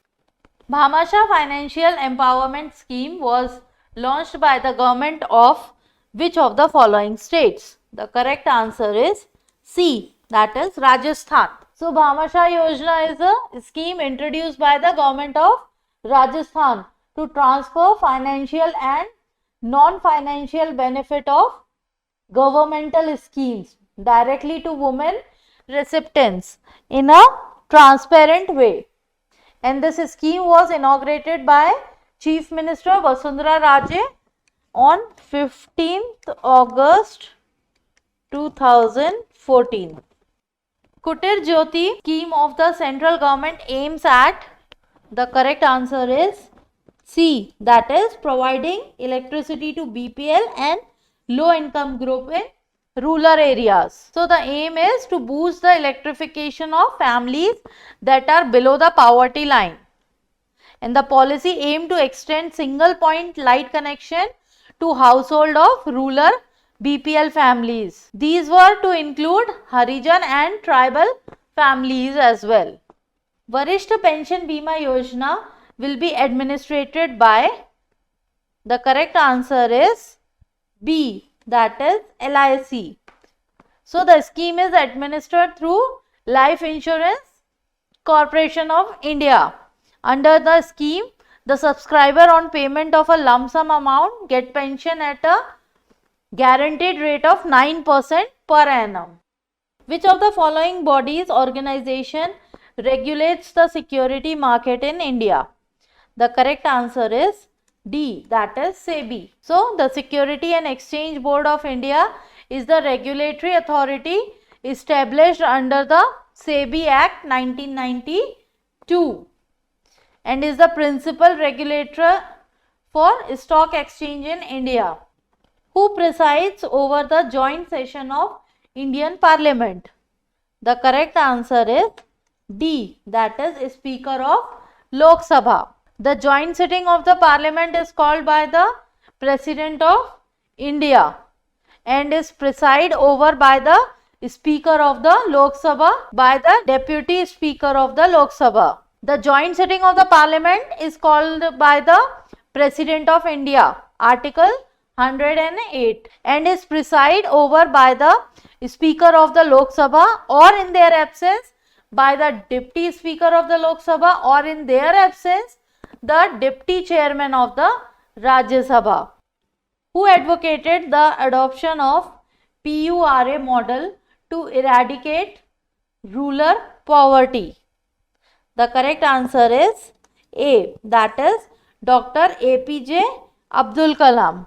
Bhamasha Financial Empowerment Scheme was launched by the government of which of the following states? The correct answer is C, that is Rajasthan. So Bhamasha Yojana is a scheme introduced by the government of Rajasthan to transfer financial and non-financial benefit of governmental schemes directly to women recipients in a transparent way. And this scheme was inaugurated by Chief Minister Vasundhara Raje on 15th August 2014. Kutir Jyoti scheme of the central government aims at, the correct answer is C, that is providing electricity to BPL and low income group in rural areas. So the aim is to boost the electrification of families that are below the poverty line. And the policy aimed to extend single point light connection to household of rural BPL families. These were to include Harijan and tribal families as well. Varishth Pension Bima Yojana will be administered by, the correct answer is B, that is LIC. So the scheme is administered through Life Insurance Corporation of India. Under the scheme, the subscriber on payment of a lump sum amount get pension at a guaranteed rate of 9% per annum. Which of the following bodies organization regulates the security market in India? The correct answer is D, that is SEBI. So the Security and Exchange Board of India is the regulatory authority established under the SEBI Act 1992 and is the principal regulator for stock exchange in India. Who presides over the joint session of Indian Parliament? The correct answer is D, that is Speaker of Lok Sabha. The joint sitting of the Parliament is called by the President of India and is presided over by the Speaker of the Lok Sabha by the Deputy Speaker of the Lok Sabha. The joint sitting of the Parliament is called by the President of India, Article 108, and is presided over by the Speaker of the Lok Sabha or in their absence by the Deputy Speaker of the Lok Sabha or in their absence the Deputy Chairman of the Rajya Sabha. Who advocated the adoption of PURA model to eradicate rural poverty? The correct answer is A, that is Dr. APJ Abdul Kalam.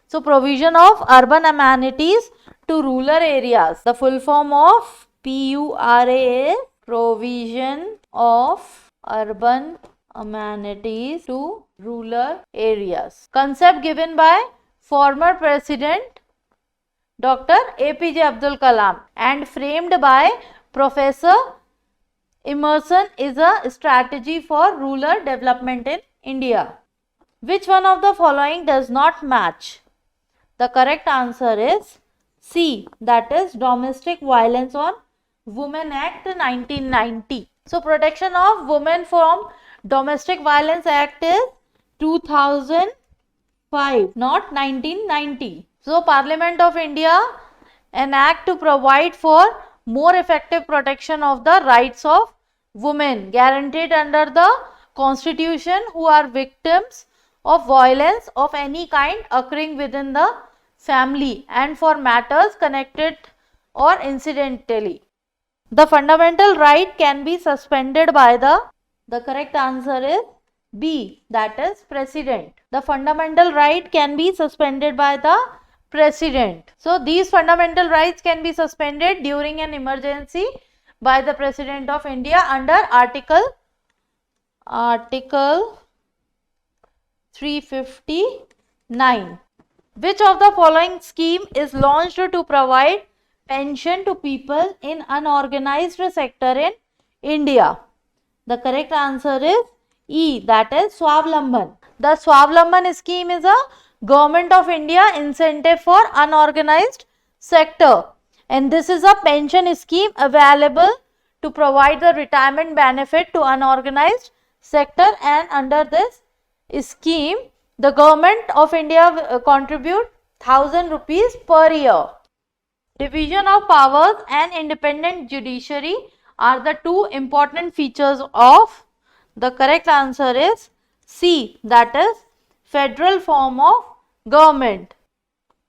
So provision of urban amenities to rural areas. The full form of PURA is provision of urban amenities to rural areas. Concept given by former President Dr. APJ Abdul Kalam and framed by Professor Emerson is a strategy for rural development in India. Which one of the following does not match? The correct answer is C, that is Domestic Violence on Women Act 1990. So Protection of Women from Domestic Violence Act is 2005, not 1990. So Parliament of India enact to provide for more effective protection of the rights of women guaranteed under the Constitution who are victims of violence of any kind occurring within the family and for matters connected or incidentally. The fundamental right can be suspended by the correct answer is B, that is President. The fundamental right can be suspended by the President. So these fundamental rights can be suspended during an emergency by the President of India under Article 359. Which of the following scheme is launched to provide pension to people in unorganized sector in India? The correct answer is E, that is Swavlamban. The Swavlamban scheme is a Government of India incentive for unorganized sector, and this is a pension scheme available to provide the retirement benefit to unorganized sector, and under this scheme the Government of India contribute 1000 rupees per year. Division of powers and independent judiciary are the two important features of. The correct answer is C, that is federal form of government.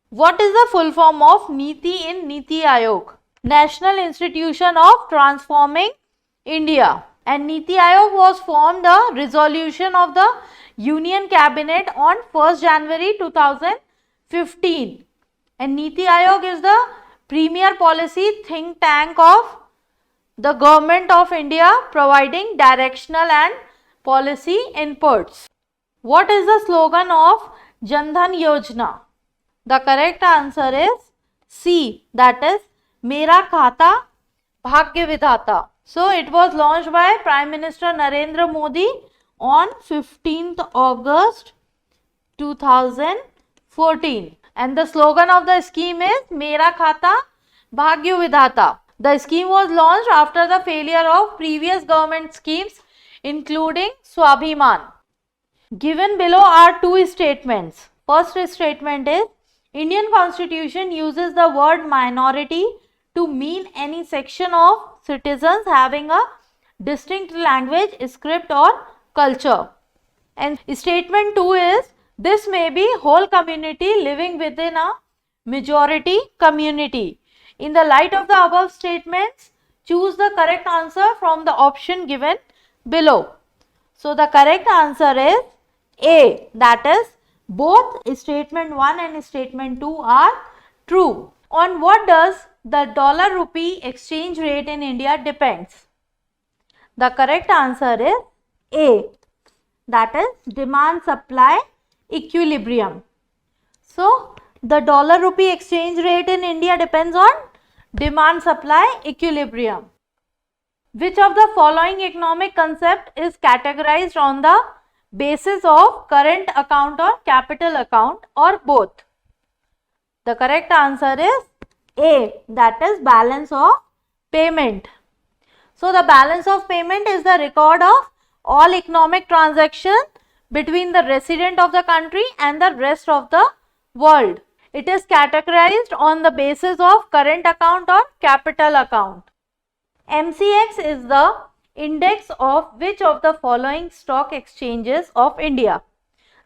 What is the full form of Niti in Niti Aayog? National Institution of Transforming India. And Niti Aayog was formed a resolution of the Union Cabinet on 1st January 2015. And Niti Aayog is the premier policy think tank of the Government of India, providing directional and policy inputs. What is the slogan of Jan Dhan Yojana? The correct answer is C, that is Mera Khata Bhagya Vidhata. So it was launched by Prime Minister Narendra Modi on 15th August 2014, and the slogan of the scheme is Mera Khata Bhagya Vidhata. The scheme was launched after the failure of previous government schemes including Swabhiman. Given below are two statements. First statement is Indian Constitution uses the word minority to mean any section of citizens having a distinct language, script or culture. And statement 2 is this may be whole community living within a majority community. In the light of the above statements, choose the correct answer from the option given below. So the correct answer is A, that is both statement 1 and statement 2 are true. On what does the dollar rupee exchange rate in India depends? The correct answer is A, that is demand supply equilibrium. So the dollar rupee exchange rate in India depends on demand supply equilibrium. Which of the following economic concept is categorized on the basis of current account or capital account or both? The correct answer is A, that is balance of payment. So the balance of payment is the record of all economic transactions between the resident of the country and the rest of the world. It is categorized on the basis of current account or capital account. MCX is the index of which of the following stock exchanges of India?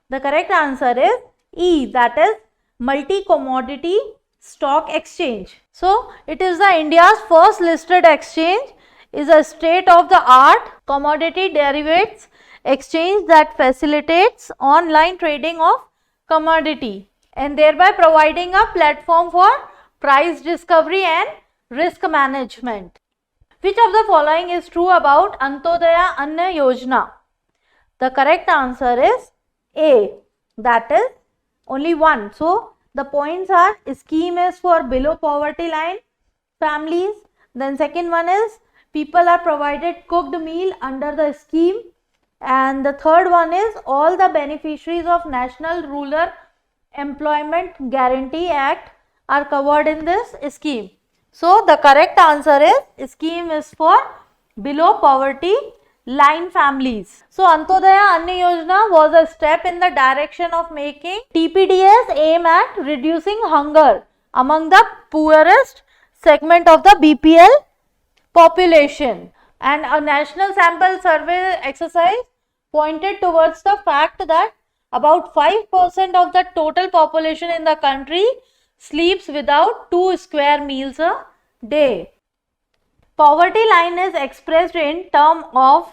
The correct answer is E, that is multi-commodity stock exchange. So it is the India's first listed exchange, is a state-of-the-art commodity derivatives exchange that facilitates online trading of commodity and thereby providing a platform for price discovery and risk management. Which of the following is true about Antodaya Anna Yojana? The correct answer is A, that is only one. So the points are scheme is for below poverty line families, then second one is people are provided cooked meal under the scheme, and the third one is all the beneficiaries of National Rural Employment Guarantee Act are covered in this scheme. So the correct answer is scheme is for below poverty line families. So Antodaya Anna Yojana was a step in the direction of making TPDS aim at reducing hunger among the poorest segment of the BPL population, and a national sample survey exercise pointed towards the fact that about 5% of the total population in the country sleeps without 2 square meals a day. Poverty line is expressed in terms of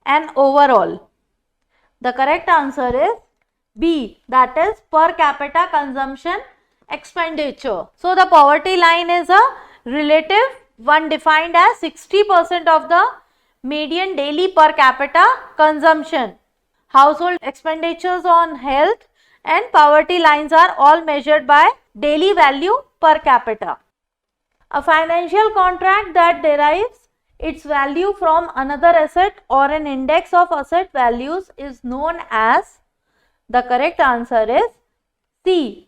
an overall. The correct answer is B, that is per capita consumption expenditure. So the poverty line is a relative one defined as 60% of the median daily per capita consumption. Household expenditures on health and poverty lines are all measured by daily value per capita. A financial contract that derives its value from another asset or an index of asset values is known as, the correct answer is C,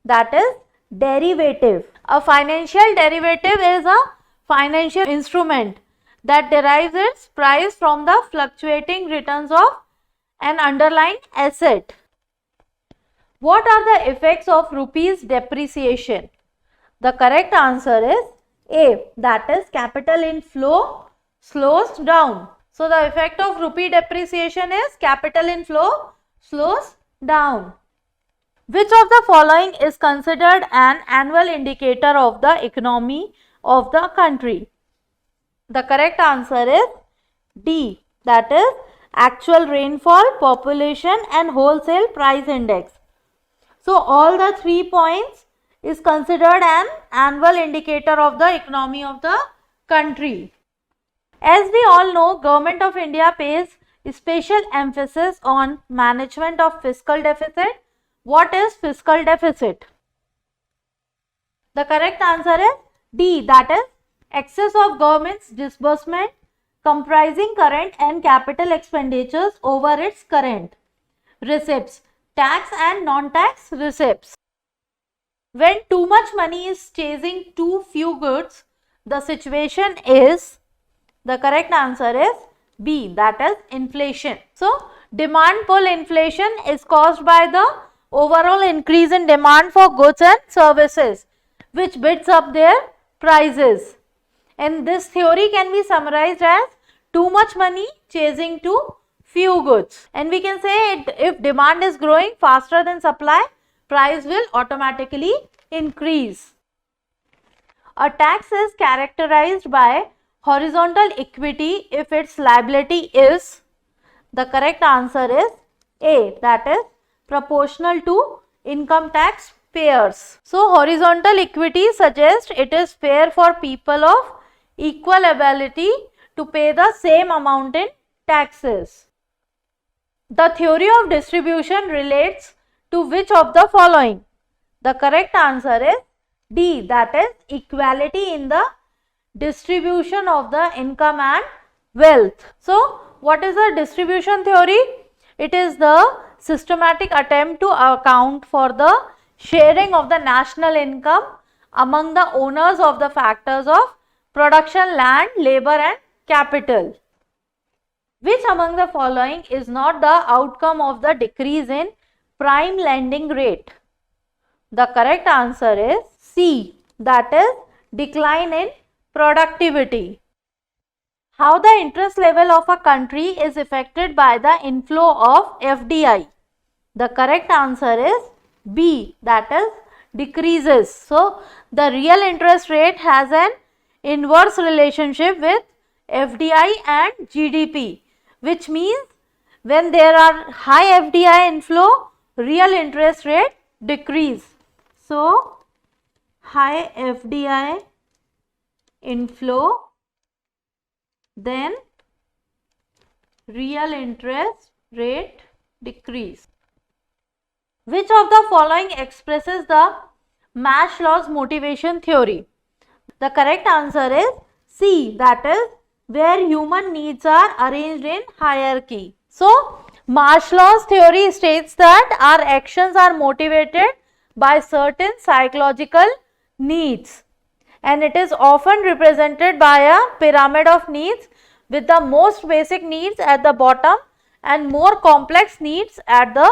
that is derivative. A financial derivative is a financial instrument that derives its price from the fluctuating returns of an underlying asset. What are the effects of rupees depreciation? The correct answer is A, that is capital inflow slows down. So the effect of rupee depreciation is capital inflow slows down. Which of the following is considered an annual indicator of the economy of the country? The correct answer is D, that is actual rainfall, population and wholesale price index. So all the 3 points is considered an annual indicator of the economy of the country. As we all know, Government of India pays special emphasis on management of fiscal deficit. What is fiscal deficit? The correct answer is D, that is excess of government's disbursement comprising current and capital expenditures over its current receipts, tax and non-tax receipts. When too much money is chasing too few goods, the situation is, the correct answer is B, that is inflation. So demand pull inflation is caused by the overall increase in demand for goods and services, which bids up their prices. And this theory can be summarized as too much money chasing too few goods. And we can say if demand is growing faster than supply, price will automatically increase. A tax is characterized by horizontal equity if its liability is, the correct answer is A, that is proportional to income tax payers. So horizontal equity suggests it is fair for people of equal ability to pay the same amount in taxes. The theory of distribution relates to which of the following? The correct answer is D, that is equality in the distribution of the income and wealth. So what is the distribution theory? It is the systematic attempt to account for the sharing of the national income among the owners of the factors of production, land, labor and capital. Which among the following is not the outcome of the decrease in prime lending rate? The correct answer is C, that is decline in productivity. How the interest level of a country is affected by the inflow of FDI? The correct answer is B, that is decreases. So the real interest rate has an inverse relationship with FDI and GDP, which means when there are high FDI inflow, real interest rate decrease. So high FDI inflow, then real interest rate decrease. Which of the following expresses the Mashlow's motivation theory? The correct answer is C, that is where human needs are arranged in hierarchy. So Maslow's theory states that our actions are motivated by certain psychological needs, and it is often represented by a pyramid of needs with the most basic needs at the bottom and more complex needs at the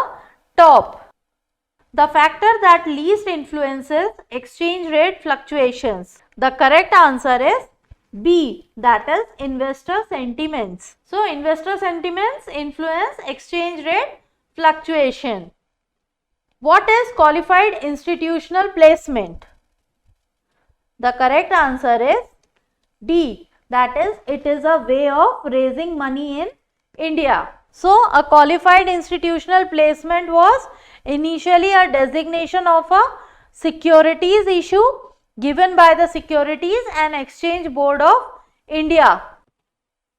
top. The factor that least influences exchange rate fluctuations. The correct answer is B, that is investor sentiments. So, investor sentiments influence exchange rate fluctuation. What is qualified institutional placement? The correct answer is D, that is it is a way of raising money in India. So, a qualified institutional placement was initially a designation of a securities issue given by the Securities and Exchange Board of India.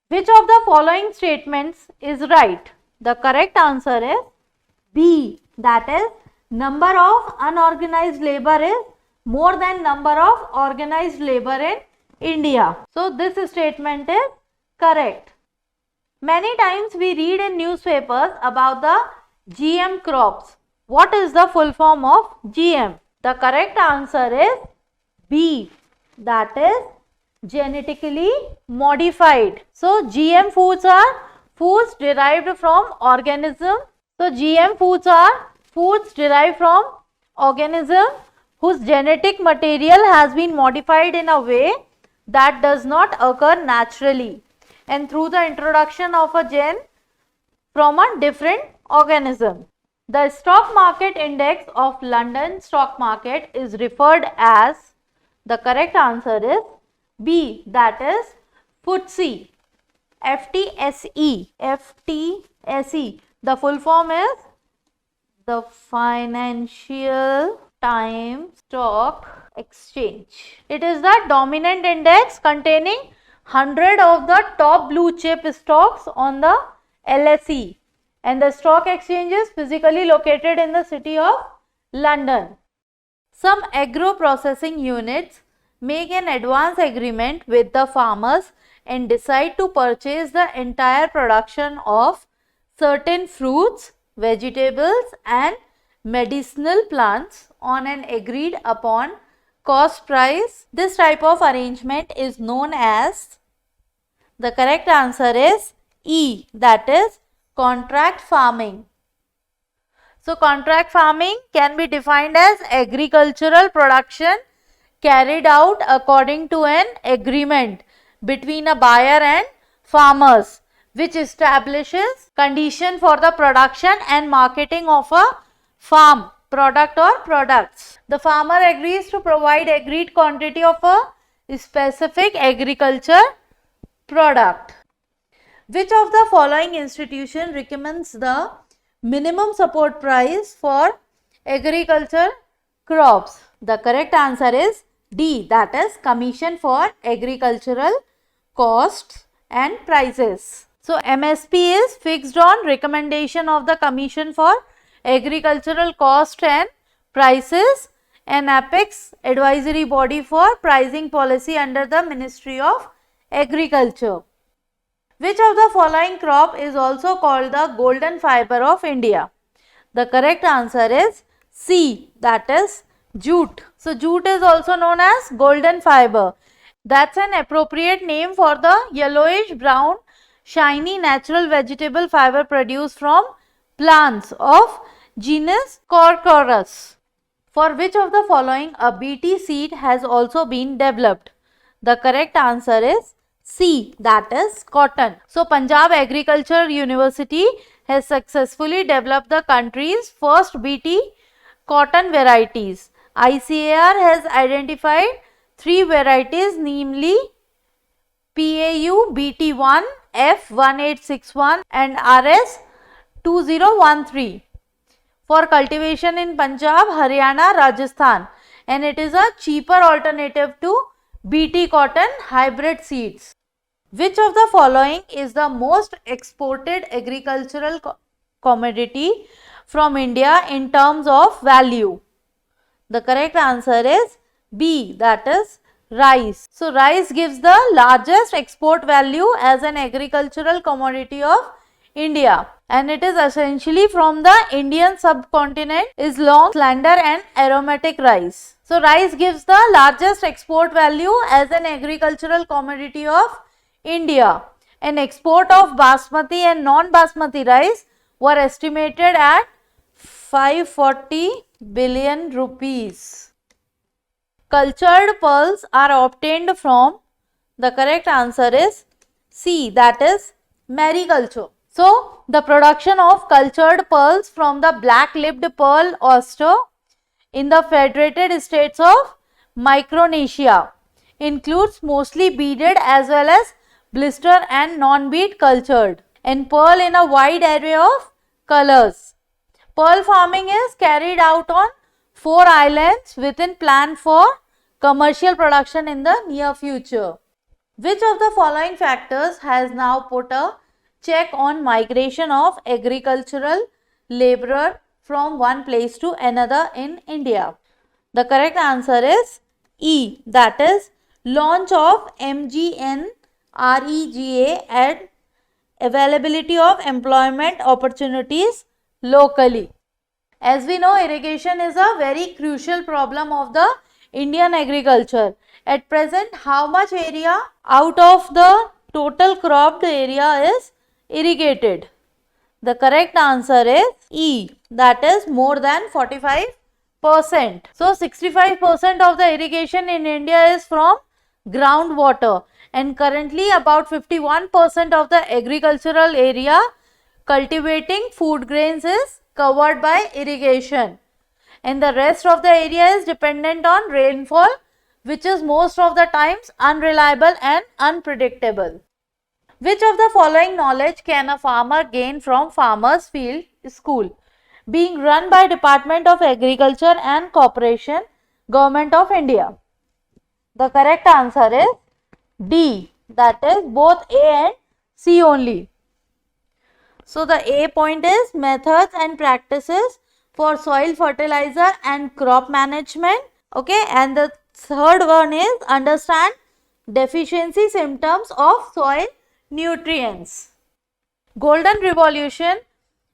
Which of the following statements is right? The correct answer is B, that is number of unorganized labor is more than number of organized labor in India. So, this statement is correct. Many times we read in newspapers about the GM crops. What is the full form of GM? The correct answer is B, that is genetically modified. So, GM foods are foods derived from organism. So, GM foods are foods derived from organism whose genetic material has been modified in a way that does not occur naturally and through the introduction of a gene from a different organism. The stock market index of London stock market is referred as, the correct answer is B, that is FTSE. FTSE. FTSE. The full form is the Financial Times Stock Exchange. It is the dominant index containing 100 of the top blue chip stocks on the LSE, and the stock exchange is physically located in the city of London. Some agro processing units make an advance agreement with the farmers and decide to purchase the entire production of certain fruits, vegetables and medicinal plants on an agreed upon cost price. This type of arrangement is known as, the correct answer is E, that is contract farming. So, contract farming can be defined as agricultural production carried out according to an agreement between a buyer and farmers, which establishes condition for the production and marketing of a farm product or products. The farmer agrees to provide agreed quantity of a specific agriculture product. Which of the following institution recommends the minimum support price for agriculture crops? The correct answer is D, that is Commission for Agricultural Costs and Prices. So, MSP is fixed on recommendation of the Commission for Agricultural Cost and Prices, an apex advisory body for pricing policy under the Ministry of Agriculture. Which of the following crop is also called the golden fiber of India? The correct answer is C, that is jute. So, jute is also known as golden fiber. That's an appropriate name for the yellowish brown shiny natural vegetable fiber produced from plants of genus Corchorus. For which of the following a BT seed has also been developed? The correct answer is C, that is cotton. So, Punjab Agriculture University has successfully developed the country's first BT cotton varieties. ICAR has identified 3 varieties, namely PAU BT1, F1861 and RS 2013 for cultivation in Punjab, Haryana, Rajasthan, and it is a cheaper alternative to BT cotton hybrid seeds. Which of the following is the most exported agricultural commodity from India in terms of value? The correct answer is B, that is rice. So, rice gives the largest export value as an agricultural commodity of India, and it is essentially from the Indian subcontinent, is long, slender and aromatic rice. So rice gives the largest export value as an agricultural commodity of India. An export of basmati and non-basmati rice were estimated at 540 billion rupees. Cultured pearls are obtained from, the correct answer is C, that is mariculture. So, the production of cultured pearls from the black-lipped pearl oyster in the Federated States of Micronesia includes mostly beaded as well as blister and non-bead cultured, and pearl in a wide array of colors. Pearl farming is carried out on 4 islands within plan for commercial production in the near future. Which of the following factors has now put a check on migration of agricultural laborer from one place to another in India? The correct answer is E, that is launch of MGNREGA and availability of employment opportunities locally. As we know, irrigation is a very crucial problem of the Indian agriculture. At present, how much area out of the total cropped area is irrigated? The correct answer is E, that is more than 45%. So, 65% of the irrigation in India is from groundwater, and currently about 51% of the agricultural area cultivating food grains is covered by irrigation, and the rest of the area is dependent on rainfall, which is most of the times unreliable and unpredictable. Which of the following knowledge can a farmer gain from Farmers Field School, being run by Department of Agriculture and Corporation, Government of India? The correct answer is D, that is both A and C only. So, the A point is methods and practices for soil fertilizer and crop management. Okay, and the third one is understand deficiency symptoms of soil nutrients. Golden Revolution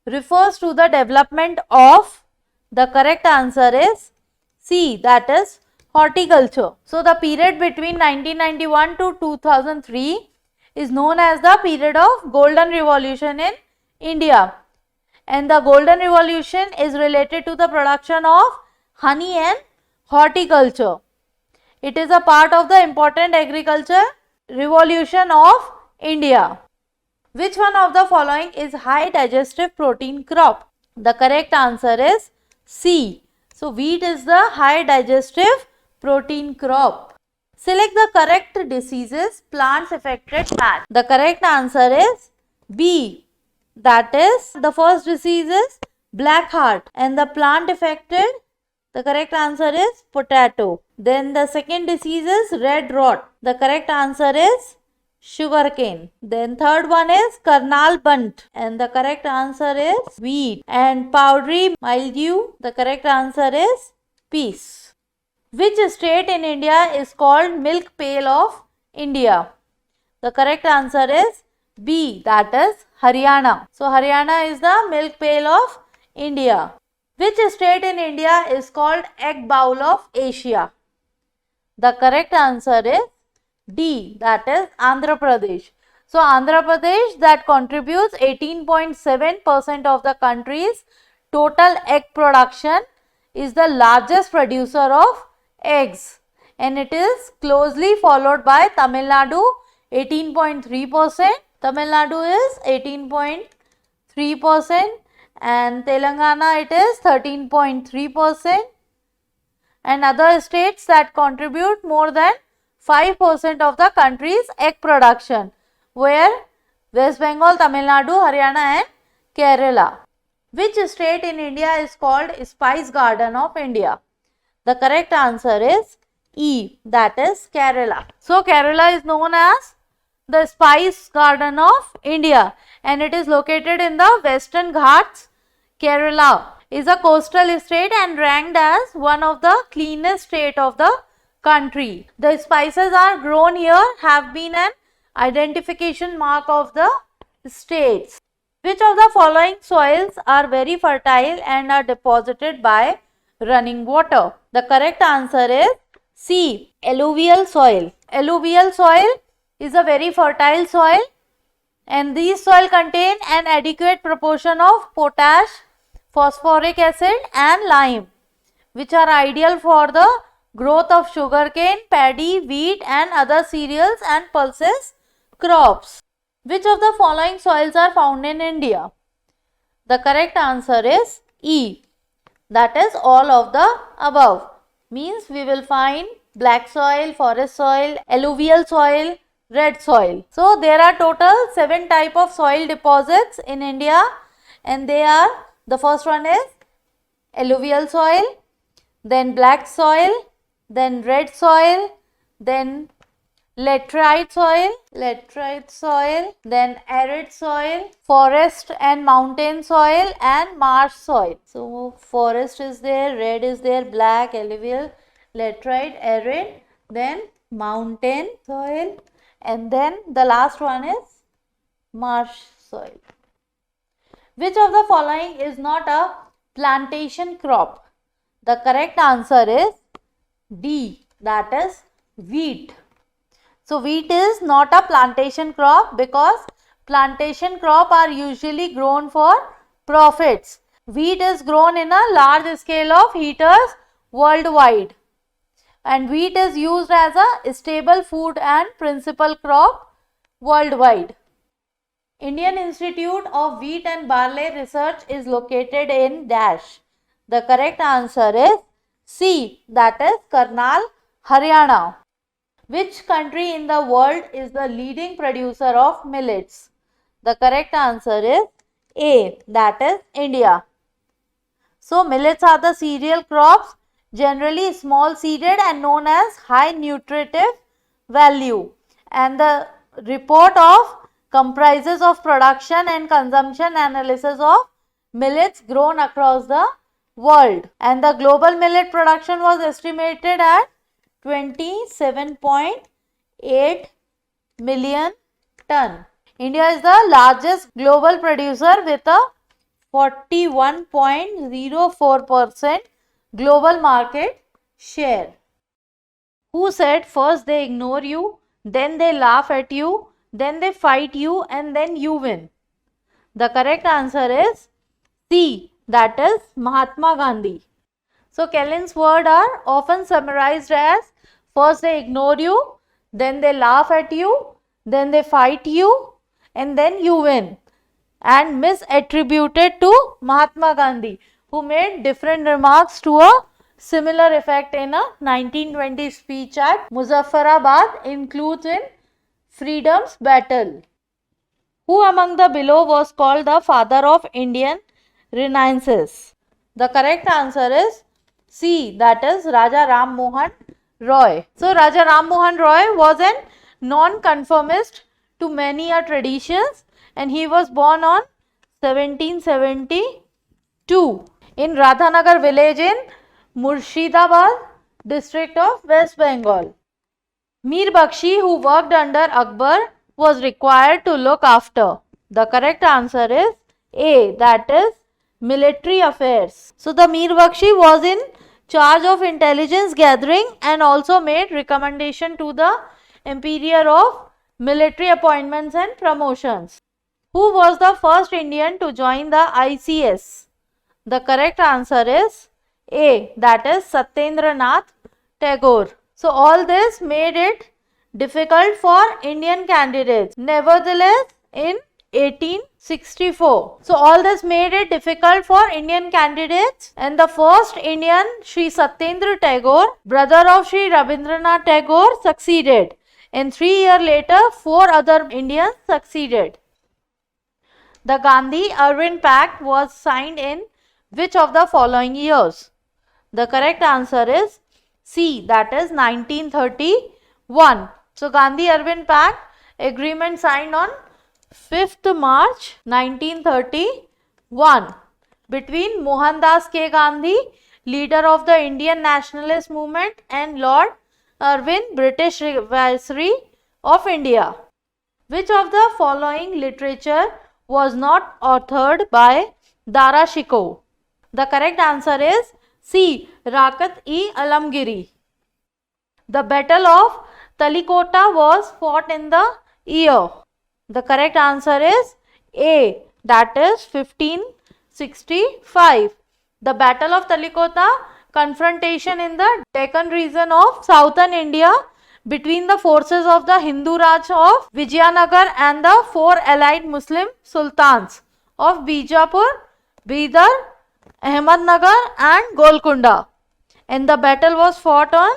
refers to the development of, the correct answer is C, that is horticulture. So, the period between 1991 to 2003 is known as the period of Golden Revolution in India, and the Golden Revolution is related to the production of honey and horticulture. It is a part of the important agriculture revolution of India. Which one of the following is high digestive protein crop? The correct answer is C. So, wheat is the high digestive protein crop. Select the correct diseases plants affected match. The correct answer is B. That is, the first disease is black heart, and the plant affected, the correct answer is potato. Then the second disease is red rot. The correct answer is sugarcane. Then third one is kernel bunt, and the correct answer is wheat. And powdery mildew, the correct answer is peas. Which state in India is called milk pail of India? The correct answer is B, that is Haryana. So, Haryana is the milk pail of India. Which state in India is called egg bowl of Asia? The correct answer is D, that is Andhra Pradesh. So, Andhra Pradesh that contributes 18.7% of the country's total egg production is the largest producer of eggs, and it is closely followed by Tamil Nadu 18.3%. Tamil Nadu is 18.3% and Telangana it is 13.3%, and other states that contribute more than 5% of the country's egg production, where West Bengal, Tamil Nadu, Haryana and Kerala. Which state in India is called Spice Garden of India? The correct answer is E, that is Kerala. So, Kerala is known as the Spice Garden of India, and it is located in the Western Ghats. Kerala is a coastal state and ranked as one of the cleanest state of the country. The spices are grown here have been an identification mark of the states. Which of the following soils are very fertile and are deposited by running water? The correct answer is C. Alluvial soil. Alluvial soil is a very fertile soil, and these soil contain an adequate proportion of potash, phosphoric acid and lime, which are ideal for the growth of sugarcane, paddy, wheat and other cereals and pulses crops. Which of the following soils are found in India? The correct answer is E. That is all of the above. Means we will find black soil, forest soil, alluvial soil, red soil. So there are total 7 type of soil deposits in India, and they are, the first one is alluvial soil, then black soil, then red soil, then laterite soil, then arid soil, forest and mountain soil and marsh soil. So forest is there, red is there, black, alluvial, laterite, arid, then mountain soil, and then the last one is marsh soil. Which of the following is not a plantation crop? The correct answer is D, that is wheat. So wheat is not a plantation crop because plantation crop are usually grown for profits. Wheat is grown in a large scale of heaters worldwide, and wheat is used as a staple food and principal crop worldwide. Indian Institute of Wheat and Barley Research is located in dash. The correct answer is C, that is Karnal, Haryana. Which country in the world is the leading producer of millets? The correct answer is A, that is India. So millets are the cereal crops, generally small seeded and known as high nutritive value, and the report of comprises of production and consumption analysis of millets grown across the world, and the global millet production was estimated at 27.8 million ton. India is the largest global producer with a 41.04% global market share. Who said first they ignore you, then they laugh at you, then they fight you and then you win? The correct answer is C, that is Mahatma Gandhi. So Kellen's words are often summarized as first they ignore you, then they laugh at you, then they fight you and then you win, and misattributed to Mahatma Gandhi, who made different remarks to a similar effect in a 1920 speech at Muzaffarabad, includes in Freedom's Battle. Who among the below was called the father of Indian Renaissance? The correct answer is C, that is Raja Ram Mohan Roy. So Raja Ram Mohan Roy was an non-conformist to many traditions, and he was born on 1772 in Radhanagar village in Murshidabad district of West Bengal. Mir Bakshi, who worked under Akbar, was required to look after. The correct answer is A, that is military affairs. So the Mir Bakshi was in charge of intelligence gathering and also made recommendation to the Emperor of military appointments and promotions. Who was the first Indian to join the ICS? The correct answer is A, that is Satyendranath Tagore. So all this made it difficult for Indian candidates. Nevertheless, in 1864. So all this made it difficult for Indian candidates, and the first Indian, Sri Satyendra Tagore, brother of Sri Rabindranath Tagore, succeeded, and 3 years later 4 other Indians succeeded. The Gandhi-Irwin Pact was signed in which of the following years? The correct answer is C, that is 1931. So Gandhi-Irwin Pact agreement signed on 5th March 1931 between Mohandas K. Gandhi, leader of the Indian nationalist movement, and Lord Irwin, British Viceroy of India. Which of the following literature was not authored by Dara Shikoh? The correct answer is C. Rakat-e-Alamgiri. The Battle of Talikota was fought in the year. The correct answer is A. That is 1565. The Battle of Talikota, confrontation in the Deccan region of southern India between the forces of the Hindu Raj of Vijayanagar and the four allied Muslim sultans of Bijapur, Bidar, Ahmednagar and Golconda. And the battle was fought on,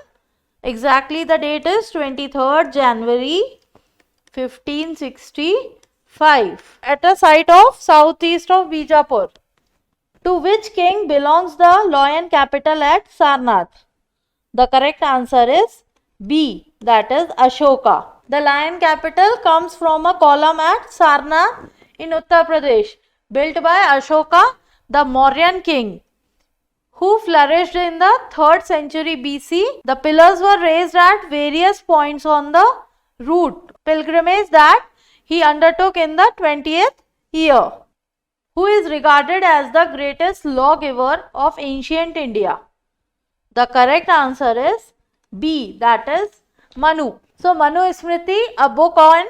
exactly the date is 23rd January 1565 at a site of southeast of Bijapur. To which king belongs the lion capital at Sarnath? The correct answer is B. That is Ashoka. The lion capital comes from a column at Sarnath in Uttar Pradesh, built by Ashoka, the Mauryan king, who flourished in the 3rd century BC. The pillars were raised at various points on the route pilgrimage that he undertook in the 20th year. Who is regarded as the greatest lawgiver of ancient India? The correct answer is B. That is Manu. So Manu Smriti, a book on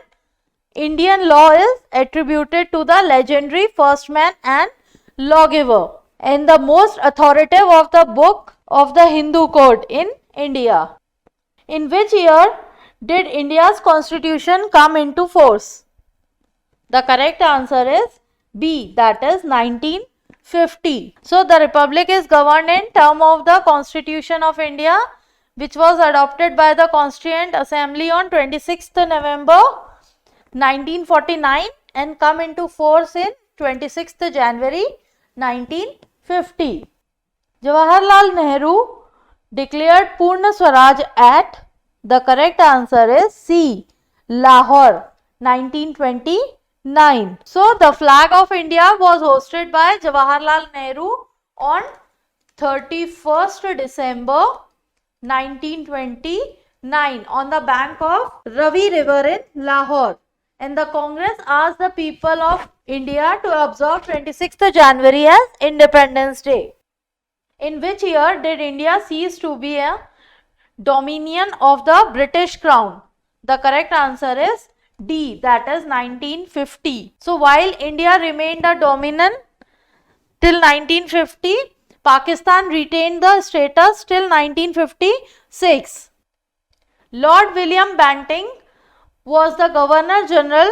Indian law, is attributed to the legendary first man and lawgiver, and the most authoritative of the book of the Hindu code in India. In which year did India's constitution come into force? The correct answer is B. That is 1950. So the republic is governed in term of the Constitution of India, which was adopted by the Constituent Assembly on 26th November 1949 and come into force in 26th January 1950. Jawaharlal Nehru declared Purna Swaraj at, the correct answer is C. Lahore 1929. So the flag of India was hosted by Jawaharlal Nehru on 31st December 1929 on the bank of Ravi River in Lahore, and the Congress asked the people of India to observe 26th January as Independence Day. In which year did India cease to be a dominion of the British Crown? The correct answer is D. That is 1950. So while India remained a dominion till 1950, Pakistan retained the status till 1956. Lord William Banting was the Governor General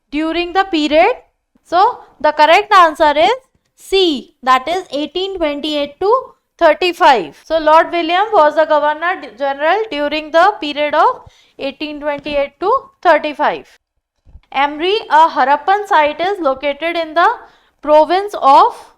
during the period. So the correct answer is C. That is 1828 to 35. So Lord William was the Governor General during the period of 1828 to 35. Amri, a Harappan site, is located in the province of,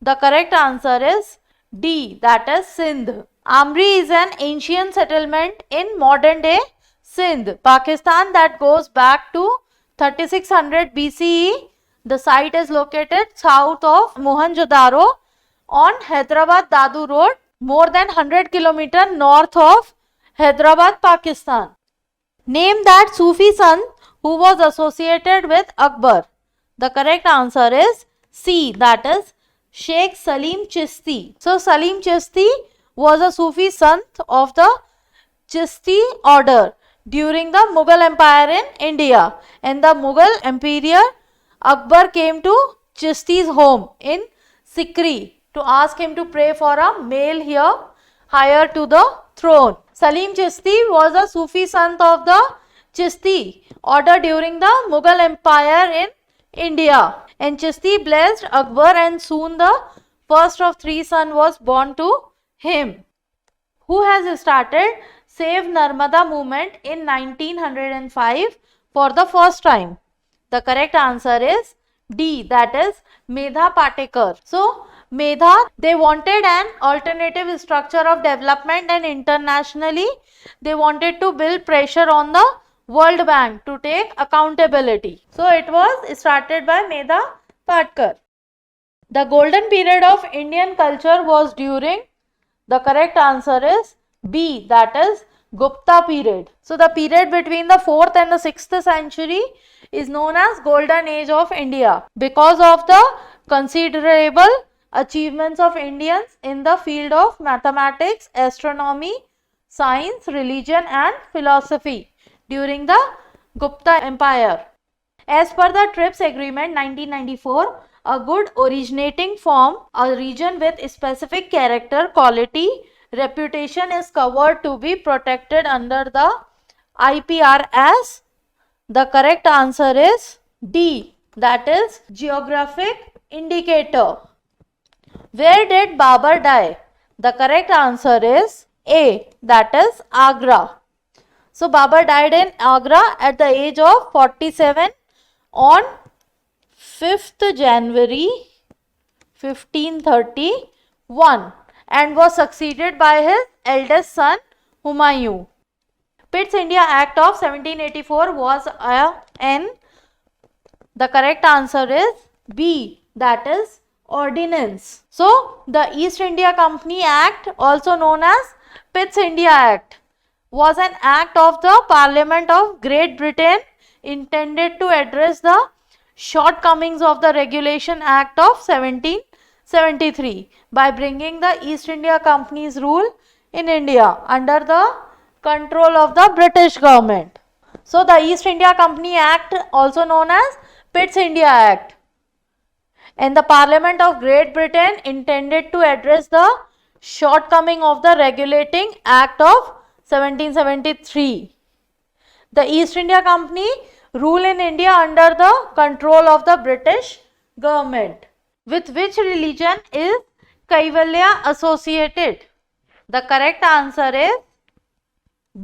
the correct answer is D. That is Sindh. Amri is an ancient settlement in modern day Sindh, Pakistan, that goes back to 3600 BCE. The site is located south of Mohenjo-daro on Hyderabad Dadu Road, more than 100 km north of Hyderabad, Pakistan. Name that Sufi sant who was associated with Akbar. The correct answer is C. That is Sheikh Salim Chishti. So Salim Chishti was a Sufi sant of the Chishti order during the Mughal Empire in India, and the Mughal Emperor Akbar came to Chishti's home in Sikri to ask him to pray for a male heir to the throne. Salim Chishti was a Sufi sant of the Chishti order during the Mughal Empire in India, and Chishti blessed Akbar, and soon the first of 3 sons was born to him. Who has started Save Narmada movement in 1905 for the first time? The correct answer is D. That is Medha Patekar. So Medha, they wanted an alternative structure of development, and internationally they wanted to build pressure on the World Bank to take accountability. So it was started by Medha Patekar. The golden period of Indian culture was during, the correct answer is B. That is Gupta period. So the period between the 4th and the 6th century is known as Golden Age of India because of the considerable achievements of Indians in the field of mathematics, astronomy, science, religion and philosophy during the Gupta Empire. As per the TRIPS Agreement 1994, a good originating from a region with specific character, quality, reputation is covered to be protected under the IPR as the correct answer is D, that is geographic indicator. Where did Babur die? The correct answer is A, that is Agra. So Babur died in Agra at the age of 47 on 5th January 1531 and was succeeded by his eldest son Humayun. Pitt's India Act of 1784 was the correct answer is B, that is ordinance. So the East India Company Act, also known as Pitt's India Act, was an act of the Parliament of Great Britain intended to address the shortcomings of the Regulation Act of 1773 by bringing the East India Company's rule in India under the control of the British government. So the East India Company Act, also known as Pitt's India Act, and the Parliament of Great Britain intended to address the shortcoming of the Regulating Act of 1773. The East India Company rule in India under the control of the British government. With which religion is Kaivalya associated? The correct answer is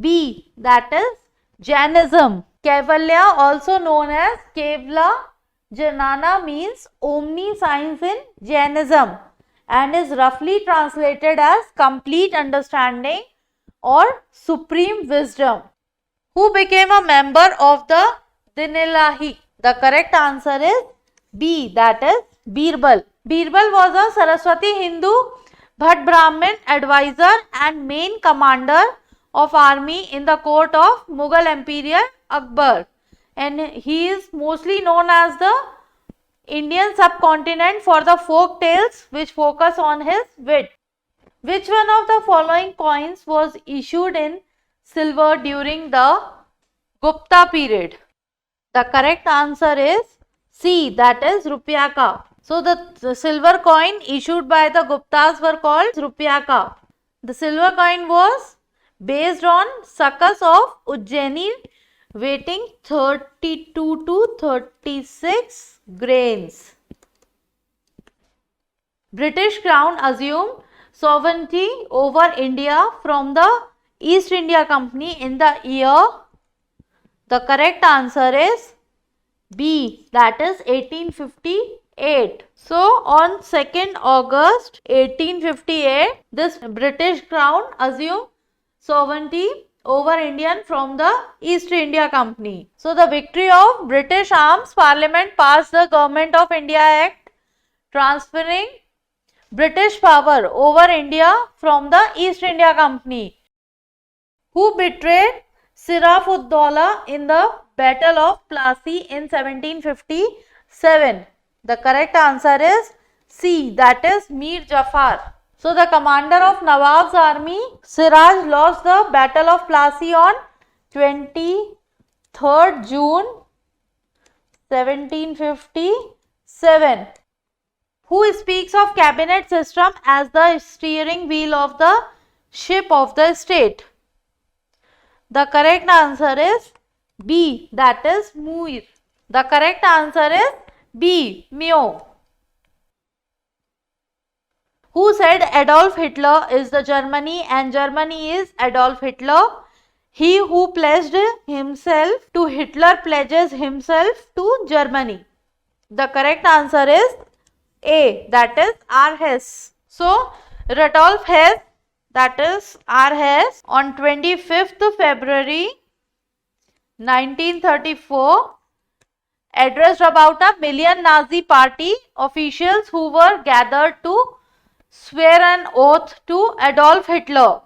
B, that is Jainism. Kaivalya, also known as Kevla Janana, means omniscience in Jainism and is roughly translated as complete understanding or supreme wisdom. Who became a member of the Dinilahi? The correct answer is B, that is Birbal. Birbal was a Saraswati Hindu Bhat Brahmin advisor and main commander of army in the court of Mughal Emperor Akbar, and he is mostly known as the Indian subcontinent for the folk tales which focus on his wit. Which one of the following coins was issued in silver during the Gupta period? The correct answer is C, that is Rupya ka. So the silver coin issued by the Guptas were called Rupya ka. The silver coin was based on succus of Ujjaini weighing 32 to 36 grains. British Crown assumed sovereignty over India from the East India Company in the year. The correct answer is B, that is 1858. So on 2nd August 1858, this British Crown assumed sovereignty over Indian from the East India Company. So the victory of British Arms Parliament passed the Government of India Act transferring British power over India from the East India Company. Who betrayed Siraf-ud-Dawla in the Battle of Plassey in 1757? The correct answer is C, that is Mir Jafar. So the commander of Nawab's army, Siraj, lost the Battle of Plassey on 23rd June 1757. Who speaks of cabinet system as the steering wheel of the ship of the state? The correct answer is B, that is Muir. The correct answer is B, Mio. Who said Adolf Hitler is the Germany and Germany is Adolf Hitler? He who pledged himself to Hitler pledges himself to Germany. The correct answer is A, that is R. Hess. So, Rudolf Hess, that is R. Hess, on 25th February 1934 addressed about 1 million Nazi party officials who were gathered to swear an oath to Adolf Hitler.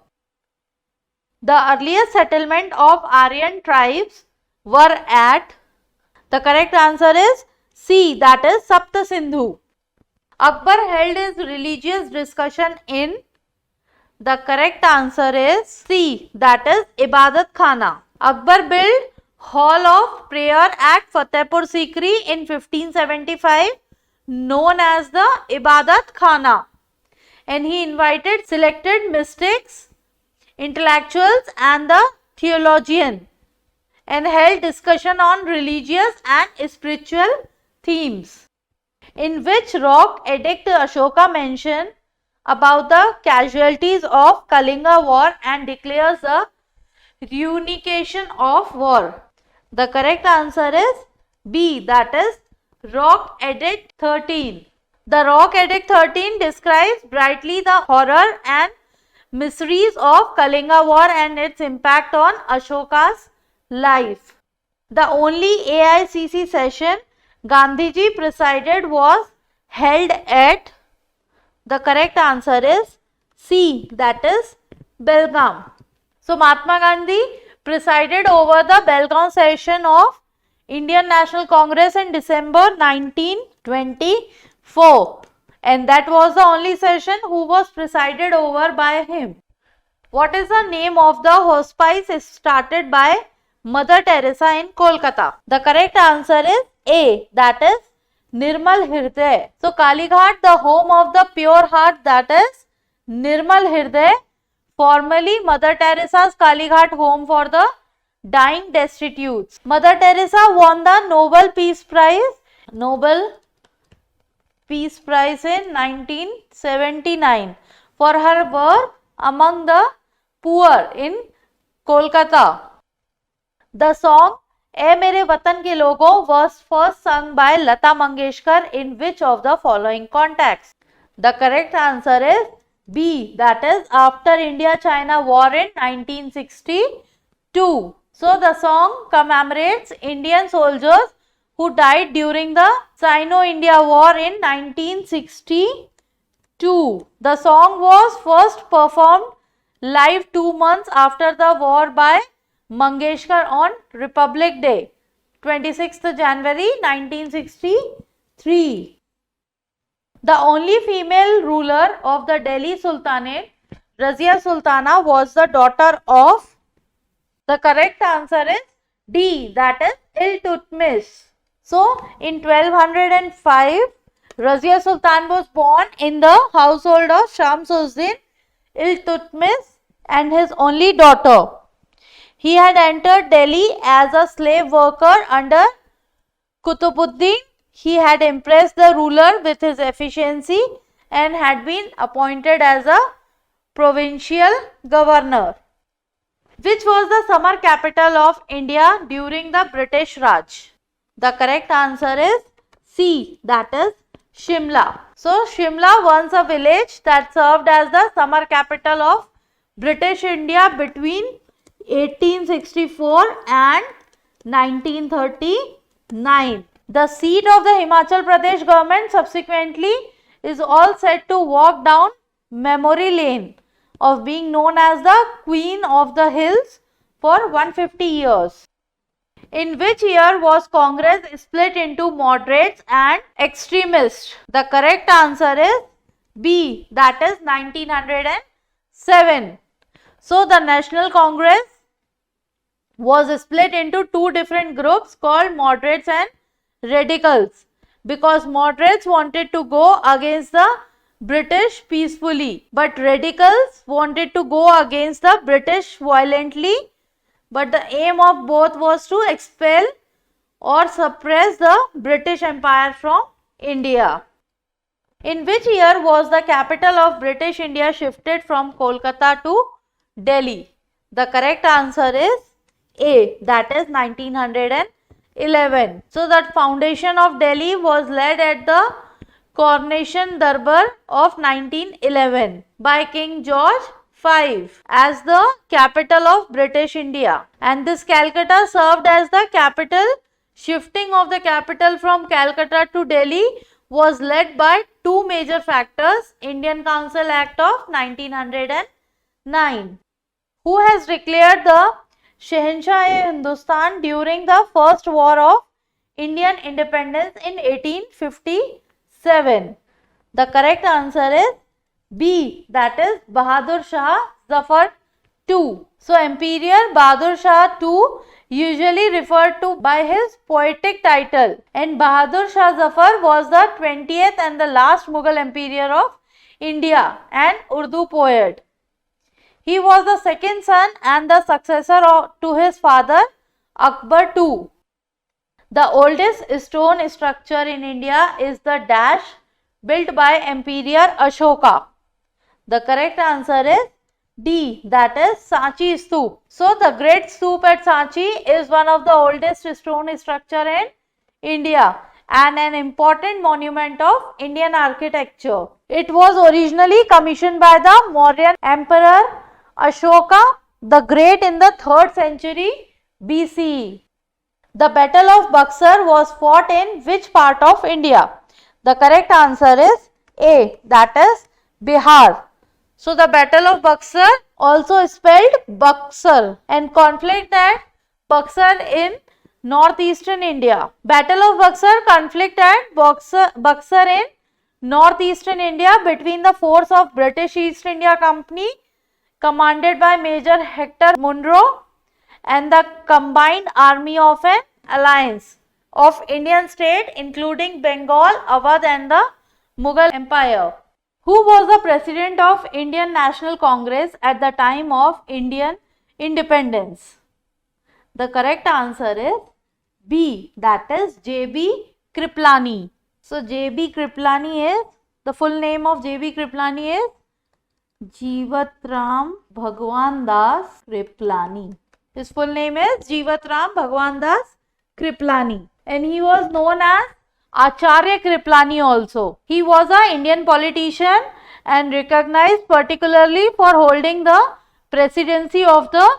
The earliest settlement of Aryan tribes were at, the correct answer is C, that is Sapta Sindhu. Akbar held his religious discussion in, the correct answer is C, that is Ibadat Khana. Akbar built Hall of Prayer at Fatehpur Sikri in 1575, known as the Ibadat Khana, and he invited selected mystics, intellectuals and the theologian, and held discussion on religious and spiritual themes. In which rock edict Ashoka mentioned about the casualties of Kalinga war and declares the reunification of war? The correct answer is B, that is Rock Edict 13. The Rock Edict 13 describes brightly the horror and miseries of Kalinga war and its impact on Ashoka's life. The only AICC session Gandhiji presided was held at, the correct answer is C, that is Belgaum. So Mahatma Gandhi presided over the Belgaum session of Indian National Congress in December 1924, and that was the only session who was presided over by him. What is the name of the hospice started by Mother Teresa in Kolkata? The correct answer is A, that is Nirmal Hirday. So Kalighat, the home of the pure heart, that is Nirmal Hirday, formerly Mother Teresa's Kalighat home for the dying destitutes. Mother Teresa won the Nobel Peace Prize in 1979 for her work among the poor in Kolkata. The song "ए मेरे वतन के लोगों" was first sung by Lata Mangeshkar in which of the following contexts? The correct answer is B, that is after India-China war in 1962. So the song commemorates Indian soldiers who died during the Sino-India war in 1962. The song was first performed live 2 months after the war by Mangeshkar on Republic Day, 26th January 1963. The only female ruler of the Delhi Sultanate, Razia Sultana, was the daughter of, the correct answer is D, that is Iltutmish. So, in 1205, Razia Sultan was born in the household of Shamsuddin Iltutmish and his only daughter. He had entered Delhi as a slave worker under Kutubuddin. He had impressed the ruler with his efficiency and had been appointed as a provincial governor. Which was the summer capital of India during the British Raj? The correct answer is C, that is Shimla. So, Shimla once a village that served as the summer capital of British India between 1864 and 1939. The seat of the Himachal Pradesh government subsequently is all said to walk down memory lane of being known as the Queen of the Hills for 150 years. In which year was Congress split into moderates and extremists? The correct answer is B, that is 1907. So, the National Congress was split into two different groups called moderates and radicals, because moderates wanted to go against the British peacefully, but radicals wanted to go against the British violently, but the aim of both was to expel or suppress the British Empire from India. In which year was the capital of British India shifted from Kolkata to Delhi? The correct answer is A, that is 1911. So, that foundation of Delhi was led at the Coronation Darbar of 1911 by King George V as the capital of British India, and this Calcutta served as the capital. Shifting of the capital from Calcutta to Delhi was led by two major factors: Indian Council Act of 1909 Who has declared the Shahenshah-e-Hindustan during the first war of Indian independence in 1857? The correct answer is B, that is Bahadur Shah Zafar II. So, Emperor Bahadur Shah II usually referred to by his poetic title, and Bahadur Shah Zafar was the 20th and the last Mughal emperor of India, an Urdu poet. He was the second son and the successor to his father Akbar II. The oldest stone structure in India is the dash built by Emperor Ashoka. The correct answer is D, that is Sanchi Stoop. So, the Great Stoop at Sanchi is one of the oldest stone structure in India and an important monument of Indian architecture. It was originally commissioned by the Mauryan Emperor Ashoka the Great in the 3rd century BCE. The Battle of Buxar was fought in which part of India? The correct answer is A, that is Bihar. So, the Battle of Buxar, also spelled Buxar, and conflict at Buxar in northeastern India. Battle of Buxar, conflict at Buxar in northeastern India between the force of British East India Company commanded by Major Hector Munro and the combined army of an alliance of Indian state including Bengal, Awadh and the Mughal Empire. Who was the president of Indian National Congress at the time of Indian independence? The correct answer is B, that is J.B. Kriplani. So, J.B. Kriplani is, the full name of J.B. Kriplani is Jeevatram Bhagwan Das Kriplani. His full name is Jeevatram Bhagwan Das Kriplani, and he was known as Acharya Kriplani also. He was an Indian politician and recognized particularly for holding the presidency of the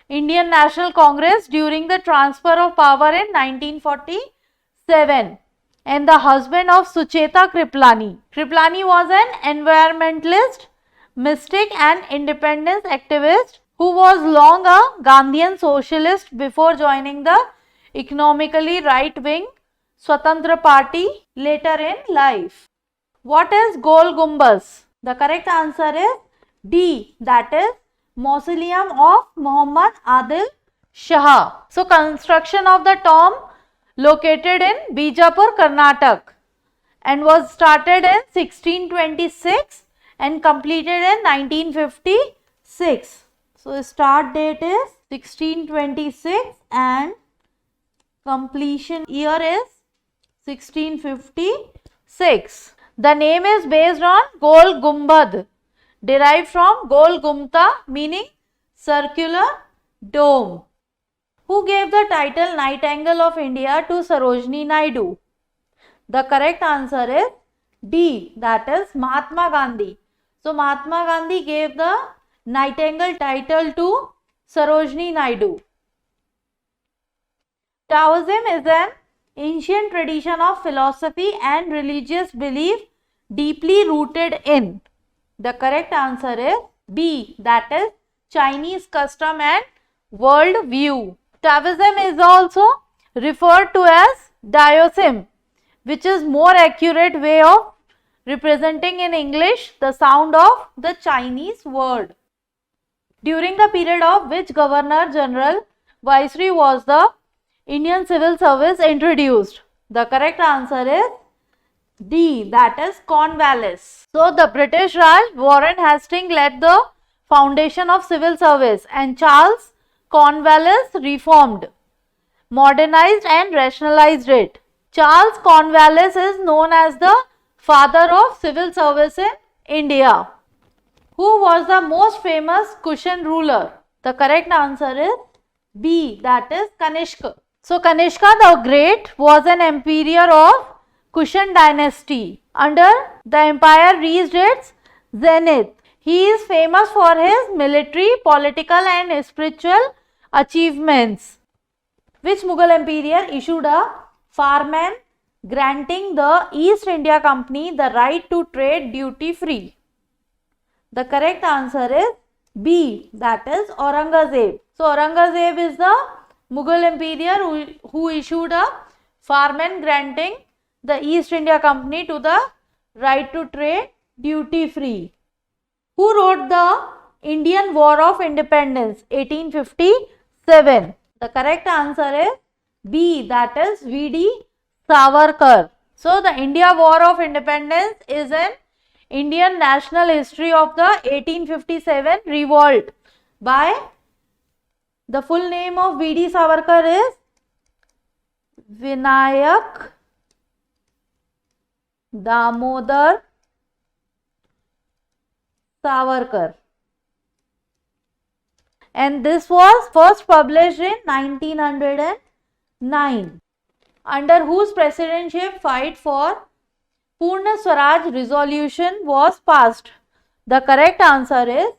Indian National Congress during the transfer of power in 1947, and the husband of Sucheta Kriplani. Kriplani was an environmentalist, mystic and independence activist who was long a Gandhian socialist before joining the economically right-wing Swatantra Party later in life. What is Gol Gumbaz? The correct answer is D, that is Mausoleum of Muhammad Adil Shah. So, construction of the tomb located in Bijapur, Karnataka and was started in 1626 and completed in 1956. So, start date is 1626 and completion year is 1656. The name is based on Gol Gumbad, derived from Gol Gumta meaning circular dome. Who gave the title Night Angle of India to Sarojini Naidu? The correct answer is D, that is Mahatma Gandhi. So, Mahatma Gandhi gave the Nightingale title to Sarojini Naidu. Taoism is an ancient tradition of philosophy and religious belief deeply rooted in. The correct answer is B, that is Chinese custom and world view. Taoism is also referred to as Daoism, which is more accurate way of representing in English the sound of the Chinese word. During the period of which Governor General Viceroy was the Indian Civil Service introduced? The correct answer is D, that is Cornwallis. So, the British Raj Warren Hastings led the foundation of civil service and Charles Cornwallis reformed, modernized and rationalized it. Charles Cornwallis is known as the father of civil service in India. Who was the most famous Kushan ruler? The correct answer is B, that is Kanishka. So, Kanishka the Great was an emperor of Kushan dynasty. Under the empire reached its zenith. He is famous for his military, political and spiritual achievements. Which Mughal emperor issued a farman granting the East India Company the right to trade duty free? The correct answer is B, that is Aurangzeb. So Aurangzeb is the Mughal emperor who issued a farman granting the East India Company to the right to trade duty free. Who wrote the Indian War of Independence 1857? The correct answer is B, that is V.D. Savarkar. So the India War of Independence is an Indian national history of the 1857 revolt by the full name of V.D. Savarkar is Vinayak Damodar Savarkar, and this was first published in 1909. Under whose presidency fight for Purna Swaraj resolution was passed? The correct answer is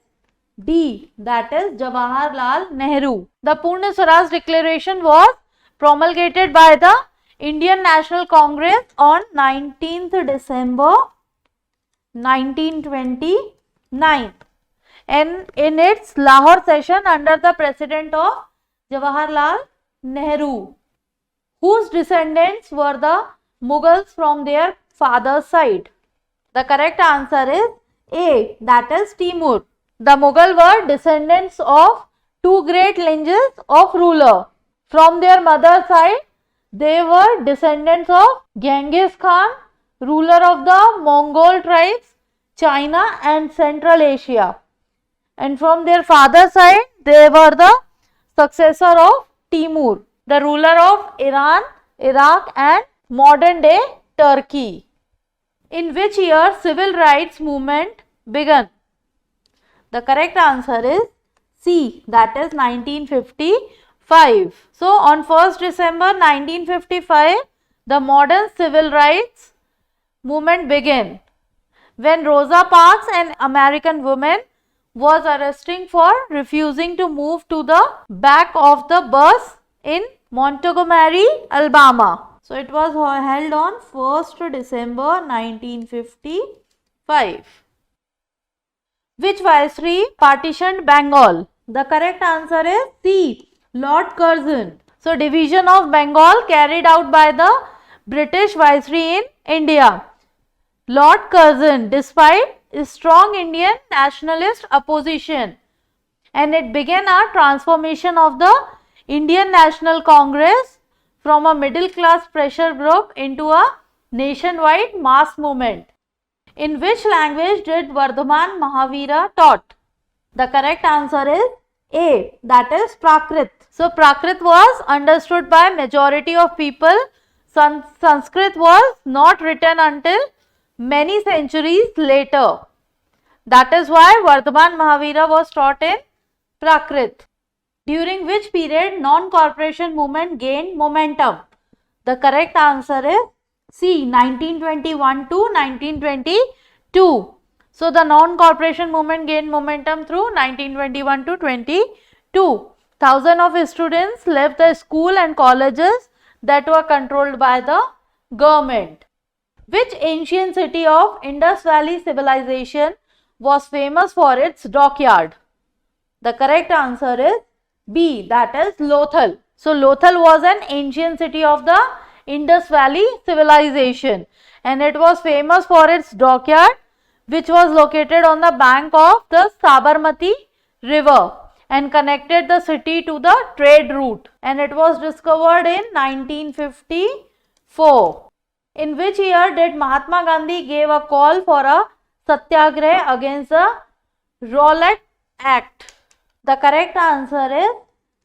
D, that is Jawaharlal Nehru. The Purna Swaraj declaration was promulgated by the Indian National Congress on 19th December 1929 and in its Lahore session under the president of Jawaharlal Nehru, whose descendants were the Mughals from their father's side. The correct answer is A, that is Timur. The Mughal were descendants of two great lineages of ruler. From their mother's side, they were descendants of Genghis Khan, ruler of the Mongol tribes, China and Central Asia. And from their father's side, they were the successor of Timur, the ruler of Iran, Iraq and modern day Turkey. In which year civil rights movement began? The correct answer is C, that is 1955. So on 1st December 1955, the modern civil rights movement began when Rosa Parks, an American woman, was arresting for refusing to move to the back of the bus in Montgomery, Alabama. So it was held on 1st December 1955. Which viceroy partitioned Bengal? The correct answer is C, Lord Curzon. So division of Bengal carried out by the British viceroy in India, Lord Curzon, despite strong Indian nationalist opposition, and it began a transformation of the Indian National Congress from a middle class pressure group into a nationwide mass movement. In which language did Vardhaman Mahavira taught? The correct answer is A, that is Prakrit. So Prakrit was understood by majority of people. Sanskrit was not written until many centuries later. That is why Vardhaman Mahavira was taught in Prakrit. During which period non-corporation movement gained momentum? The correct answer is C, 1921 to 1922. So the non-corporation movement gained momentum through 1921 to 22. Thousands of students left the school and colleges that were controlled by the government. Which ancient city of Indus Valley civilization was famous for its dockyard? The correct answer is B, that is Lothal. So Lothal was an ancient city of the Indus Valley civilization and it was famous for its dockyard, which was located on the bank of the Sabarmati river and connected the city to the trade route, and it was discovered in 1954. In which year did Mahatma Gandhi gave a call for a satyagraha against the Rowlatt Act? The correct answer is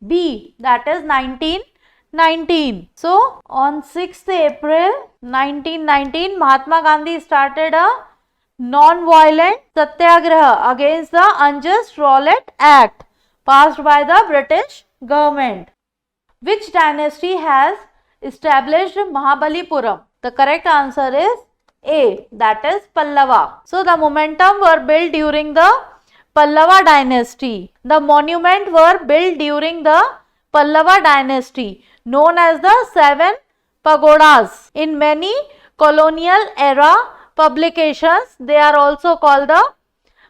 B, that is 1919. So on 6th April 1919, Mahatma Gandhi started a non-violent satyagraha against the unjust Rowlatt Act passed by the British government. Which dynasty has established Mahabalipuram? The correct answer is A, that is Pallava. So the momentum were built during the Pallava dynasty. The monument were built during the Pallava dynasty, known as the 7 pagodas. In many colonial era publications, they are also called the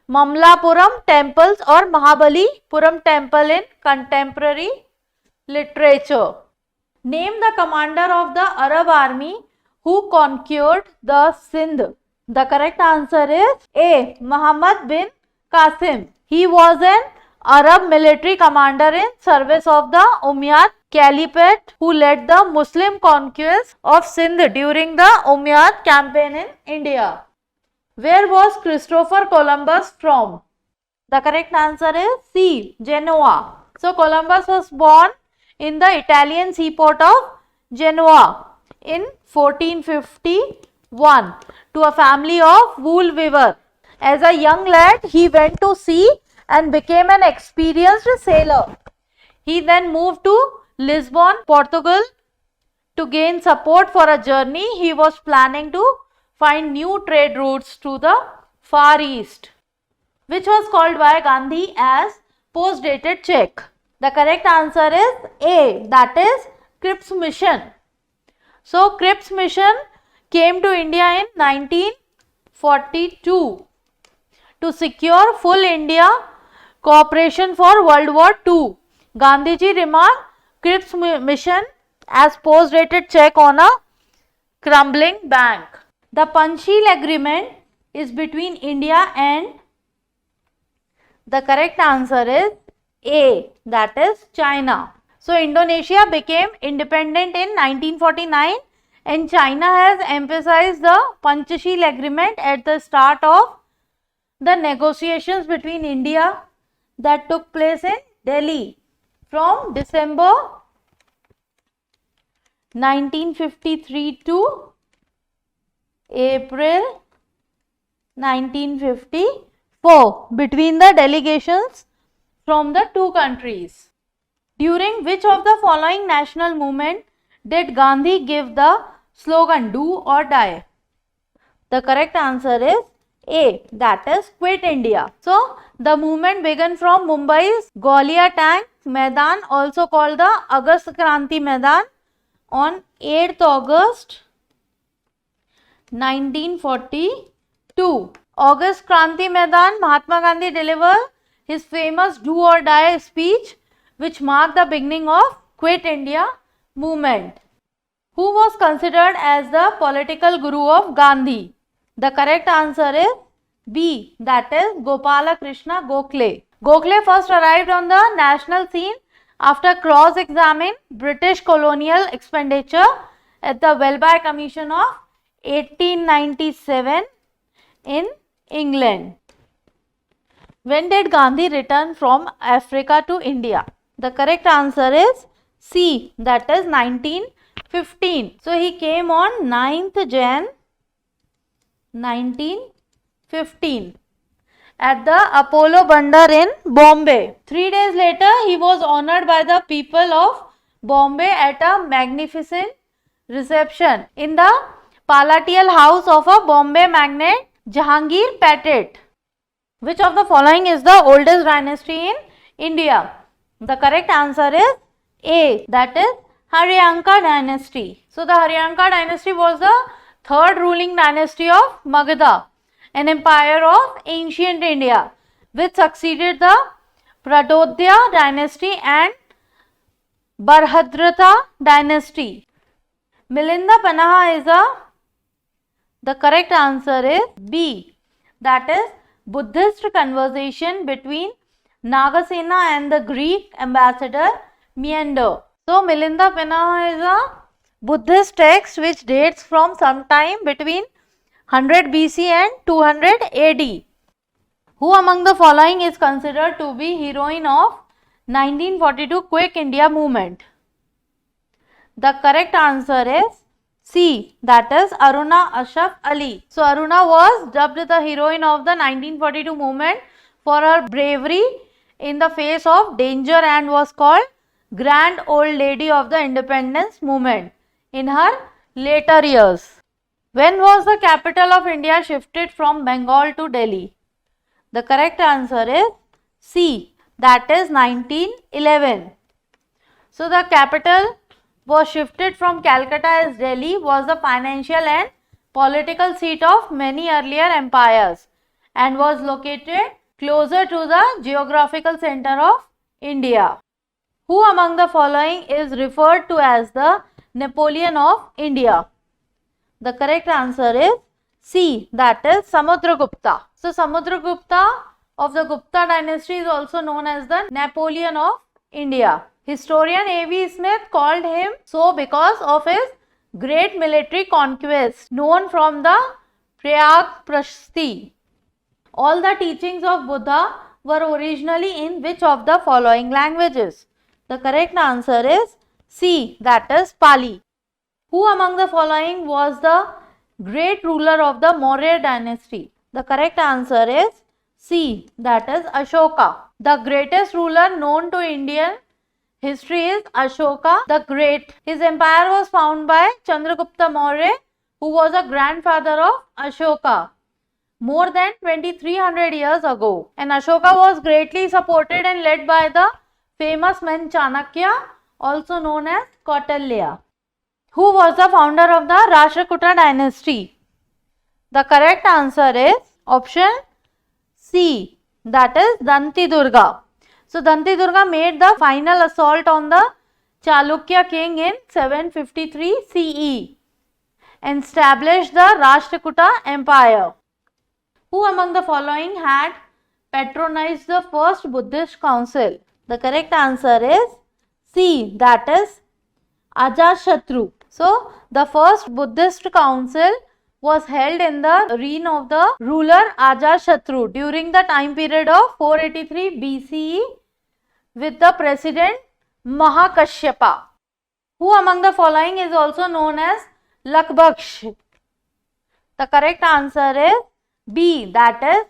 Mamlapuram temples or Mahabalipuram temple in contemporary literature. Name the commander of the Arab army who conquered the Sindh. The correct answer is A. Muhammad bin Qasim. He was an Arab military commander in service of the Umayyad Caliphate who led the Muslim conquest of Sindh during the Umayyad campaign in India. Where was Christopher Columbus from? The correct answer is C. Genoa. So Columbus was born in the Italian seaport of Genoa in 1451 to a family of wool weaver. As a young lad, he went to sea and became an experienced sailor. He then moved to Lisbon, Portugal to gain support for a journey. He was planning to find new trade routes to the Far East, which was called by Gandhi as post-dated check. The correct answer is A, that is Cripps mission. So Cripps mission came to India in 1942 to secure full India cooperation for World War II. Gandhiji remarked Cripps mission as post-dated check on a crumbling bank. The Panchsheel agreement is between India and the correct answer is A, that is China. So Indonesia became independent in 1949 and China has emphasized the Panchsheel agreement at the start of the negotiations between India that took place in Delhi from December 1953 to April 1954 between the delegations from the two countries. During which of the following national movement did Gandhi give the slogan do or die? The correct answer is A, that is Quit India. So the movement began from Mumbai's Gwalior Tank Maidan, also called the Agast Kranti Maidan, on 8th August 1942. August Kranti Maidan, Mahatma Gandhi delivered his famous do or die speech which marked the beginning of Quit India movement. Who was considered as the political guru of Gandhi? The correct answer is B, that is Gopala Krishna Gokhale. Gokhale first arrived on the national scene after cross-examining British colonial expenditure at the Welby Commission of 1897 in England. When did Gandhi return from Africa to India? The correct answer is C, that is 1915. So he came on 9th Jan 1915 at the Apollo Bandar in Bombay. 3 days later, he was honored by the people of Bombay at a magnificent reception in the palatial house of a Bombay magnate, Jahangir Patet. Which of the following is the oldest dynasty in India? The correct answer is A, that is Haryanka dynasty. So the Haryanka dynasty was the third ruling dynasty of Magadha, an empire of ancient India, which succeeded the Pradodya dynasty and Barhadrata dynasty. Belinda Panaha is the correct answer is B, that is Buddhist conversation between Nagasena and the Greek ambassador Meander. So Milinda Panaha is a Buddhist text which dates from sometime between 100 BC and 200 AD. Who among the following is considered to be heroine of 1942 Quick India movement? The correct answer is C, that is Aruna Ashraf Ali. So Aruna was dubbed the heroine of the 1942 movement for her bravery in the face of danger and was called Grand Old Lady of the Independence movement in her later years. When was the capital of India shifted from Bengal to Delhi? The correct answer is C, that is 1911. So the capital was shifted from Calcutta as Delhi was the financial and political seat of many earlier empires and was located closer to the geographical center of India. Who among the following is referred to as the Napoleon of India? The correct answer is C, that is Samudragupta. So Samudragupta of the Gupta dynasty is also known as the Napoleon of India. Historian A.V. Smith called him so because of his great military conquest known from the Prayag-Prashti. All the teachings of Buddha were originally in which of the following languages? The correct answer is C, that is Pali. Who among the following was the great ruler of the Maurya dynasty? The correct answer is C, that is Ashoka. The greatest ruler known to Indian history is Ashoka the Great. His empire was founded by Chandragupta Maurya, who was a grandfather of Ashoka more than 2300 years ago. And Ashoka was greatly supported and led by the famous man Chanakya, also known as Kautilya. Who was the founder of the Rashtrakuta dynasty? The correct answer is option C, that is Danti Durga. So Danti Durga made the final assault on the Chalukya king in 753 CE and established the Rashtrakuta empire. Who among the following had patronized the first Buddhist council? The correct answer is C, that is Ajashatru. So the first Buddhist council was held in the reign of the ruler Ajashatru during the time period of 483 BCE with the president Mahakashyapa. Who among the following is also known as Luggage? The correct answer is B, that is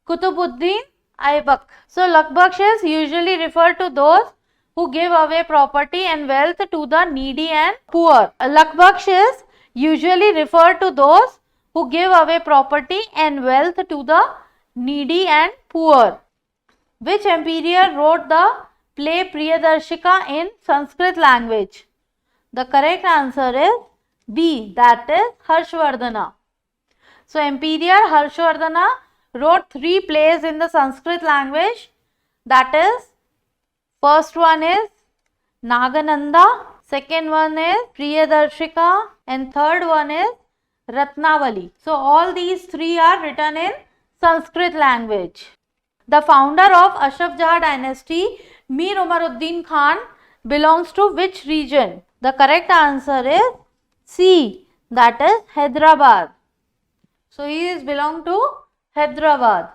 Kutubuddin Aibak. So Luggage is usually referred to those who give away property and wealth to the needy and poor. Luggage is usually referred to those who give away property and wealth to the needy and poor. Which emperor wrote the play Priyadarshika in Sanskrit language? The correct answer is B, that is Harshvardhana. So Emperor Harshvardhana wrote 3 plays in the Sanskrit language, that is, first one is Nagananda, second one is Priyadarshika, and third one is Ratnavali. So all these 3 are written in Sanskrit language. The founder of Ashraf Jah dynasty, Mir Umaruddin Khan, belongs to which region? The correct answer is C, that is Hyderabad. So he is belong to Hyderabad.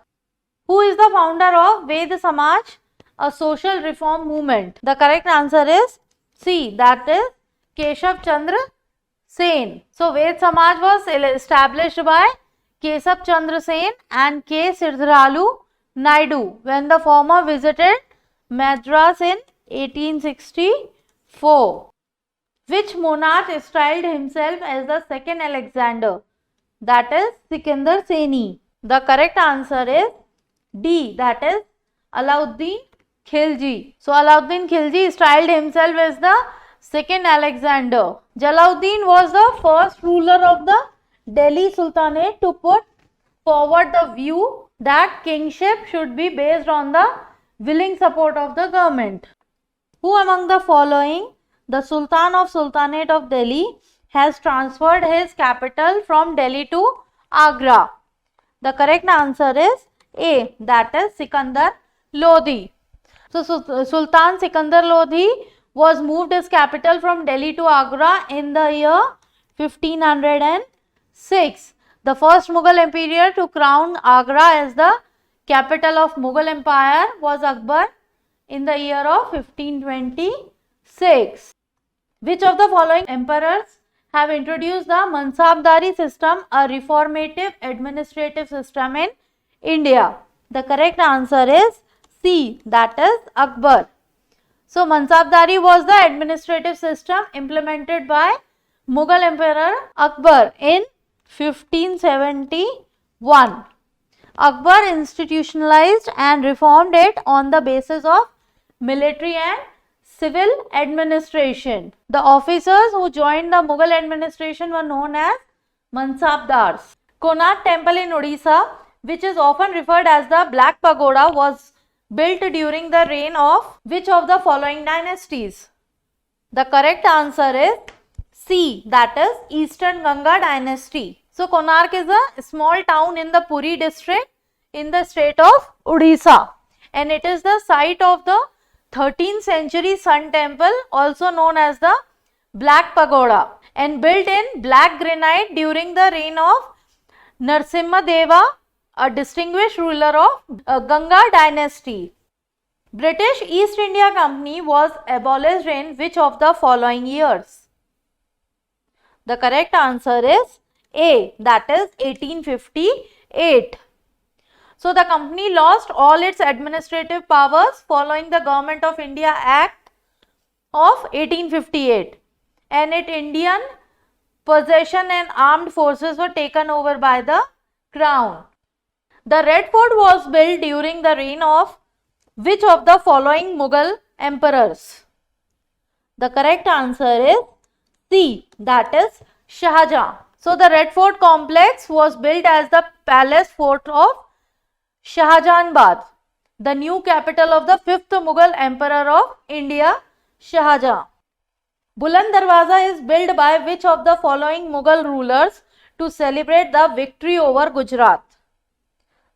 Who is the founder of Ved Samaj, a social reform movement? The correct answer is C, that is Keshav Chandra Sen. So Ved Samaj was established by Keshav Chandra Sen and K. Sirdharalu Naidu when the former visited Madras in 1864. Which monarch styled himself as the second Alexander? That is Sikandar Seni. The correct answer is D, that is Alauddin Khilji. So Alauddin Khilji styled himself as the second Alexander. Jalauddin was the first ruler of the Delhi Sultanate to put forward the view that kingship should be based on the willing support of the government. Who among the following the Sultan of Sultanate of Delhi has transferred his capital from Delhi to Agra? The correct answer is A, that is Sikandar Lodhi. So Sultan Sikandar Lodhi was moved his capital from Delhi to Agra in the year 1506. The first Mughal emperor to crown Agra as the capital of Mughal Empire was Akbar in the year of 1526. Which of the following emperors have introduced the Mansabdari system, a reformative administrative system in India? The correct answer is C, that is Akbar. So Mansabdari was the administrative system implemented by Mughal Emperor Akbar in 1571. Akbar institutionalized and reformed it on the basis of military and civil administration. The officers who joined the Mughal administration were known as Mansabdars. Konark temple in Odisha, which is often referred as the Black Pagoda, was built during the reign of which of the following dynasties? The correct answer is C, that is Eastern Ganga dynasty. So Konark is a small town in the Puri district in the state of Odisha, and it is the site of the 13th century Sun temple, also known as the Black Pagoda, and built in black granite during the reign of Narasimha Deva, a distinguished ruler of Ganga dynasty. British East India Company was abolished in which of the following years? The correct answer is A, that is 1858. So the company lost all its administrative powers following the Government of India Act of 1858, and its Indian possession and armed forces were taken over by the Crown. The Red Fort was built during the reign of which of the following Mughal emperors? The correct answer is C, that is Shah Jahan. So the Red Fort complex was built as the palace fort of Shahjahanabad, the new capital of the 5th Mughal emperor of India, Shah Jahan. Buland Darwaza is built by which of the following Mughal rulers to celebrate the victory over Gujarat?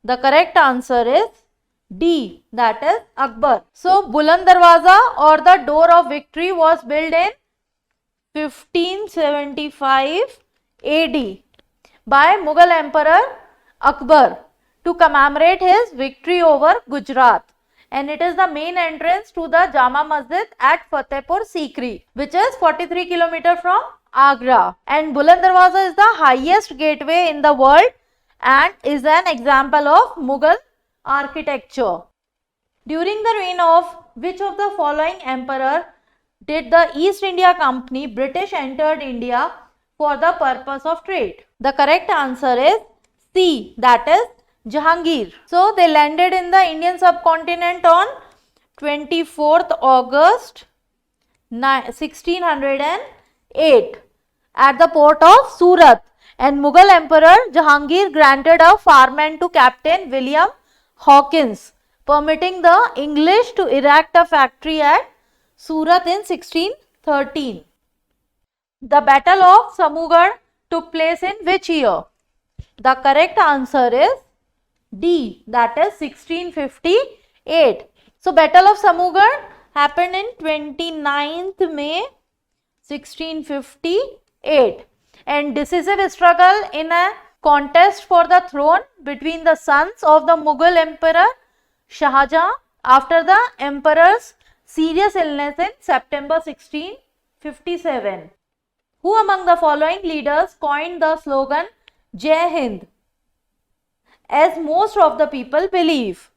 The correct answer is D, that is Akbar. So Buland Darwaza, or the door of victory, was built in 1575 AD by Mughal Emperor Akbar to commemorate his victory over Gujarat, and it is the main entrance to the Jama Masjid at Fatehpur Sikri, which is 43 km from Agra. And Buland Darwaza is the highest gateway in the world and is an example of Mughal architecture. During the reign of which of the following emperor did the East India Company British entered India for the purpose of trade? The correct answer is C, that is Jahangir. So they landed in the Indian subcontinent on 24th August 1608 at the port of Surat, and Mughal Emperor Jahangir granted a farman to Captain William Hawkins, permitting the English to erect a factory at Surat in 1613. The Battle of Samugarh took place in which year? The correct answer is D, that is 1658. So Battle of Samugarh happened in 29th May 1658, and decisive struggle in a contest for the throne between the sons of the Mughal Emperor Shah Jahan after the emperor's serious illness in September 1657. Who among the following leaders coined the slogan Jai Hind, as most of the people believe?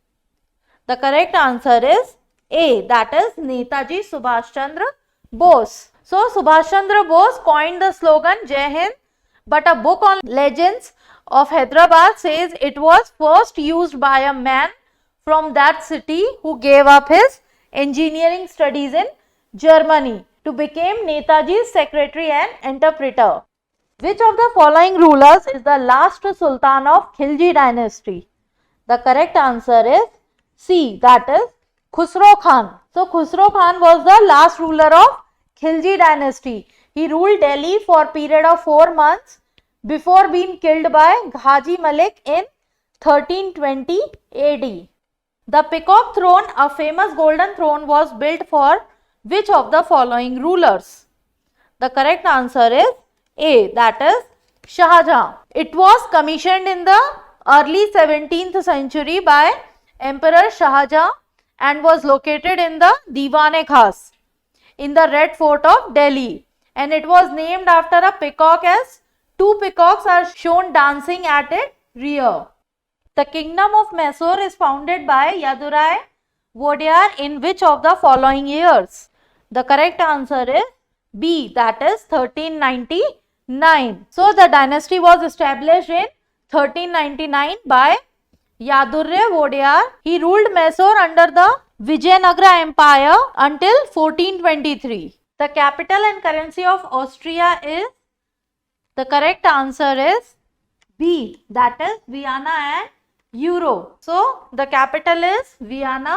The correct answer is A, that is Netaji Subhash Chandra Bose. So Subhash Chandra Bose coined the slogan Jai Hind, but a book on legends of Hyderabad says it was first used by a man from that city who gave up his engineering studies in Germany to become Netaji's secretary and interpreter. Which of the following rulers is the last Sultan of Khilji dynasty? The correct answer is C, that is Khusro Khan. So Khusro Khan was the last ruler of Khilji dynasty. He ruled Delhi for a period of 4 months before being killed by Ghazi Malik in 1320 AD. The Peacock throne, a famous golden throne, was built for which of the following rulers? The correct answer is A, that is Shah Jahan. It was commissioned in the early 17th century by Emperor Shah Jahan and was located in the Diwan-e-Khas in the Red Fort of Delhi, and it was named after a peacock as 2 peacocks are shown dancing at its rear. The kingdom of Mysore is founded by Yadurai Wadiyar in which of the following years? The correct answer is B, that is 1399. So the dynasty was established in 1399 by Yadurre Wadiyar. He ruled Mysore under the Vijayanagara Empire until 1423. The capital and currency of Austria is? The correct answer is B, that is Vienna and Euro. So the capital is Vienna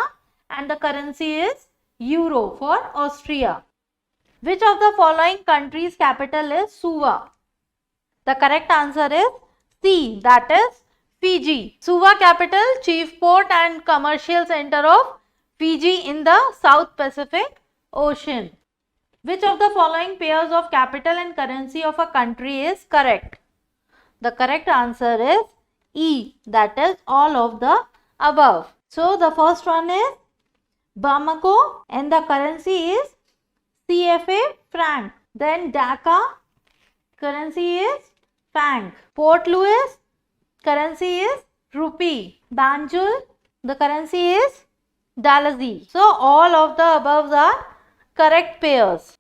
and the currency is Euro for Austria. Which of the following countries' capital is Suva? The correct answer is C, that is Fiji. Suva capital, chief port and commercial center of Fiji in the South Pacific Ocean. Which of the following pairs of capital and currency of a country is correct? The correct answer is E, that is all of the above. So the first one is Bamako and the currency is CFA franc. Then Dhaka, currency is franc. Port Louis, currency is rupee. Banjul, the currency is dalasi. So all of the above are correct pairs.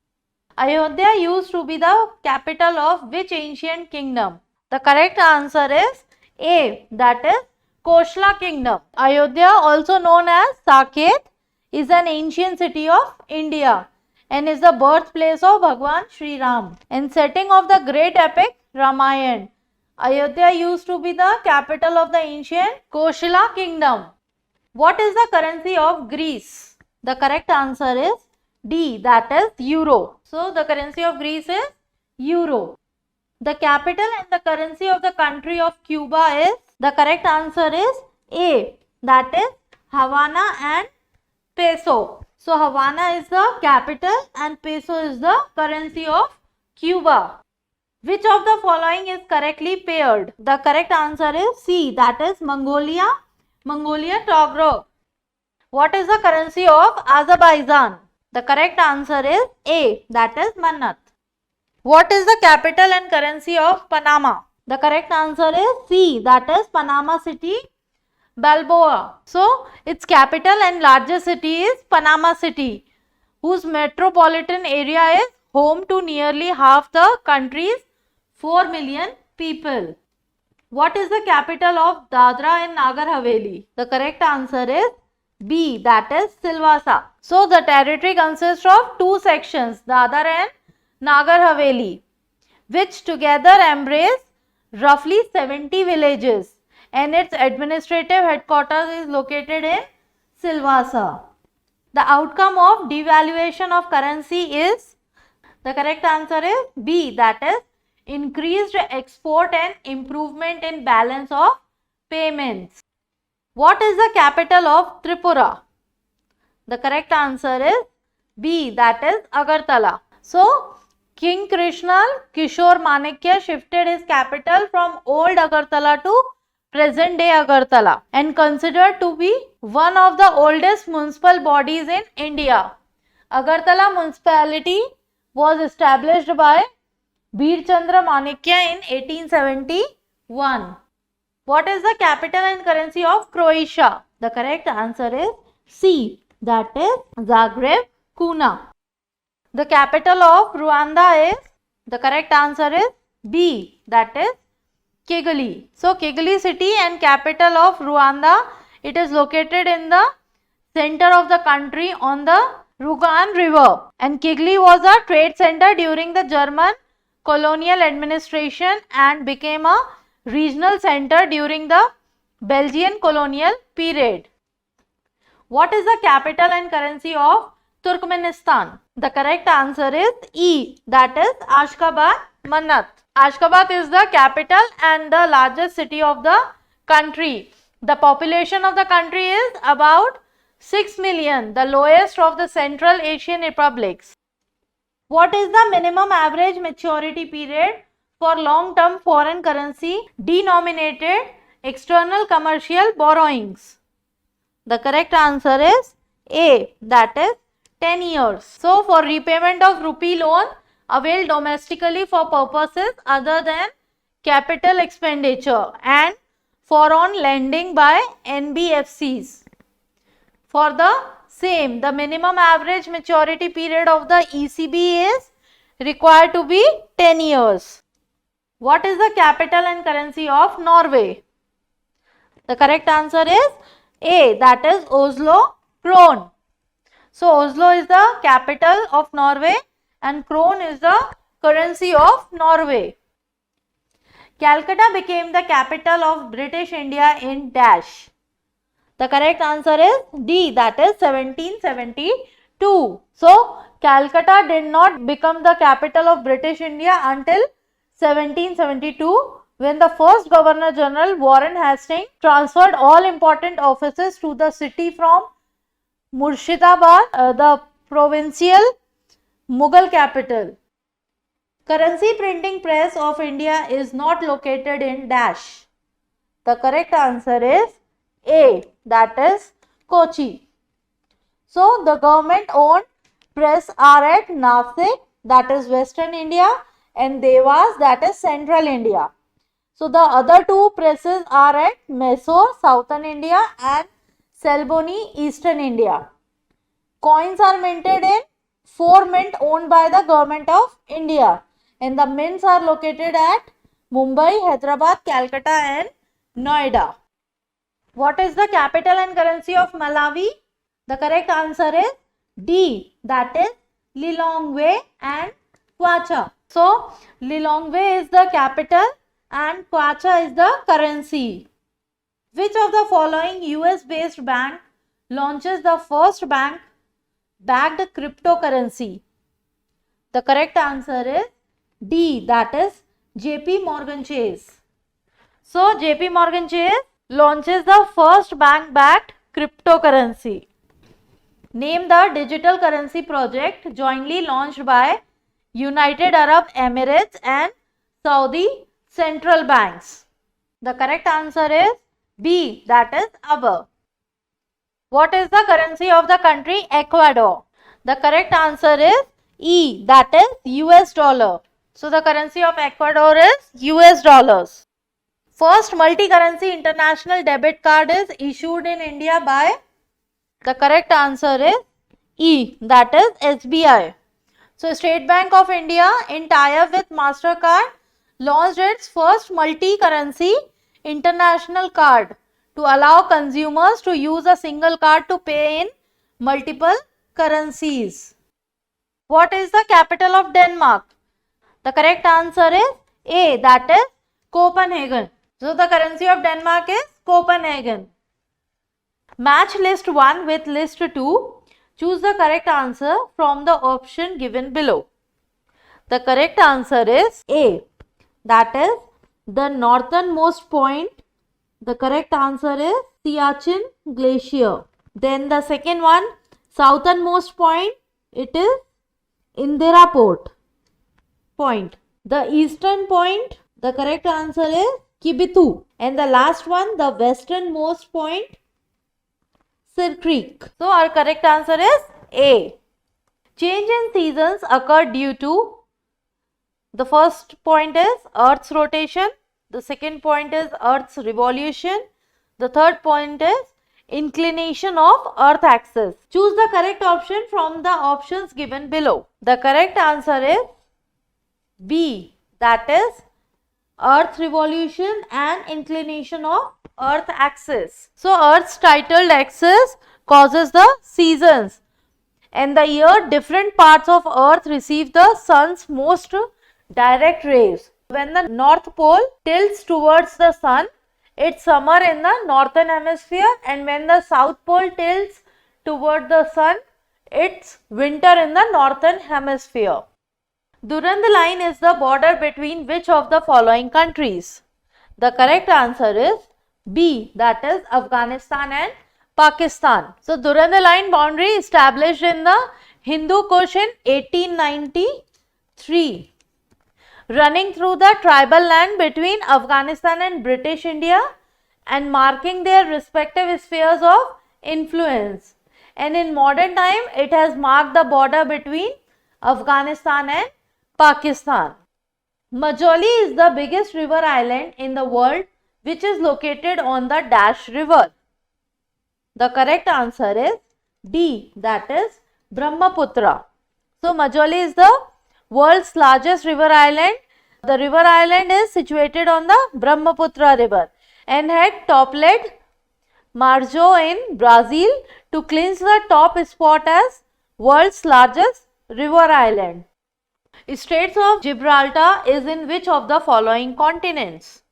Ayodhya used to be the capital of which ancient kingdom? The correct answer is A, that is Koshla kingdom. Ayodhya, also known as Saket, is an ancient city of India and is the birthplace of Bhagwan Sri Ram. In setting of the great epic Ramayana, Ayodhya used to be the capital of the ancient Koshla kingdom. What is the currency of Greece? The correct answer is D, that is Euro. So the currency of Greece is Euro. The capital and the currency of the country of Cuba is, the correct answer is A, that is Havana and Peso. So Havana is the capital and Peso is the currency of Cuba. Which of the following is correctly paired? The correct answer is C, that is Mongolia Togrog. What is the currency of Azerbaijan? The correct answer is A, that is Mannat. What is the capital and currency of Panama? The correct answer is C, that is Panama City, Balboa. So its capital and largest city is Panama City, whose metropolitan area is home to nearly half the country's 4 million people. What is the capital of Dadra and Nagar Haveli? The correct answer is B, that is Silvassa. So the territory consists of two sections, Dadar and Nagar Haveli, which together embrace roughly 70 villages, and its administrative headquarters is located in Silvassa. The outcome of devaluation of currency is, the correct answer is B, that is increased export and improvement in balance of payments. What is the capital of Tripura? The correct answer is B, that is Agartala. So King Krishnal Kishore Manekya shifted his capital from old Agartala to present day Agartala and considered to be one of the oldest municipal bodies in India. Agartala municipality was established by Bir Chandra Manekya in 1871. What is the capital and currency of Croatia? The correct answer is C, that is Zagreb, Kuna. The capital of Rwanda is, the correct answer is B, that is Kigali. So Kigali city and capital of Rwanda, it is located in the center of the country on the Rugan river, and Kigali was a trade center during the German colonial administration and became a regional center during the Belgian colonial period. What is the capital and currency of Turkmenistan? The correct answer is E, that is Ashgabat, Mannat. Ashgabat is the capital and the largest city of the country. The population of the country is about 6 million, the lowest of the Central Asian republics. What is the minimum average maturity period for long-term foreign currency denominated external commercial borrowings? The correct answer is A, that is 10 years. So for repayment of rupee loan availed domestically for purposes other than capital expenditure and for on lending by NBFCs. For the same, the minimum average maturity period of the ECB is required to be 10 years. What is the capital and currency of Norway? The correct answer is A, that is Oslo Krone. So Oslo is the capital of Norway and Krone is the currency of Norway. Calcutta became the capital of British India in dash. The correct answer is D, that is 1772. So, Calcutta did not become the capital of British India until 1772, when the first Governor General Warren Hastings transferred all important offices to the city from Murshidabad, the provincial Mughal capital. Currency printing press of India is not located in dash. The correct answer is A, that is Kochi. So, the government owned press are at Naac, that is Western India, and Devas, that is Central India. So, the other two presses are at Mysore, Southern India, and Selboni, Eastern India. Coins are minted in 4 mint owned by the government of India, and the mints are located at Mumbai, Hyderabad, Calcutta, and Noida. What is the capital and currency of Malawi? The correct answer is D, that is Lilongwe and Kwacha. So, Lilongwe is the capital and Kwacha is the currency. Which of the following US based bank launches the first bank backed cryptocurrency? The correct answer is D, that is JP Morgan Chase. So, JP Morgan Chase launches the first bank backed cryptocurrency. Name the digital currency project jointly launched by United Arab Emirates and Saudi Central Banks. The correct answer is B, that is ABA. What is the currency of the country Ecuador? The correct answer is E, that is US dollar. So, the currency of Ecuador is US dollars. First multi-currency international debit card is issued in India by? The correct answer is E, that is SBI. So, State Bank of India in tie-up with MasterCard launched its first multi-currency international card to allow consumers to use a single card to pay in multiple currencies. What is the capital of Denmark? The correct answer is A, that is Copenhagen. So, the currency of Denmark is Copenhagen. Match list 1 with list 2. Choose the correct answer from the option given below. The correct answer is A, that is the northernmost point. The correct answer is Siachen Glacier. Then the second one, southernmost point, it is Indira Point. The eastern point, the correct answer is Kibitu. And the last one, the westernmost point, Sir Creek. So, our correct answer is A. Change in seasons occur due to, the first point is Earth's rotation, the second point is Earth's revolution, the third point is inclination of Earth axis. Choose the correct option from the options given below. The correct answer is B, that is Earth revolution and inclination of Earth axis. So, Earth's titled axis causes the seasons, and the year different parts of Earth receive the sun's most direct rays. When the North Pole tilts towards the sun, it's summer in the northern hemisphere, and when the South Pole tilts toward the sun, it's winter in the northern hemisphere. Durand line is the border between which of the following countries? The correct answer is B, that is Afghanistan and Pakistan. So, Durand line boundary established in the Hindu Kush in 1893. Running through the tribal land between Afghanistan and British India and marking their respective spheres of influence. And in modern time, it has marked the border between Afghanistan and Pakistan. Majoli is the biggest river island in the world which is located on the Dash River. The correct answer is D, that is Brahmaputra. So, Majoli is the world's largest river island. The river island is situated on the Brahmaputra river and had toppled Marjo in Brazil to clinch the top spot as world's largest river island. Straits of Gibraltar is in which of the following continents?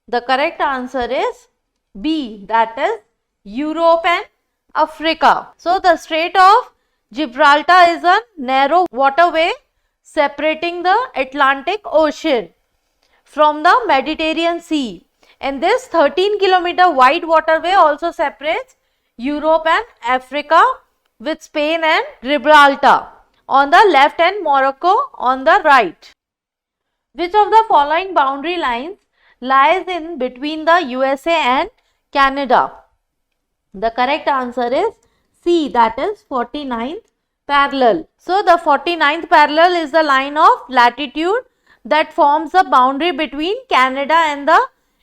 The correct answer is B, that is Europe and Africa. So the Strait of Gibraltar is a narrow waterway separating the Atlantic Ocean from the Mediterranean Sea, and this 13-kilometer wide waterway also separates Europe and Africa, with Spain and Gibraltar on the left and Morocco on the right. Which of the following boundary lines lies in between the USA and Canada? The correct answer is C, that is 49th parallel. So the 49th parallel is the line of latitude that forms the boundary between Canada and the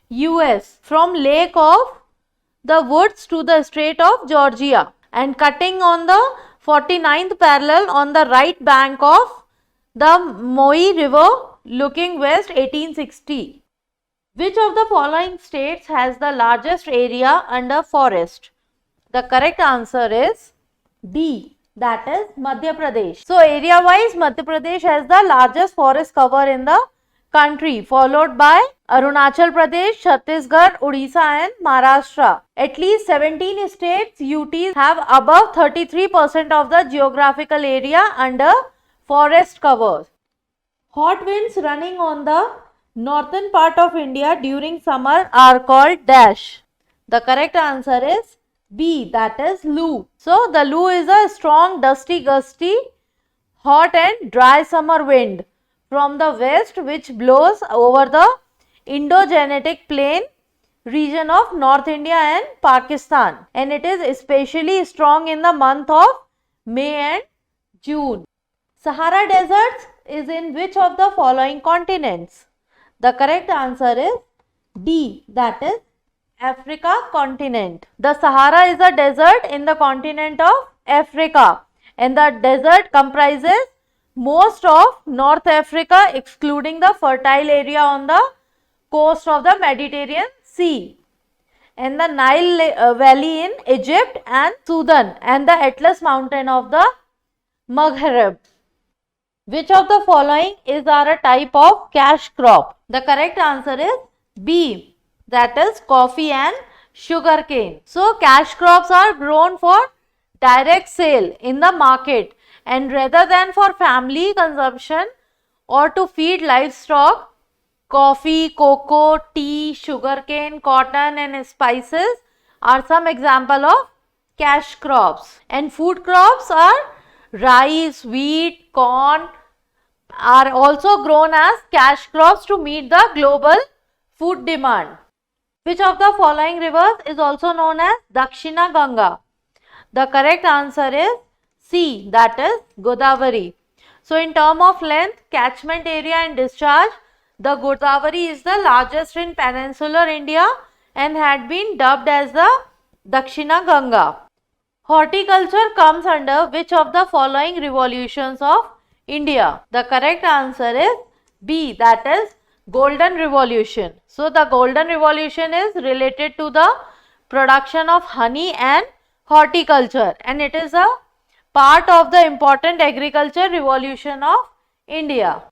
US from Lake of the Woods to the Strait of Georgia, and cutting on the 49th parallel on the right bank of the Moy River looking west 1860. Which of the following states has the largest area under forest? The correct answer is D, that is Madhya Pradesh. So area wise, Madhya Pradesh has the largest forest cover in the country, followed by Arunachal Pradesh, Chhattisgarh, Odisha and Maharashtra. At least 17 states UTs have above 33% of the geographical area under forest cover. Hot winds running on the northern part of India during summer are called dash. The correct answer is B, that is Lu. So the Lu is a strong, dusty, gusty, hot and dry summer wind from the west which blows over the Indo-Gangetic Plain region of North India and Pakistan, and it is especially strong in the month of May and June. Sahara Desert is in which of the following continents? The correct answer is D, that is Africa continent. The Sahara is a desert in the continent of Africa, and the desert comprises most of North Africa excluding the fertile area on the coast of the Mediterranean Sea, and the Nile Valley in Egypt and Sudan, and the Atlas mountain of the Maghreb. Which of the following is a type of cash crop? The correct answer is B, that is coffee and sugarcane. So cash crops are grown for direct sale in the market, and rather than for family consumption or to feed livestock, coffee, cocoa, tea, sugarcane, cotton and spices are some example of cash crops. And food crops are rice, wheat, corn are also grown as cash crops to meet the global food demand. Which of the following rivers is also known as Dakshina Ganga? The correct answer is C, that is Godavari. So in term of length, catchment area and discharge, the Godavari is the largest in peninsular India and had been dubbed as the Dakshina Ganga. Horticulture comes under which of the following revolutions of India? The correct answer is B, that is Golden Revolution. So the Golden Revolution is related to the production of honey and horticulture, and it is a part of the important agriculture revolution of India.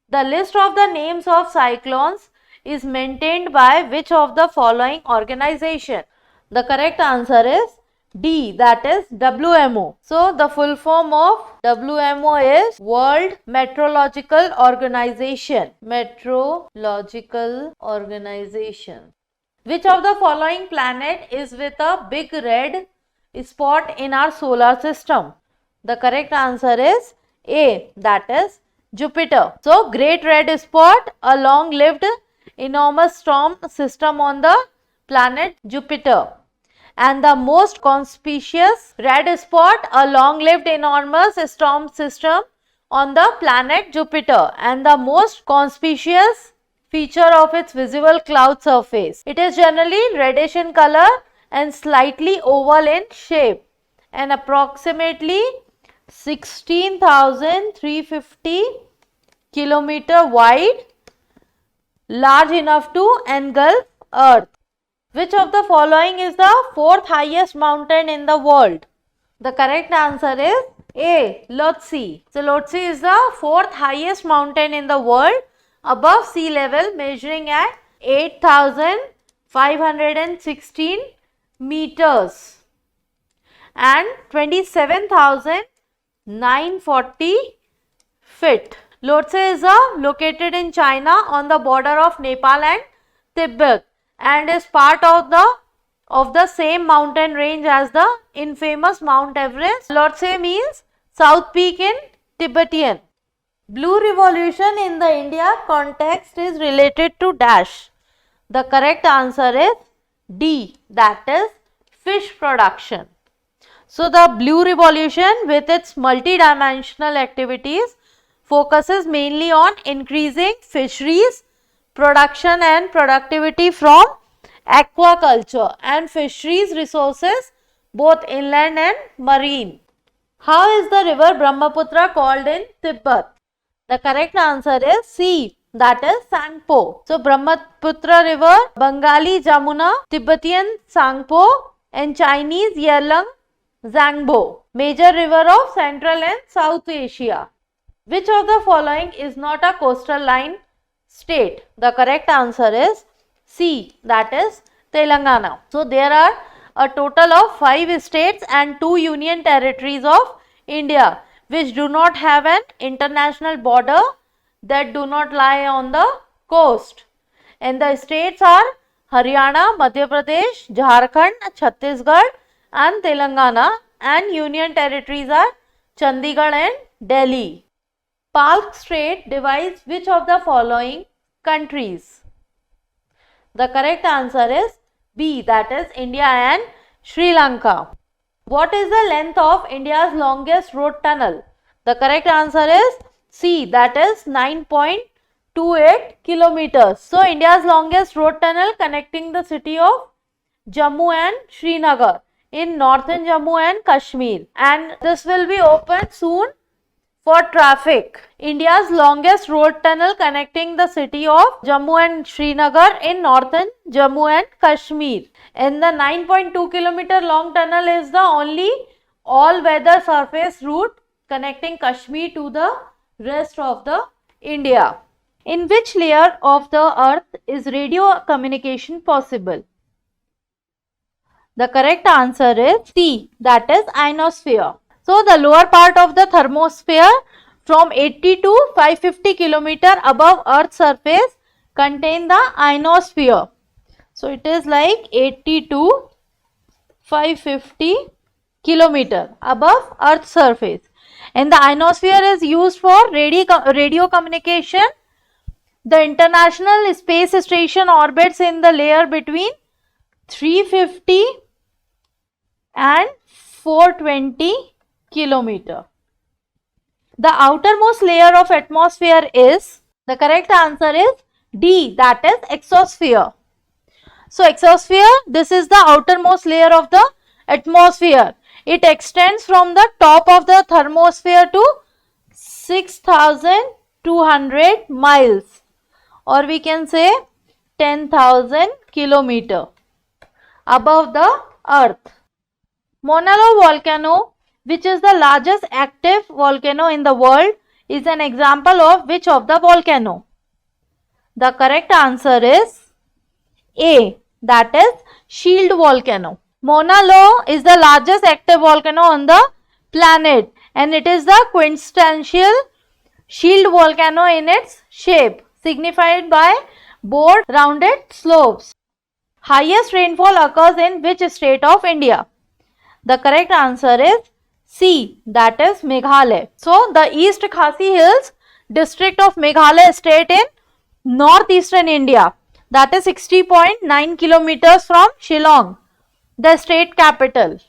The list of the names of cyclones is maintained by which of the following organization? The correct answer is D, that is WMO. So the full form of WMO is World Meteorological Organization. Meteorological Organization. Which of the following planet is with a big red spot in our solar system? The correct answer is A, that is Jupiter. So great red spot, a long-lived enormous storm system on the planet Jupiter. And the most conspicuous red spot, a long-lived enormous storm system on the planet Jupiter, and the most conspicuous feature of its visible cloud surface. It is generally reddish in color and slightly oval in shape, and approximately 16,350 kilometer wide, large enough to engulf Earth. Which of the following is the fourth highest mountain in the world? The correct answer is A. Lhotse. So Lhotse is the fourth highest mountain in the world above sea level, measuring at 8,516 meters and 27,940 feet. Lhotse is located in China on the border of Nepal and Tibet and is part of the same mountain range as the infamous Mount Everest. Lhotse means South Peak in Tibetan. Blue revolution in the India context is related to dash. The correct answer is D, that is fish production. So the blue revolution with its multi-dimensional activities focuses mainly on increasing fisheries production and productivity from aquaculture and fisheries resources both inland and marine. How is the river Brahmaputra called in Tibet? The correct answer is C, that is Sangpo. So Brahmaputra river, Bengali Jamuna, Tibetan Sangpo and Chinese Yerlang Zangbo, major river of Central and South Asia. Which of the following is not a coastal line state? The correct answer is C, that is Telangana. So there are a total of 5 states and 2 union territories of India which do not have an international border, that do not lie on the coast. And the states are Haryana, Madhya Pradesh, Jharkhand, Chhattisgarh and Telangana, and union territories are Chandigarh and Delhi. Palk Strait divides which of the following countries? The correct answer is B, that is India and Sri Lanka. What is the length of India's longest road tunnel? The correct answer is C, that is 9.28 kilometers. So India's longest road tunnel connecting the city of Jammu and Srinagar in northern Jammu and Kashmir, and this will be opened soon for traffic. India's longest road tunnel connecting the city of Jammu and Srinagar in northern Jammu and Kashmir. And the 9.2 kilometer long tunnel is the only all-weather surface route connecting Kashmir to the rest of the India. In which layer of the earth is radio communication possible? The correct answer is C, that is ionosphere. So the lower part of the thermosphere from 80 to 550 km above earth's surface contain the ionosphere. So it is like 80 to 550 km above earth's surface. And the ionosphere is used for radio communication. The International Space Station orbits in the layer between 350 and 420 kilometer. The outermost layer of atmosphere is, the correct answer is D, that is exosphere. So exosphere, this is the outermost layer of the atmosphere. It extends from the top of the thermosphere to 6,200 miles, or we can say 10,000 kilometer above the earth. Mauna Loa volcano, which is the largest active volcano in the world, is an example of which of the volcano? The correct answer is A, that is Shield volcano. Mauna Loa is the largest active volcano on the planet, and it is the quintessential shield volcano in its shape, signified by broad rounded slopes. Highest rainfall occurs in which state of India? The correct answer is C, that is Meghalaya. So the East Khasi Hills district of Meghalaya state in northeastern India, that is 60.9 kilometers from Shillong, the state capital.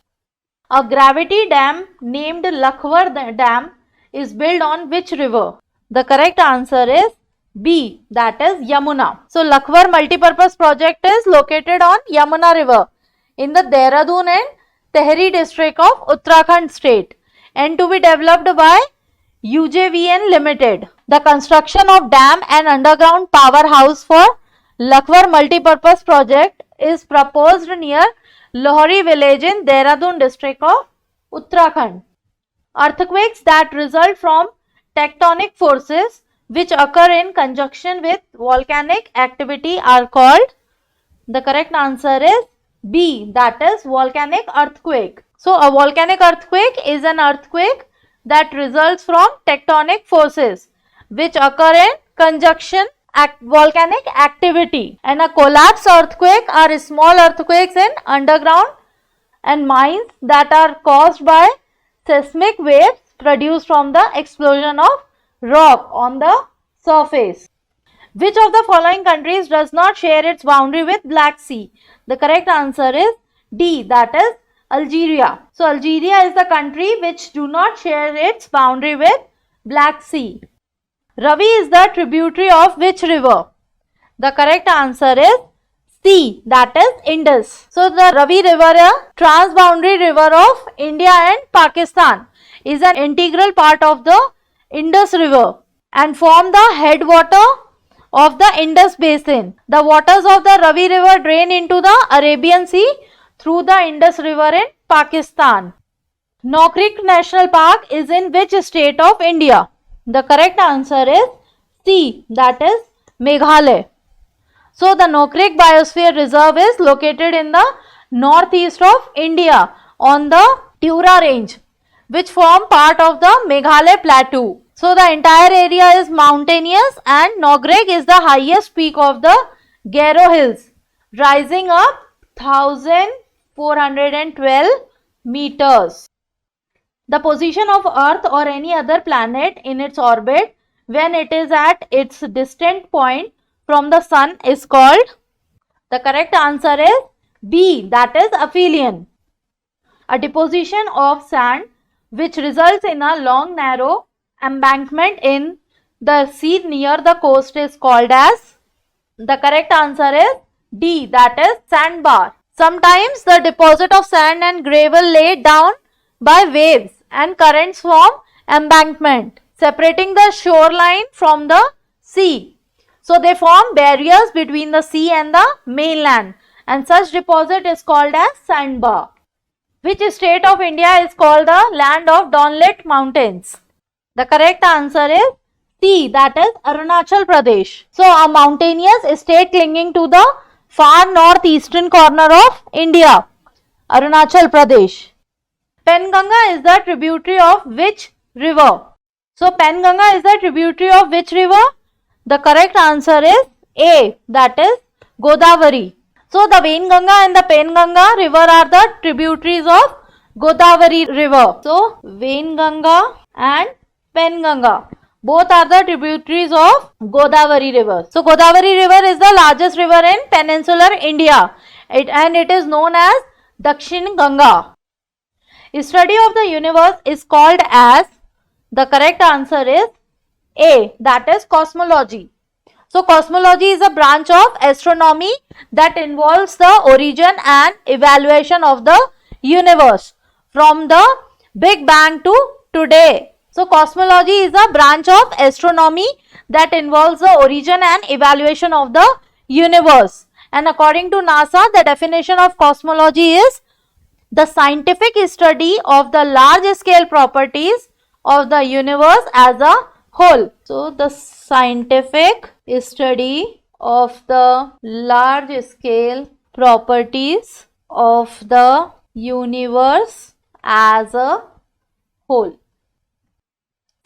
A gravity dam named Lakhwar Dam is built on which river? The correct answer is B, that is Yamuna. So Lakhwar multipurpose project is located on Yamuna river in the Dehradun and Tehri district of Uttarakhand state, and to be developed by UJVN Limited. The construction of dam and underground powerhouse for Lakhwar multipurpose project is proposed near Lohri village in Dehradun district of Uttarakhand. Earthquakes that result from tectonic forces which occur in conjunction with volcanic activity are called, the correct answer is B, that is volcanic earthquake. So a volcanic earthquake is an earthquake that results from tectonic forces which occur in conjunction volcanic activity, and a collapse earthquake are small earthquakes in underground and mines that are caused by seismic waves produced from the explosion of rock on the surface. Which of the following countries does not share its boundary with Black Sea? The correct answer is D, that is Algeria. So Algeria is the country which do not share its boundary with Black Sea. Ravi is the tributary of which river? The correct answer is C, that is Indus. So the Ravi river, a transboundary river of India and Pakistan, is an integral part of the Indus river and form the headwater of the Indus basin. The waters of the Ravi river drain into the Arabian Sea through the Indus river in Pakistan. Nokrik National Park is in which state of India? The correct answer is C, that is Meghalaya. So the Nokrik Biosphere Reserve is located in the northeast of India on the Tura range, which form part of the Meghalaya plateau. So the entire area is mountainous and Nokrik is the highest peak of the Garo Hills, rising up 1412 meters. The position of Earth or any other planet in its orbit when it is at its distant point from the Sun is called, the correct answer is B, that is aphelion. A deposition of sand which results in a long narrow embankment in the sea near the coast is called as, the correct answer is D, that is sandbar. Sometimes the deposit of sand and gravel laid down by waves and currents form embankment separating the shoreline from the sea. So they form barriers between the sea and the mainland, and such deposit is called as sandbar. Which state of India is called the land of downlit mountains? The correct answer is C, that is Arunachal Pradesh. So a mountainous state clinging to the far northeastern corner of India, Arunachal Pradesh. Penganga is the tributary of which river? So Penganga is the tributary of which river? The correct answer is A, that is Godavari. So the Vainganga and the Penganga river are the tributaries of Godavari river. So Vainganga and Penganga both are the tributaries of Godavari river. So Godavari river is the largest river in peninsular India and it is known as Dakshin Ganga. Study of the universe is called as, the correct answer is A, that is cosmology. So cosmology is a branch of astronomy that involves the origin and evaluation of the universe from the Big Bang to today. So cosmology is a branch of astronomy that involves the origin and evaluation of the universe. And according to NASA, the definition of cosmology is the scientific study of the large scale properties of the universe as a whole. So the scientific study of the large scale properties of the universe as a whole.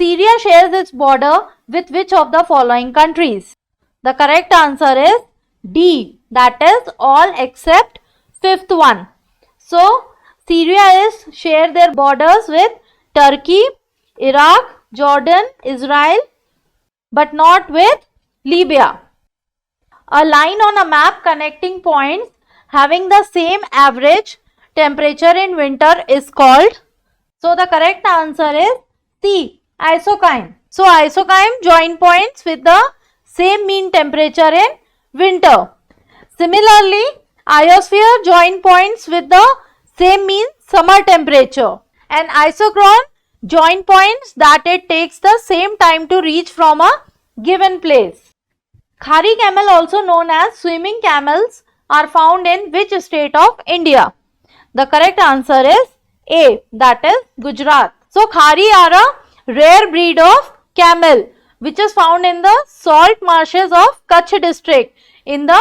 Syria shares its border with which of the following countries? The correct answer is D, that is all except fifth one. So Syria share their borders with Turkey, Iraq, Jordan, Israel, but not with Libya. A line on a map connecting points having the same average temperature in winter is called, so the correct answer is C, isochime. So isochime join points with the same mean temperature in winter. Similarly, iosphere join points with the same mean summer temperature, and isochron join points that it takes the same time to reach from a given place. Khari camel, also known as swimming camels, are found in which state of India? The correct answer is A, that is Gujarat. So khari are a rare breed of camel which is found in the salt marshes of Kutch district in the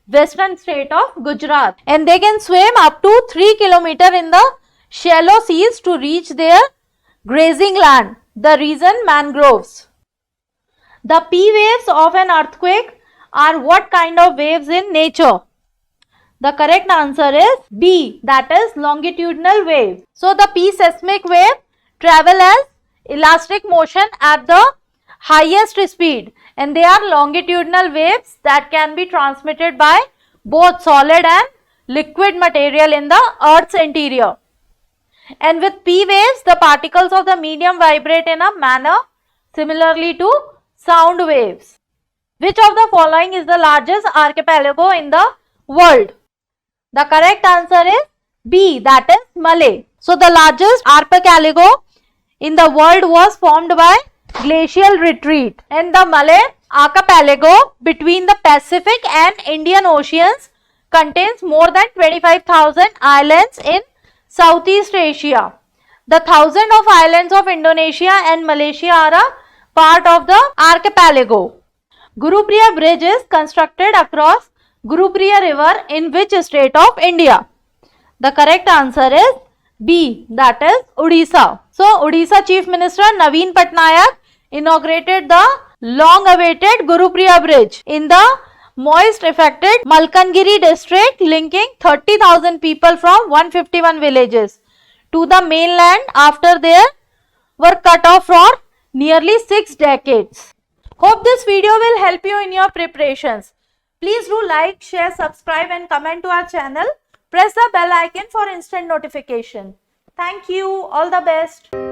western state of Gujarat, and they can swim up to 3 km in the shallow seas to reach their grazing land, the reason mangroves. The P waves of an earthquake are what kind of waves in nature? The correct answer is B, that is longitudinal wave. So the P seismic wave travel as elastic motion at the highest speed, and they are longitudinal waves that can be transmitted by both solid and liquid material in the Earth's interior. And with P waves, the particles of the medium vibrate in a manner similarly to sound waves. Which of the following is the largest archipelago in the world? The correct answer is B, that is Malay. So the largest archipelago in the world was formed by glacial retreat, and the Malay archipelago between the Pacific and Indian Oceans contains more than 25,000 islands in Southeast Asia. The thousands of islands of Indonesia and Malaysia are a part of the archipelago. Gurupriya Bridge is constructed across Gurupriya River in which state of India? The correct answer is B, that is Odisha. So Odisha Chief Minister Naveen Patnaik inaugurated the long-awaited Gurupriya Bridge in the moist-affected Malkangiri district, linking 30,000 people from 151 villages to the mainland after they were cut off for nearly 6 decades. Hope this video will help you in your preparations. Please do like, share, subscribe and comment to our channel. Press the bell icon for instant notification. Thank you. All the best.